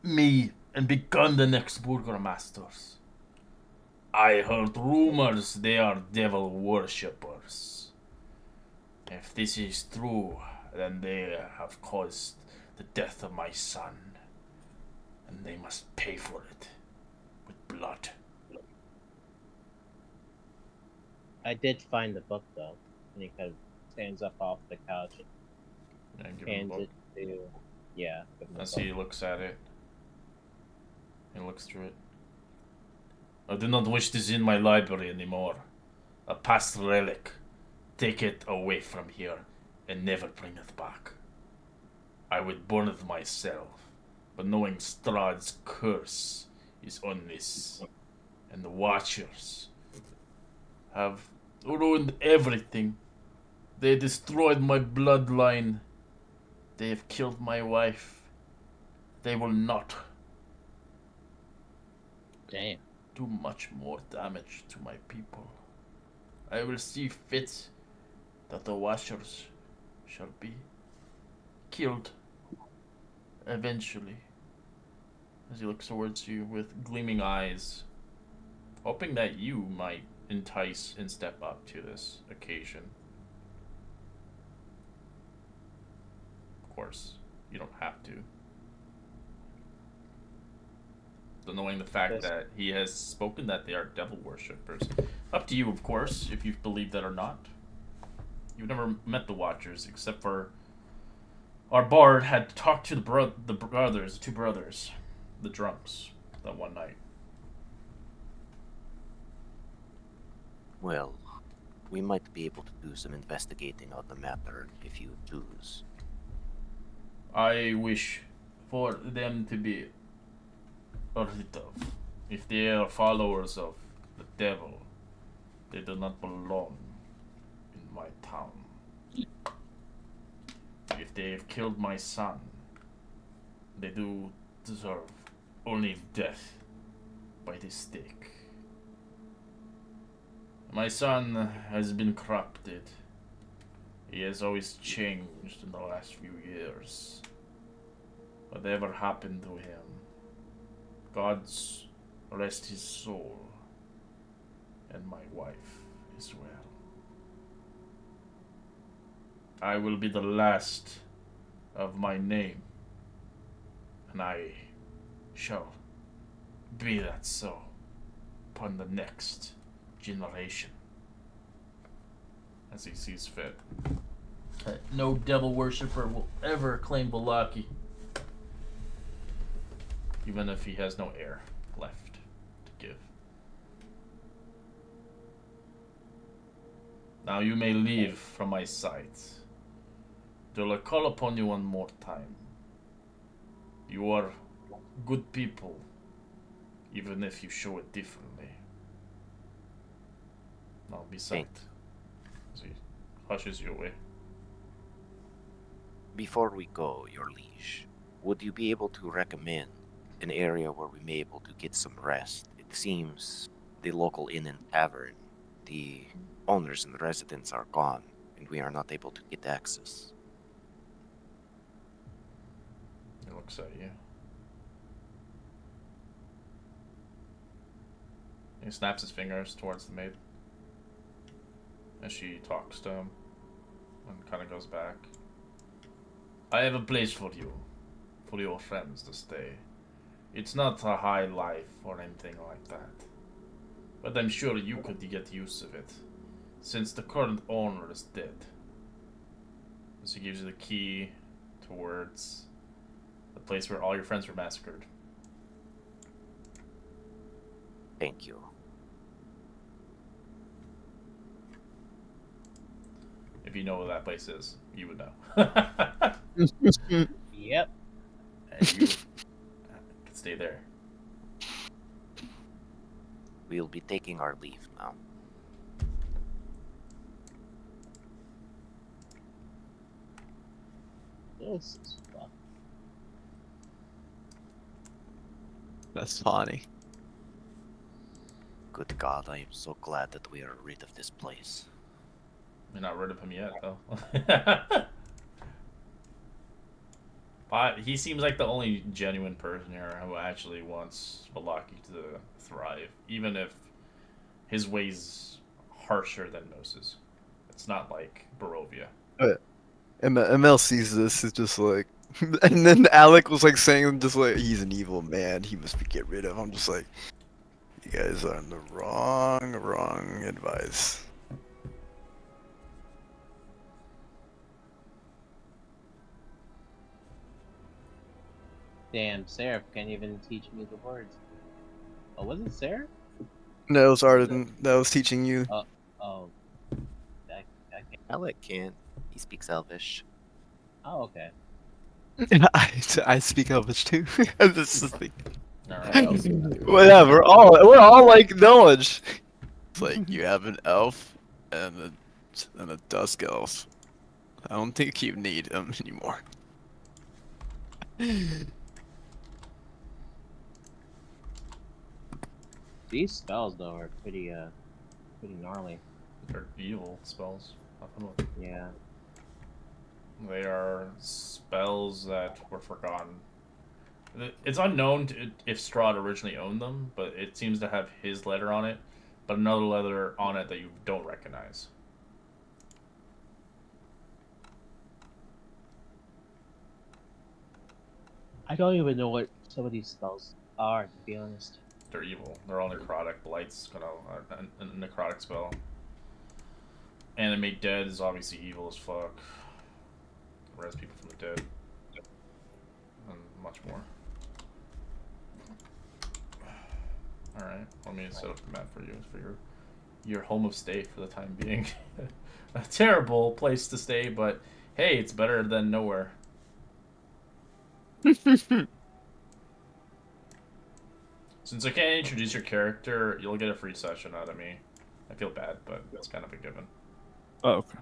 me and become the next Burgomasters. I heard rumors they are devil worshippers. If this is true, then they have caused the death of my son, and they must pay for it with blood. I did find the book though. And he kind of stands up off the couch And and give him hands the book. it to yeah. give him the As he book. looks at it and looks through it. I do not wish this in my library anymore. A past relic. Take it away from here and never bring it back. I would burn it myself, but knowing Strahd's curse is on this, and the Watchers have ruined everything. They destroyed my bloodline. They have killed my wife. They will not Damn. do much more damage to my people. I will see fit that the Watchers shall be killed eventually. As he looks towards you with gleaming eyes, hoping that you might entice and step up to this occasion. Of course, you don't have to. So knowing the fact Yes. that he has spoken that they are devil worshippers, up to you, of course, if you believe that or not. You've never met the Watchers, except for our bard had talked to the two brothers, the drunks, that one night. Well, we might be able to do some investigating on the matter if you choose. I wish for them to be rid of. If they are followers of the devil, they do not belong in my town. If they have killed my son, they do deserve only death by the stake. My son has been corrupted. He has always changed in the last few years. Whatever happened to him, God's rest his soul, and my wife as well. I will be the last of my name, and I shall be that so upon the next generation. As he sees fit. No devil worshipper will ever claim Balaki, even if he has no heir left to give. Now you may leave from my sight. Till I call upon you one more time. You are good people, even if you show it differently. Now be sight. As he hushes you away. Before we go, Your Liege, would you be able to recommend an area where we may be able to get some rest? It seems the local inn and tavern, the owners and the residents are gone, and we are not able to get access. He looks at you. He snaps his fingers towards the maid as she talks to him. and kind of goes back. I have a place for you, for your friends to stay. It's not a high life or anything like that, but I'm sure you could get use of it, since the current owner is dead. So he gives you the key towards the place where all your friends were massacred. Thank you. If you know where that place is, you would know. Yep. And you can stay there. We'll be taking our leave now. This is fun. That's funny. Good God, I am so glad that we are rid of this place. You're not rid of him yet, though. But he seems like the only genuine person here who actually wants Valaki to thrive, even if his way's harsher than Gnosis. It's not like Barovia. ML sees this, is just like, and then Alec was like saying, just like, he's an evil man, he must be get rid of. I'm just like, you guys are on the wrong advice. Damn, Seraph can't even teach me the words. Oh, was it Seraph? No, it was Arden that was teaching you. Oh, I can't. Alec can't. He speaks Elvish. Oh, okay. I speak Elvish too. This is like, Alright. whatever. We're all like knowledge. It's like you have an elf and a dusk elf. I don't think you need them anymore. These spells though are pretty gnarly. They're evil spells. Nothing with- Yeah. They are spells that were forgotten. It's unknown if Strahd originally owned them, but it seems to have his letter on it, but another letter on it that you don't recognize. I don't even know what some of these spells are, to be honest. They're evil. They're all necrotic. Blight's a necrotic spell. Animate Dead is obviously evil as fuck. Res people from the dead. And much more. Alright, let me set up the map for you for your home of stay for the time being. A terrible place to stay, but hey, it's better than nowhere. Since I can't introduce your character, you'll get a free session out of me. I feel bad, but it's kind of a given. Oh, okay.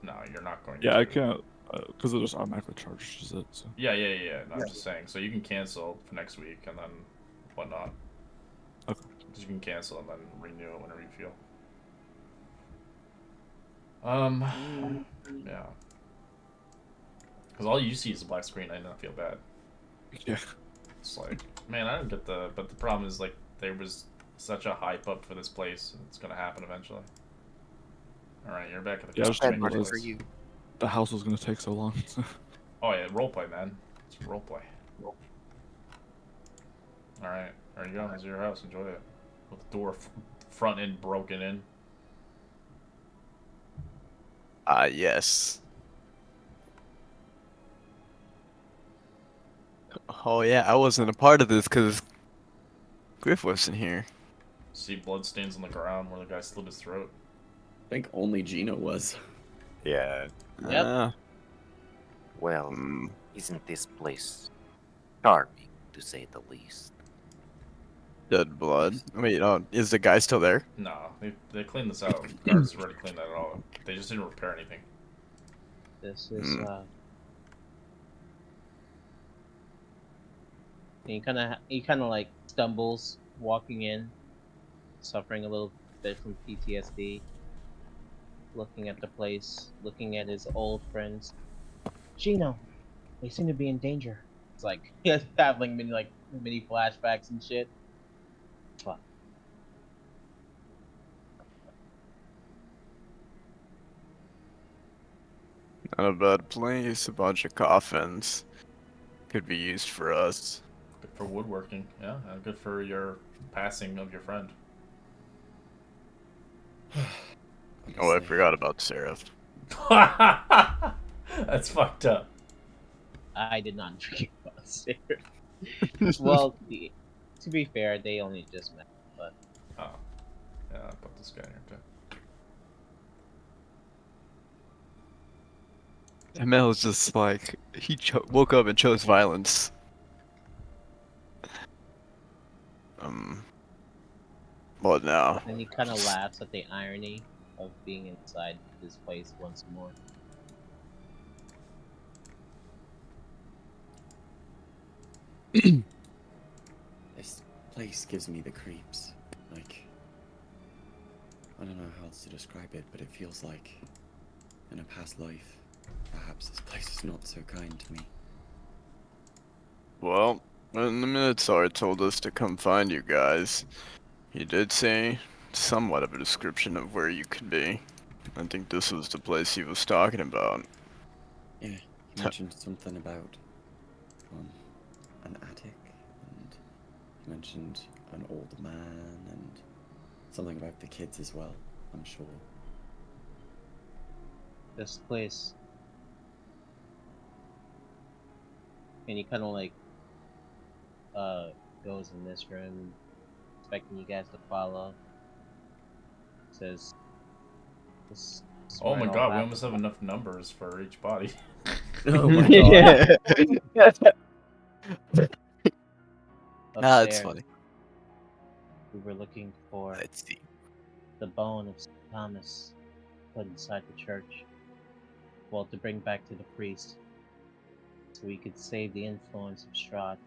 No, you're not going Yeah, to. I can't, because it just automatically charges it, so. Yeah. No, I'm just saying. So you can cancel for next week and then whatnot. Okay. Just you can cancel and then renew it whenever you feel. Yeah. Because all you see is a black screen. I don't feel bad. Yeah. It's like, man, I don't get the. But the problem is, like, there was such a hype up for this place, and it's gonna happen eventually. All right, you're back at the Yeah, I was main trying to place. for you. The house was gonna take so long. Oh yeah, roleplay, man. It's roleplay. All right, there you go. It's your house. Enjoy it. With the door front end broken in. Yes. Oh yeah, I wasn't a part of this because Griff wasn't here. See bloodstains on the ground where the guy slit his throat. I think only Gino was. Yeah. Yep. Ah, Well, hmm. isn't this place charming, to say the least? Dead blood. Wait, is the guy still there? No, they cleaned this out. Guards already cleaned that all up. They just didn't repair anything. This is he kind of like stumbles walking in, suffering a little bit from PTSD. Looking at the place, looking at his old friends. Gino, they seem to be in danger. It's like he's having many flashbacks and shit. Fuck. Not a bad place. A bunch of coffins. Could be used for us. Good for woodworking, yeah, and good for your passing of your friend. Oh, I Honestly, forgot about Seraph. That's fucked up. I did not forget about Sarah. Well, to be fair, they only just met, but Oh, yeah, I put this guy in here too. Mel is just like he woke up and chose violence. What now? then he kind of laughs at the irony of being inside this place once more. this place gives me the creeps. Like, I don't know how else to describe it, but it feels like in a past life, perhaps this place is not so kind to me. Well, when the Minotaur told us to come find you guys, he did say somewhat of a description of where you could be. I think this was the place he was talking about. Yeah, he mentioned something about an attic, and he mentioned an old man, and something about the kids as well, I'm sure. This place, and he kind of like goes in this room, expecting you guys to follow. Says, "This is Oh where my it all god, we happened." almost have enough numbers for each body. Oh my god. Ah, it's Upstairs, funny. we were looking for Let's see. the bone of St. Thomas put inside the church. Well, to bring back to the priest, so we could save the influence of Strahd.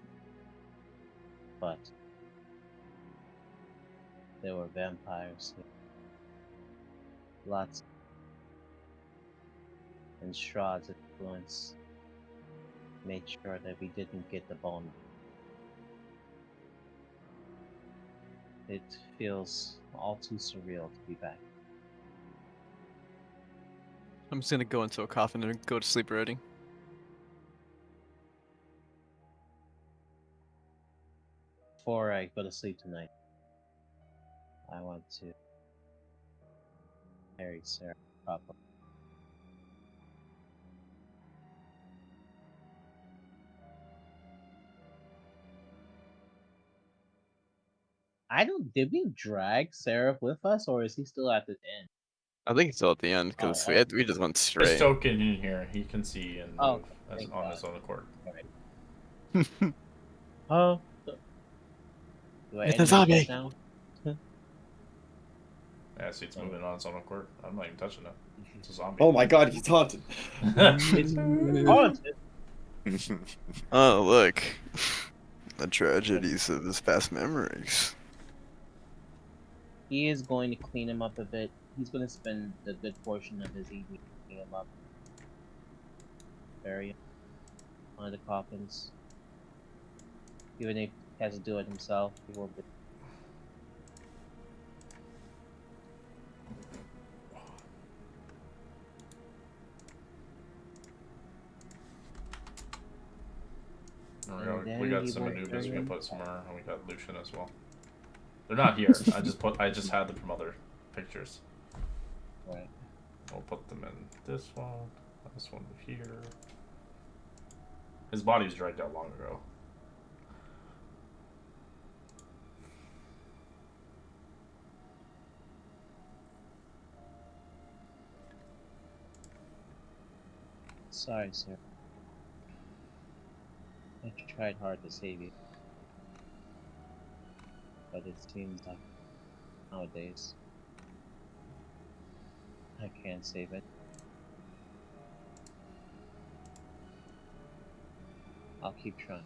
But there were vampires here. Lots. And Strahd's influence made sure that we didn't get the bone. It feels all too surreal to be back. I'm just gonna go into a coffin and go to sleep already. Before I go to sleep tonight, I want to marry Sarah properly. I don't. Did we drag Seraph with us, or is he still at the end? I think it's still at the end because we just went There's straight. token in here. He can see and Oh, move as thank on God. his own accord. Alright. Oh. Do I It's end a the zombie. shit now? Yeah, see, it's moving on its own accord. I'm not even touching it. It's a zombie. Oh my god, he's haunted. It's haunted. Oh, look. The tragedies of his past memories. He is going to clean him up a bit. He's going to spend a good portion of his evening cleaning him up. Bury him. One of the coffins. Even if he has to do it himself, he will do. And We then got he some will Anubis bury we can him. put somewhere, and we got Lucian as well. They're not here. I just had them from other pictures. Right. We'll put them in this one here. His body was dragged out long ago. Sorry, sir. I tried hard to save you. But it seems like nowadays I can't save it. I'll keep trying.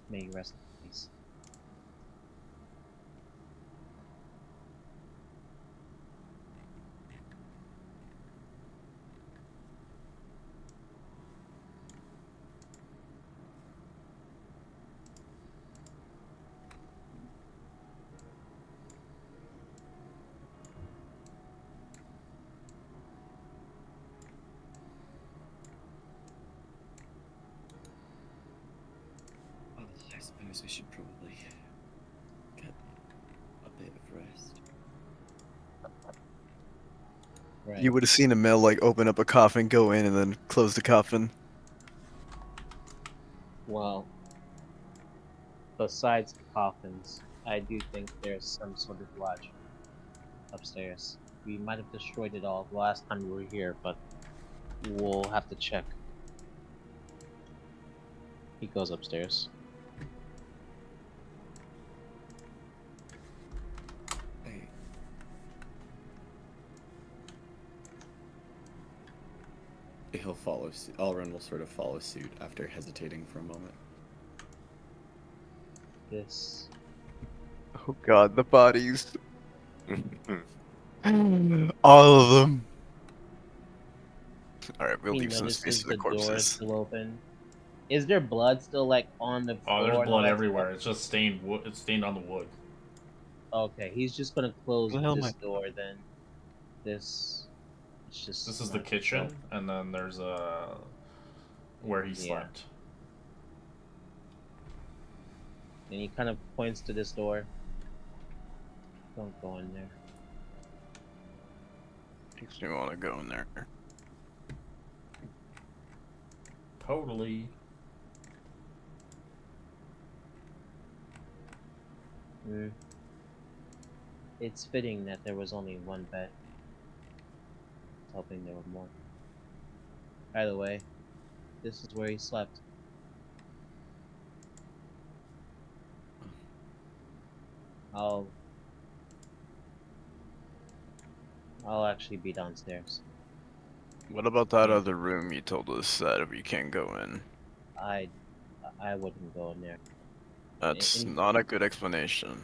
May you rest in peace. suppose I should probably get a bit of rest. Right. You would have seen Emil like open up a coffin, go in, and then close the coffin. Well, besides coffins, I do think there's some sort of lodge upstairs. We might have destroyed it all the last time we were here, but we'll have to check. He goes upstairs. Hey. He'll follow suit. Alrin will sort of follow suit after hesitating for a moment. This Oh god, the bodies. All of them. Alright, we'll he leave some space notices for the the door is corpses. still open. Is there blood still like on the floor? Oh, there's and all blood that everywhere. It's just stained wood. It's stained on the wood. stuff? Okay, he's just gonna close Where the hell am this I? door then. This it's just This is the not- kitchen, and then there's where he Yeah. slept. And he kind of points to this door. Don't go in there. Makes me want to go in there. Totally. It's fitting that there was only one bed. I was hoping there were more. By the way, this is where he slept. I'll actually be downstairs. What about that other room you told us that we can't go in? I wouldn't go in there. That's And- not a good explanation.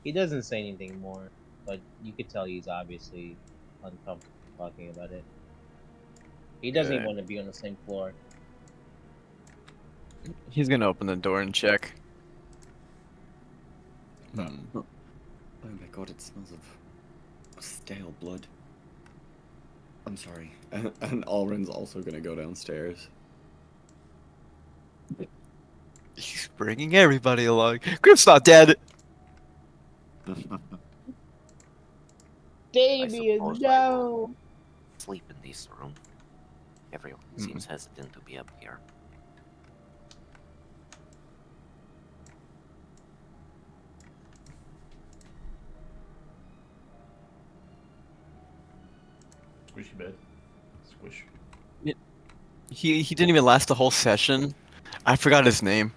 He doesn't say anything more, but you could tell he's obviously uncomfortable talking about it. He doesn't even Yeah. want to be on the same floor. He's gonna open the door and check. Oh my god, it smells of stale blood. I'm sorry. And Alrin's also gonna go downstairs. He's bringing everybody along. Griff's not dead! Damien, suppose I will. no! Sleep in this room. Everyone seems hesitant to be up here. Squishy bed. Squish. He didn't even last the whole session. I forgot his name.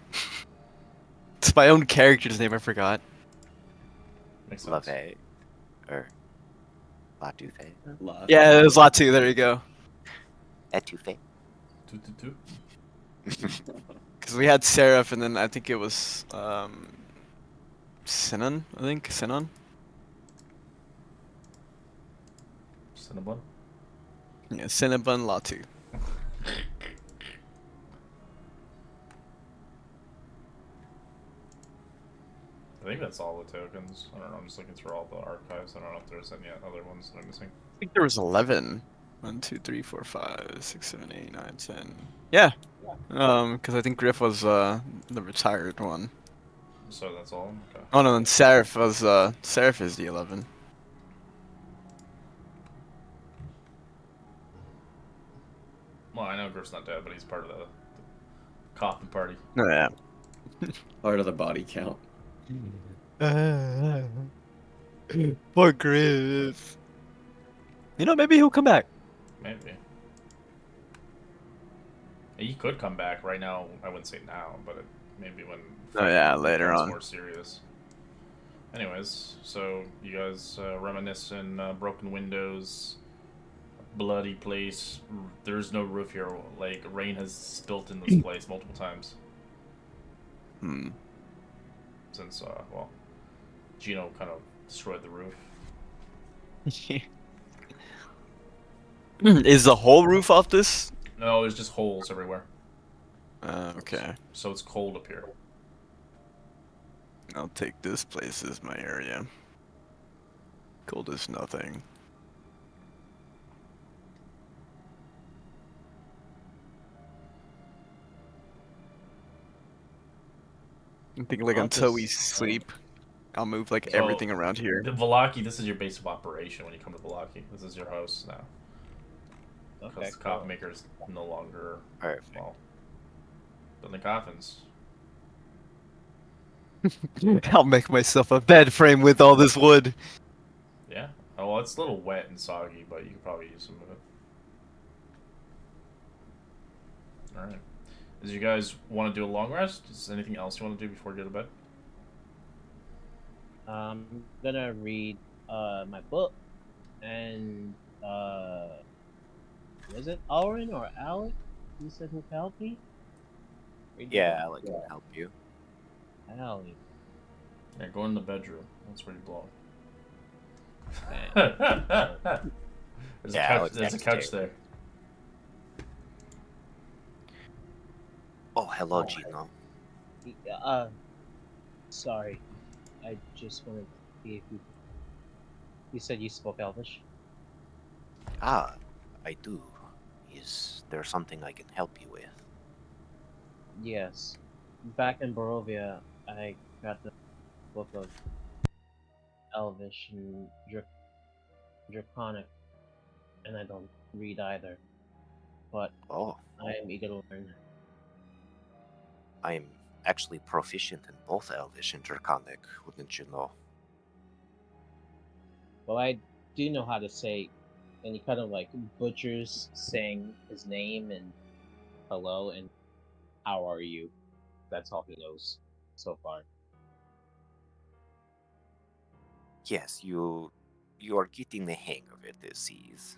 It's my own character's name I forgot. Makes sense. Lave. Or Latoufe. Yeah, it was Latu, there you go. Etoufe. 222. Because we had Seraph and then I think it was Sinan, I think. Sinan? Cinnabon. Yeah, Cinnabon Latu. I think that's all the tokens. I don't know. I'm just looking through all the archives. I don't know if there's any other ones that I'm missing. I think there was 11. 1, 2, 3, 4, 5, 6, 7, 8, 9, 10. Yeah. Because I think Griff was the retired one. So that's all. Okay. Oh no, and Seraph was Seraph is the 11. Well, I know Griff's not dead, but he's part of the coffin party. Oh yeah. Part of the body count. Poor Griff. You know, maybe he'll come back. Maybe. He could come back right now. I wouldn't say now, but maybe when. Oh yeah, later becomes on. More serious. Anyways, so you guys reminisce in broken windows, bloody place. There's no roof here. Like rain has spilt in this place multiple times Hmm. since well, Gino kind of destroyed the roof. Is the whole roof off this? No, there's just holes everywhere. Okay. So it's cold up here. I'll take this place as my area. Cold as nothing. I think like I'll until we just, sleep, I'll move like So, everything around here. The Velaki, this is your base of operation when you come to Velaki. This is your house now. Okay, Because the coffin maker is no longer, Perfect. well, building the coffins. I'll make myself a bed frame with all this wood. Yeah. Oh, well, it's a little wet and soggy, but you could probably use some of it. Alright. Does you guys want to do a long rest? Is there anything else you want to do before you go to bed? I'm gonna read my book and was it Alrin or Alec? You said who could help me? Read the Yeah, book. Alec can help you. Alec. Yeah, go in the bedroom. That's where you belong. There's Yeah, a couch, Alec's there's a next couch table. there. Oh, hello, Gino. Sorry. I just wanted to see if you. You said you spoke Elvish. Ah, I do. Is there something I can help you with? Yes. Back in Barovia, I got the book of Elvish and Draconic, and I don't read either. But Oh, I am eager to learn. I'm actually proficient in both Elvish and Draconic, wouldn't you know? Well, I do know how to say, and he kind of like butchers saying his name and hello and how are you. That's all he knows so far. Yes, you are getting the hang of it, it seems.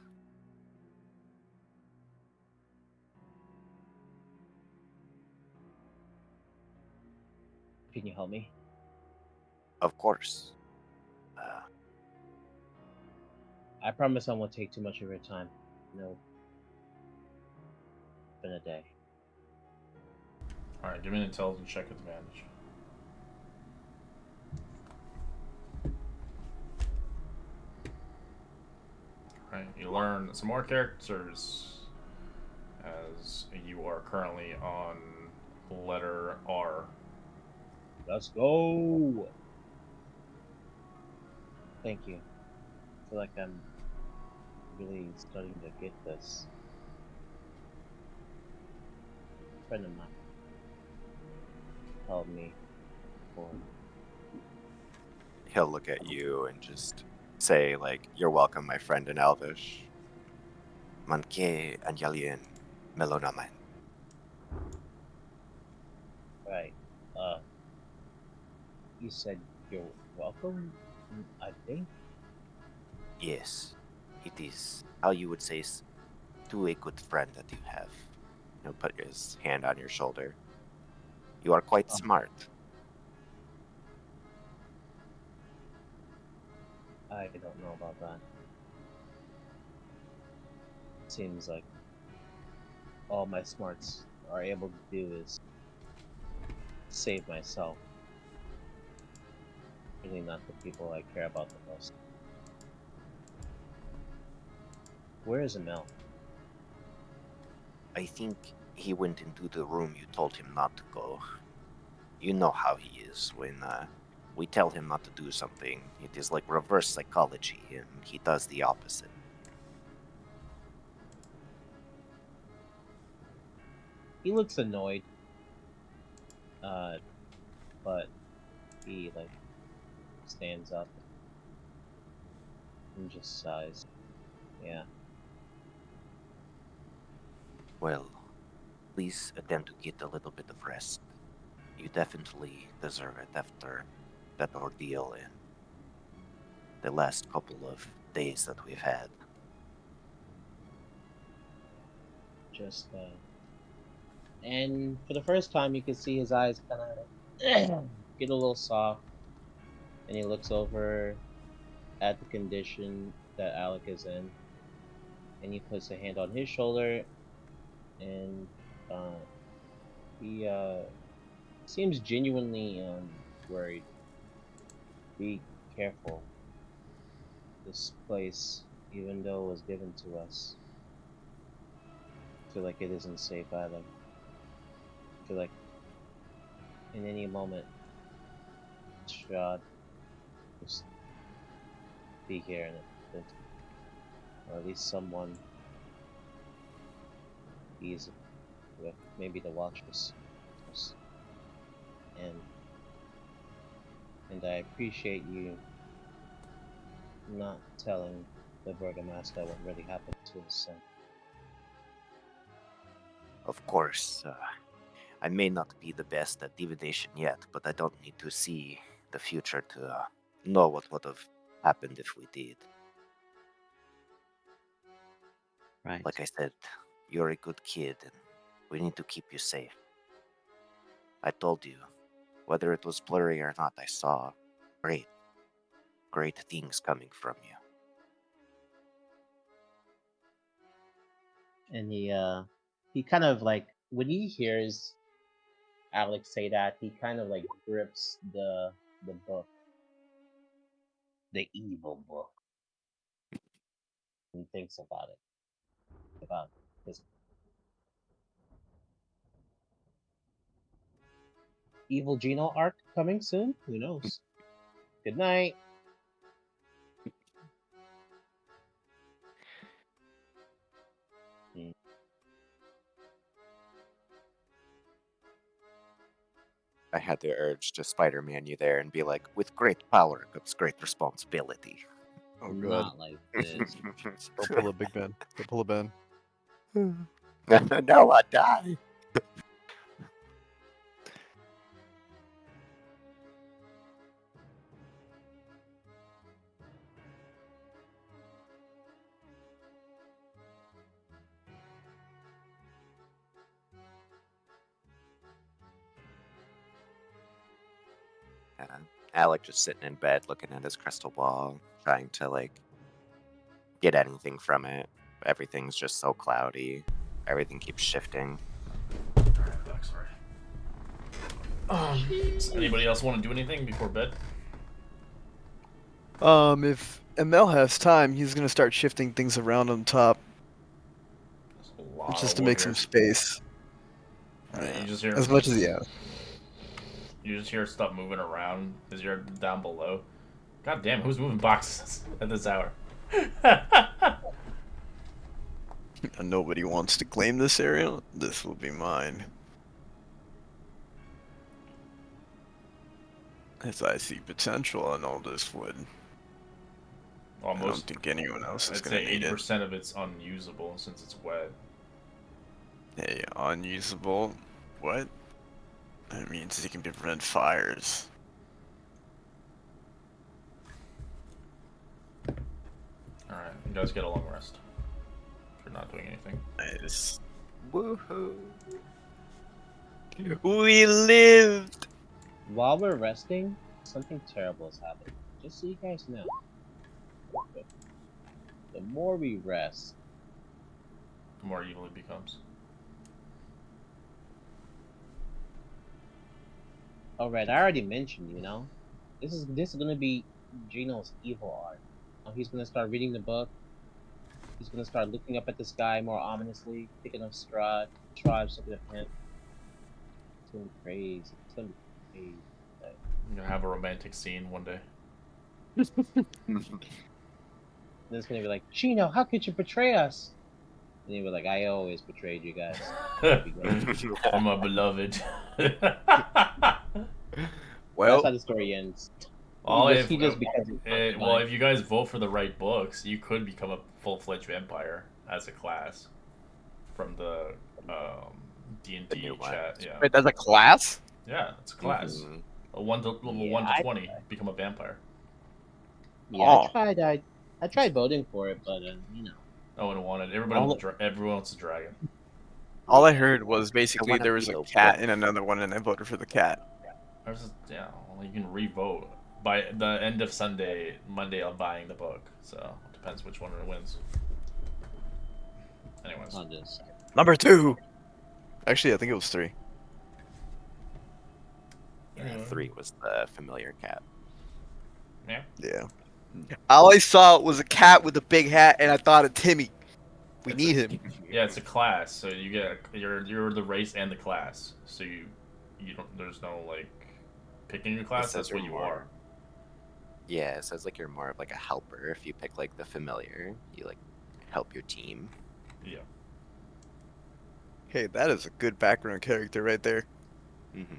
Can you help me? Of course. I promise I won't take too much of your time. No. It's been a day. Alright, give me an intelligence check with advantage. Alright, you learn some more characters as you are currently on letter R. Let's go! Thank you. I feel like I'm really starting to get this. A friend of mine helped me before. He'll look at you and just say, like, you're welcome, my friend in Elvish. Manke Anjalien Melonaman. Right. You said you're welcome? I think? Yes, it is how you would say to a good friend that you have. He'll put his hand on your shoulder. You are quite smart. I don't know about that. Seems like all my smarts are able to do is save myself. Really not the people I care about the most. Where is Emil? I think he went into the room you told him not to go. You know how he is when we tell him not to do something. It is like reverse psychology, and he does the opposite. He looks annoyed. But he like stands up and just sighs. Yeah. Well, please attempt to get a little bit of rest. You definitely deserve it after that ordeal and the last couple of days that we've had. Just and for the first time you can see his eyes kind of get a little soft, and he looks over at the condition that Alec is in, and he puts a hand on his shoulder, and he seems genuinely worried. Be careful. This place, even though it was given to us, I feel like it isn't safe either. I feel like in any moment Strahd just be here in it, or at least someone he's with, maybe the Watchers, and I appreciate you not telling the Burgomaster what really happened to his son. Of course, I may not be the best at divination yet, but I don't need to see the future to know what would have happened if we did. Right. Like I said, you're a good kid, and we need to keep you safe. I told you, whether it was blurry or not, I saw great things coming from you. And he kind of like, when he hears Alex say that, he kind of like grips the book, the evil book, and thinks about it, about his evil Geno arc coming soon. Who knows? Good night. I had the urge to Spider-Man you there and be like, with great power comes great responsibility. Oh god. Not like this. Don't pull a Big Ben. Don't pull a Ben. No, I die. Alec just sitting in bed looking at his crystal ball, trying to like get anything from it. Everything's just so cloudy. Everything keeps shifting. Sorry. Does anybody else want to do anything before bed? If ML has time, he's gonna start shifting things around on top There's a lot just of to wood make here. some space. Alright, you just hear As much as he has. You just hear stuff moving around as you're down below. God damn, who's moving boxes at this hour? And nobody wants to claim this area. This will be mine. As I see potential in all this wood. I don't Almost. think anyone else is I'd gonna say need it. 80% of it's unusable since it's wet. Hey, unusable? What? That means it can prevent fires. Alright, you guys get a long rest. If you're not doing anything. Nice. Woohoo! We lived! While we're resting, something terrible has happened. Just so you guys know. The more we rest, The more evil it becomes. alright, I already mentioned, this is gonna be Geno's evil arc. He's gonna start reading the book. He's gonna start looking up at the sky more ominously, thinking of Strahd, tribes looking at him. It's gonna be crazy. It's gonna be crazy. You're gonna have a romantic scene one day. And it's gonna be like, Geno, how could you betray us? And he'll be like, I always betrayed you guys. For my beloved. Well, That's how the story ends. Well, He just becomes if you guys vote for the right books, you could become a full-fledged vampire as a class from the D&D new one. chat. Yeah, wait, that's a class? yeah, it's a class. Mhm. A level 1 to 20, become a vampire. Yeah, Oh. I tried voting for it, but No one wanted. Everyone wants a dragon. All I heard was basically wanna there was be a a cat wolf. in another one, and I voted for the cat. Yeah, well, you can re-vote by the end of Monday. I'm buying the book, so it depends which one wins. Anyways, on this. Number 2! Actually, I think it was 3. Yeah, 3 was the familiar cat. yeah. Yeah. All I saw was a cat with a big hat, and I thought of Timmy. We need him. Yeah, it's a class, so you're the race and the class. So you don't. There's no like Picking your class, says that's what you're you more- are. Yeah, it says like you're more of like a helper. If you pick like the familiar, you like help your team. Yeah. Hey, that is a good background character right there. Mm-hmm.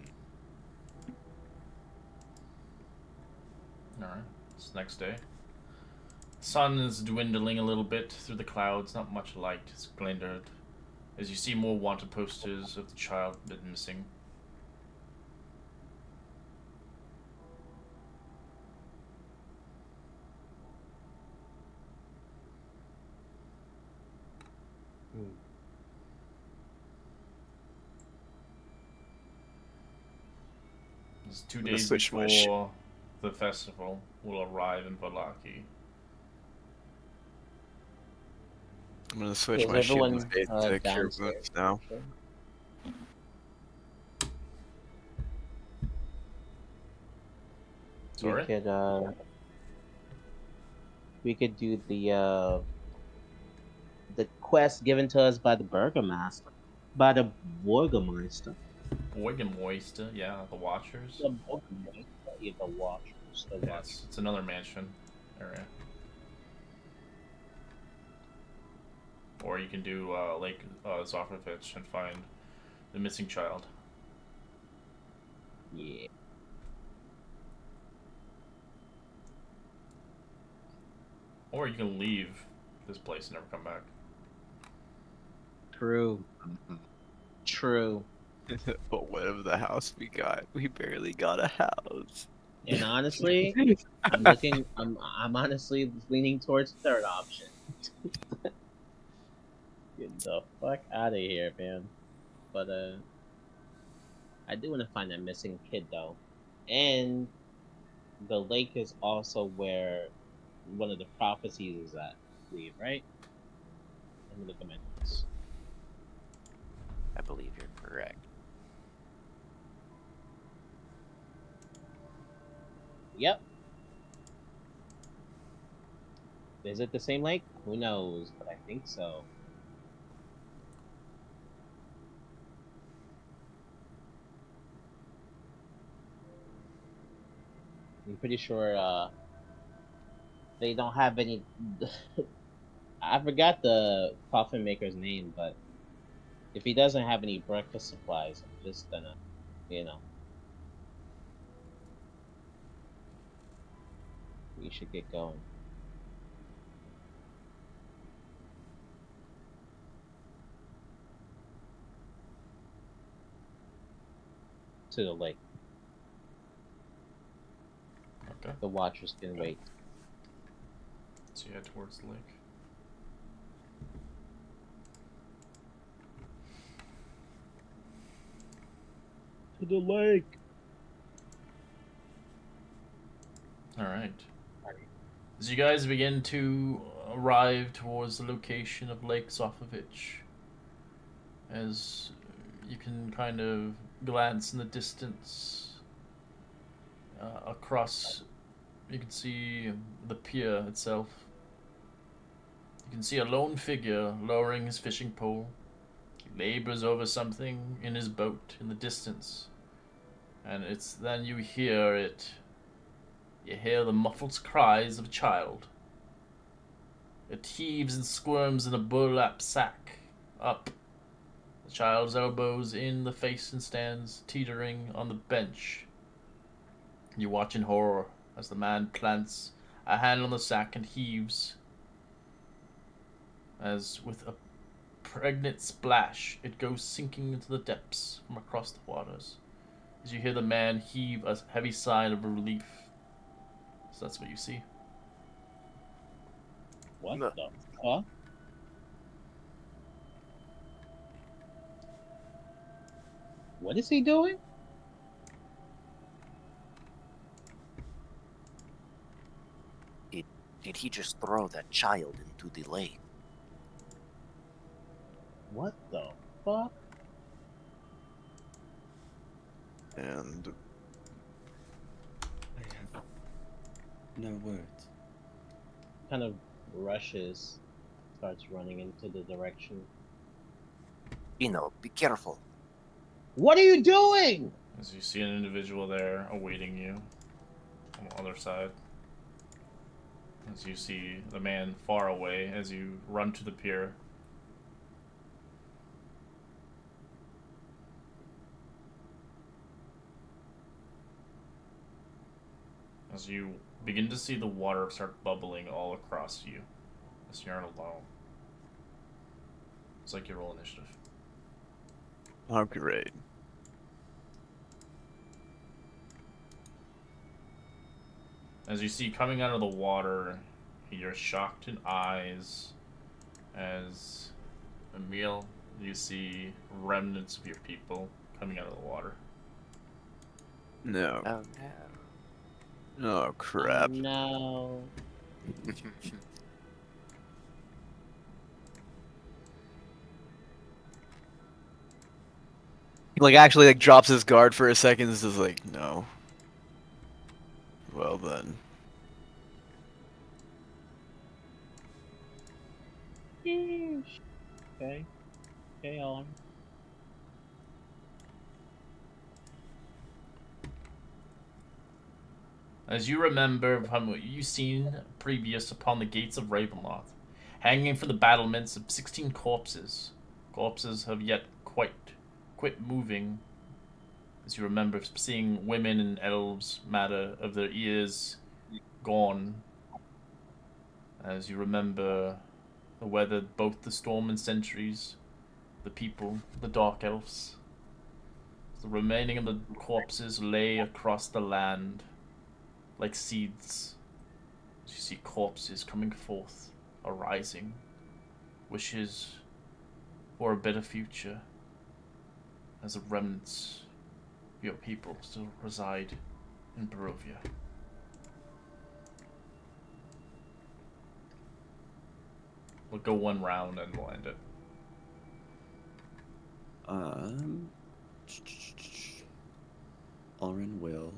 Alright. It's next day. The sun is dwindling a little bit through the clouds, not much light. It's glindered. As you see more wanted posters of the child been missing. It's 2 I'm gonna days switch my shit. before the festival will arrive in Valaki. I'm gonna switch Is my shield everyone and faith to cure downstairs? wounds now. Sorry? We could do the quest given to us by the Burgomaster. By the Burgomaster. Burgomaster, yeah, the Watchers. The Burgomaster, yeah, the Watchers. The Yes, Watchers. it's another mansion area. Or you can do Lake Zofrovich and find the missing child. Yeah. Or you can leave this place and never come back. True. True. But what of the house we got? We barely got a house. And honestly, I'm honestly leaning towards the third option. Get the fuck out of here, man. But I do want to find that missing kid though. And the lake is also where one of the prophecies is at, I believe, right? Let me look at my notes. I believe you're correct. Yep. Is it the same lake? Who knows? But I think so. I'm pretty sure they don't have any. I forgot the coffin maker's name, but if he doesn't have any breakfast supplies, I'm just gonna, you know. We should get going. To the lake. Okay. The Watchers can wait. So you head towards the lake. To the lake. Alright. As you guys begin to arrive towards the location of Lake Zofovich, as you can kind of glance in the distance across, you can see the pier itself. You can see a lone figure lowering his fishing pole. He labors over something in his boat in the distance. And it's then you hear it. You hear the muffled cries of a child. It heaves and squirms in a burlap sack. Up. The child's elbows in the face and stands teetering on the bench. You watch in horror as the man plants a hand on the sack and heaves. As with a pregnant splash, it goes sinking into the depths from across the waters. As you hear the man heave a heavy sigh of relief. So that's what you see. What No. the fuck? What is he doing? Did he just throw that child into the lake? What the fuck? And I have no words. Kind of rushes, starts running into the direction. Eno, be careful. What are you doing? As you see an individual there awaiting you on the other side. As you see the man far away as you run to the pier. As you begin to see the water start bubbling all across you. As you're alone. It's like you roll initiative. Oh, great. As you see coming out of the water, your shocked eyes as Emil, you see remnants of your people coming out of the water. No. Oh no. Oh, crap. No. He, like, actually, like, drops his guard for a second and is just like, no. Well, then. Yeesh. Okay. Okay, on. As you remember from what you've seen previous upon the gates of Ravenloft, hanging from the battlements of 16 corpses. Corpses have yet quite quit moving. As you remember seeing women and elves matter of their ears gone. As you remember the weather, both the storm and sentries, the people, the dark elves. The remaining of the corpses lay across the land like seeds. As you see corpses coming forth, arising, wishes for a better future, as the remnants of your people still reside in Barovia. We'll go one round and we'll end it. Aaron will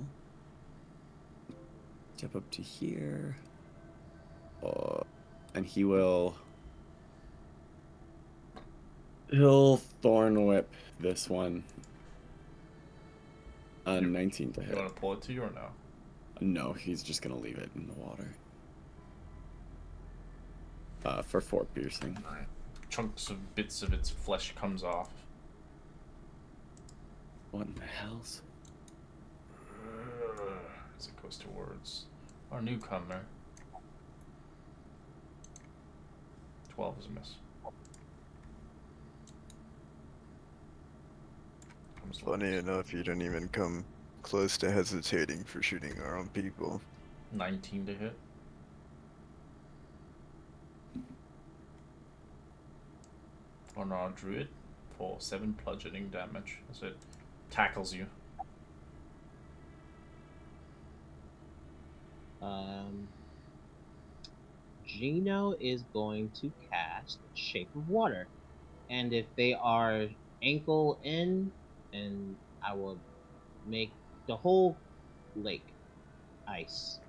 step up to here. And he will. He'll Thorn Whip this one. 19 to You hit. want to pull it to you or no? No, he's just gonna leave it in the water. For 4 piercing. Alright. Chunks of bits of its flesh comes off. What in the hell's? As it goes towards our newcomer. 12 is a miss. Comes Funny towards enough, you don't even come close to hesitating for shooting our own people. 19 to hit. On our druid for 7 bludgeoning damage as it tackles you. Gino is going to cast Shape of Water. And if they are ankle in, and I will make the whole lake ice.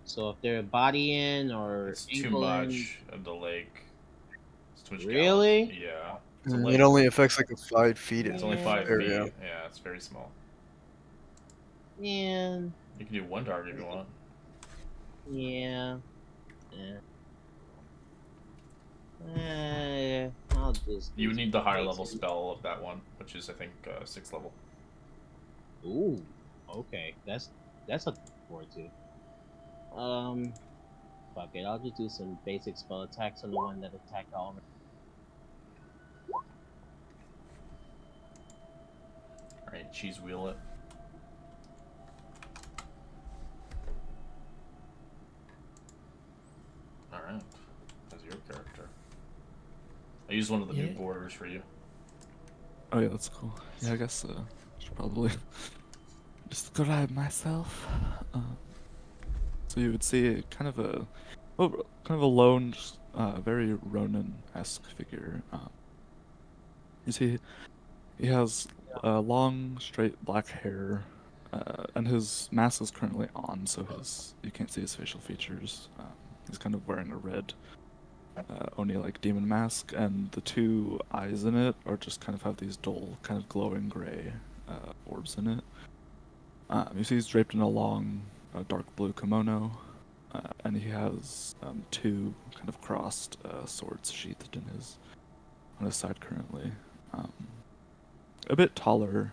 So if they're body in or It's too ankle in, much of the lake. It's too much Really? gallons. Yeah. It's a It lake. only affects like a 5 feet. It's only 5 area. feet. Yeah, it's very small. man, You can do one target if you want. yeah, I'll just. You would need the higher level basic. spell of that one, which is I think 6th level. Ooh, okay, that's a forward to. Fuck it, I'll just do some basic spell attacks on the one that attacked all. Alright, cheese wheel it. Alright. That's your character. I used one of the new Yeah. borders for you. Oh yeah, that's cool. Yeah, I guess I should probably describe myself. So you would see kind of a lone, very Ronin-esque figure. You see, he has long, straight black hair, and his mask is currently on, so you can't see his facial features. He's kind of wearing a red Oni like demon mask, and the 2 eyes in it are just kind of have these dull, kind of glowing gray orbs in it. You see he's draped in a long, dark blue kimono, and he has two kind of crossed swords sheathed on his side currently. A bit taller,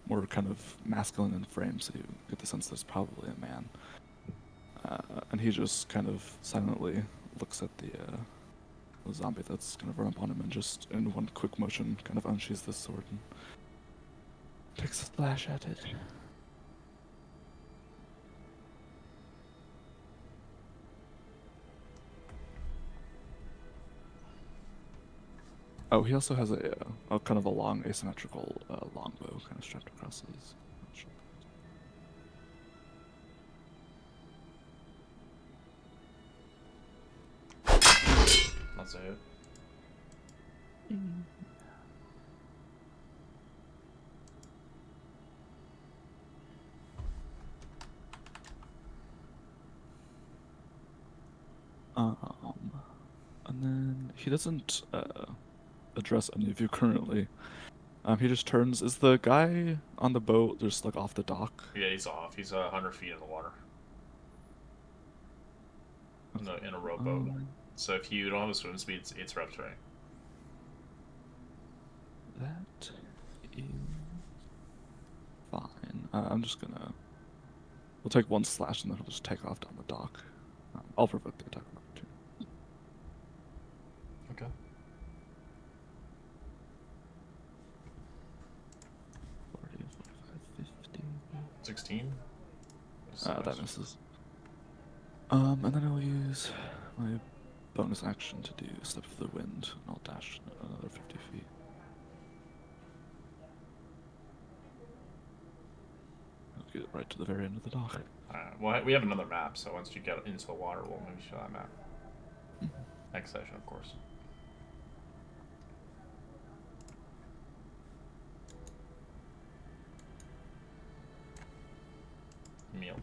more kind of masculine in frame, so you get the sense there's probably a man. And he just kind of silently looks at the zombie that's gonna run up on him, and just in one quick motion kind of unsheathes the sword and takes a slash at it. Oh, he also has a kind of a long asymmetrical longbow kind of strapped across his shoulder. That's a hit. And then he doesn't address any of you currently. He just turns. Is the guy on the boat just like off the dock? Yeah, he's off. He's 100 feet in the water. In a rowboat. So if you don't have a swim speed, it's rough terrain. That is fine. I'm just gonna. We'll take one slash and then he'll just take off down the dock. I'll provoke the attack of opportunity. Okay. 40, 45, 50. 16. That misses. And then I'll use my bonus action to do Step of the Wind, and I'll dash another 50 feet. I'll get it right to the very end of the dock. Well, we have another map, so once you get into the water, we'll maybe show that map. Next session, of course. Meal.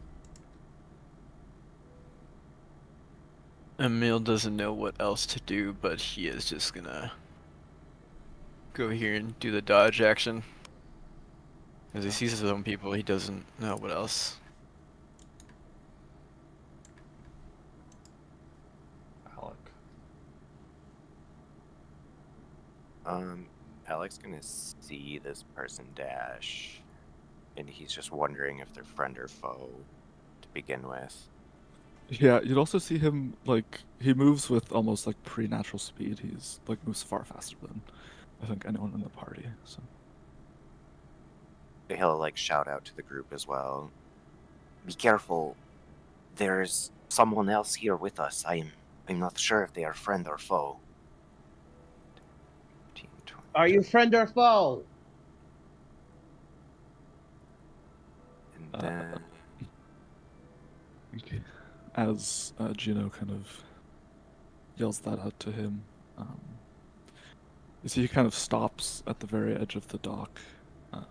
Emil doesn't know what else to do, but he is just gonna go here and do the dodge action. As he sees his own people, he doesn't know what else. Alec. Alec's gonna see this person dash, and he's just wondering if they're friend or foe to begin with. Yeah, you'd also see him, like, he moves with almost, like, preternatural speed. He's, like, moves far faster than, I think, anyone in the party, so. He'll, like, shout out to the group as well. Be careful. There's someone else here with us. I'm not sure if they are friend or foe. 15, 20. Are you friend or foe? And then... Okay. As Gino kind of yells that out to him, you see he kind of stops at the very edge of the dock, and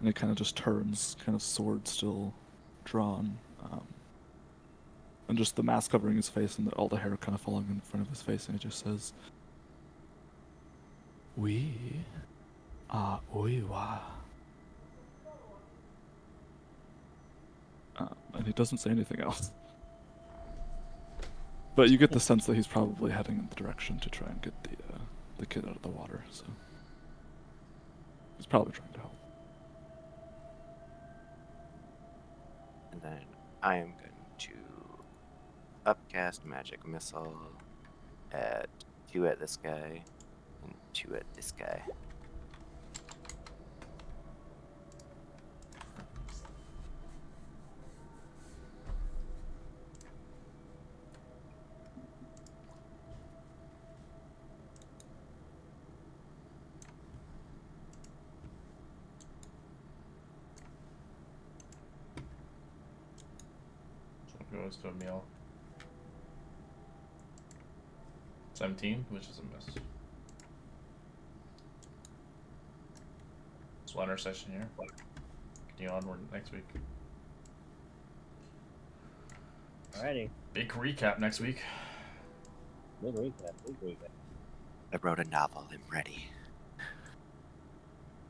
he kind of just turns, kind of sword still drawn, and just the mask covering his face and all the hair kind of falling in front of his face, and he just says, "We are Oiwa." And he doesn't say anything else. But you get the sense that he's probably heading in the direction to try and get the kid out of the water, so he's probably trying to help. And then I am going to upcast magic missile at 2 at this guy and 2 at this guy. Goes to Emil. 17, which is a miss. So end our session here. Continue onward next week. Alrighty. Big recap next week. Big recap. Big recap. I wrote a novel. I'm ready.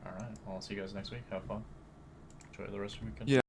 Alright, well, I'll see you guys next week. Have fun. enjoy the rest of your weekend. Yeah.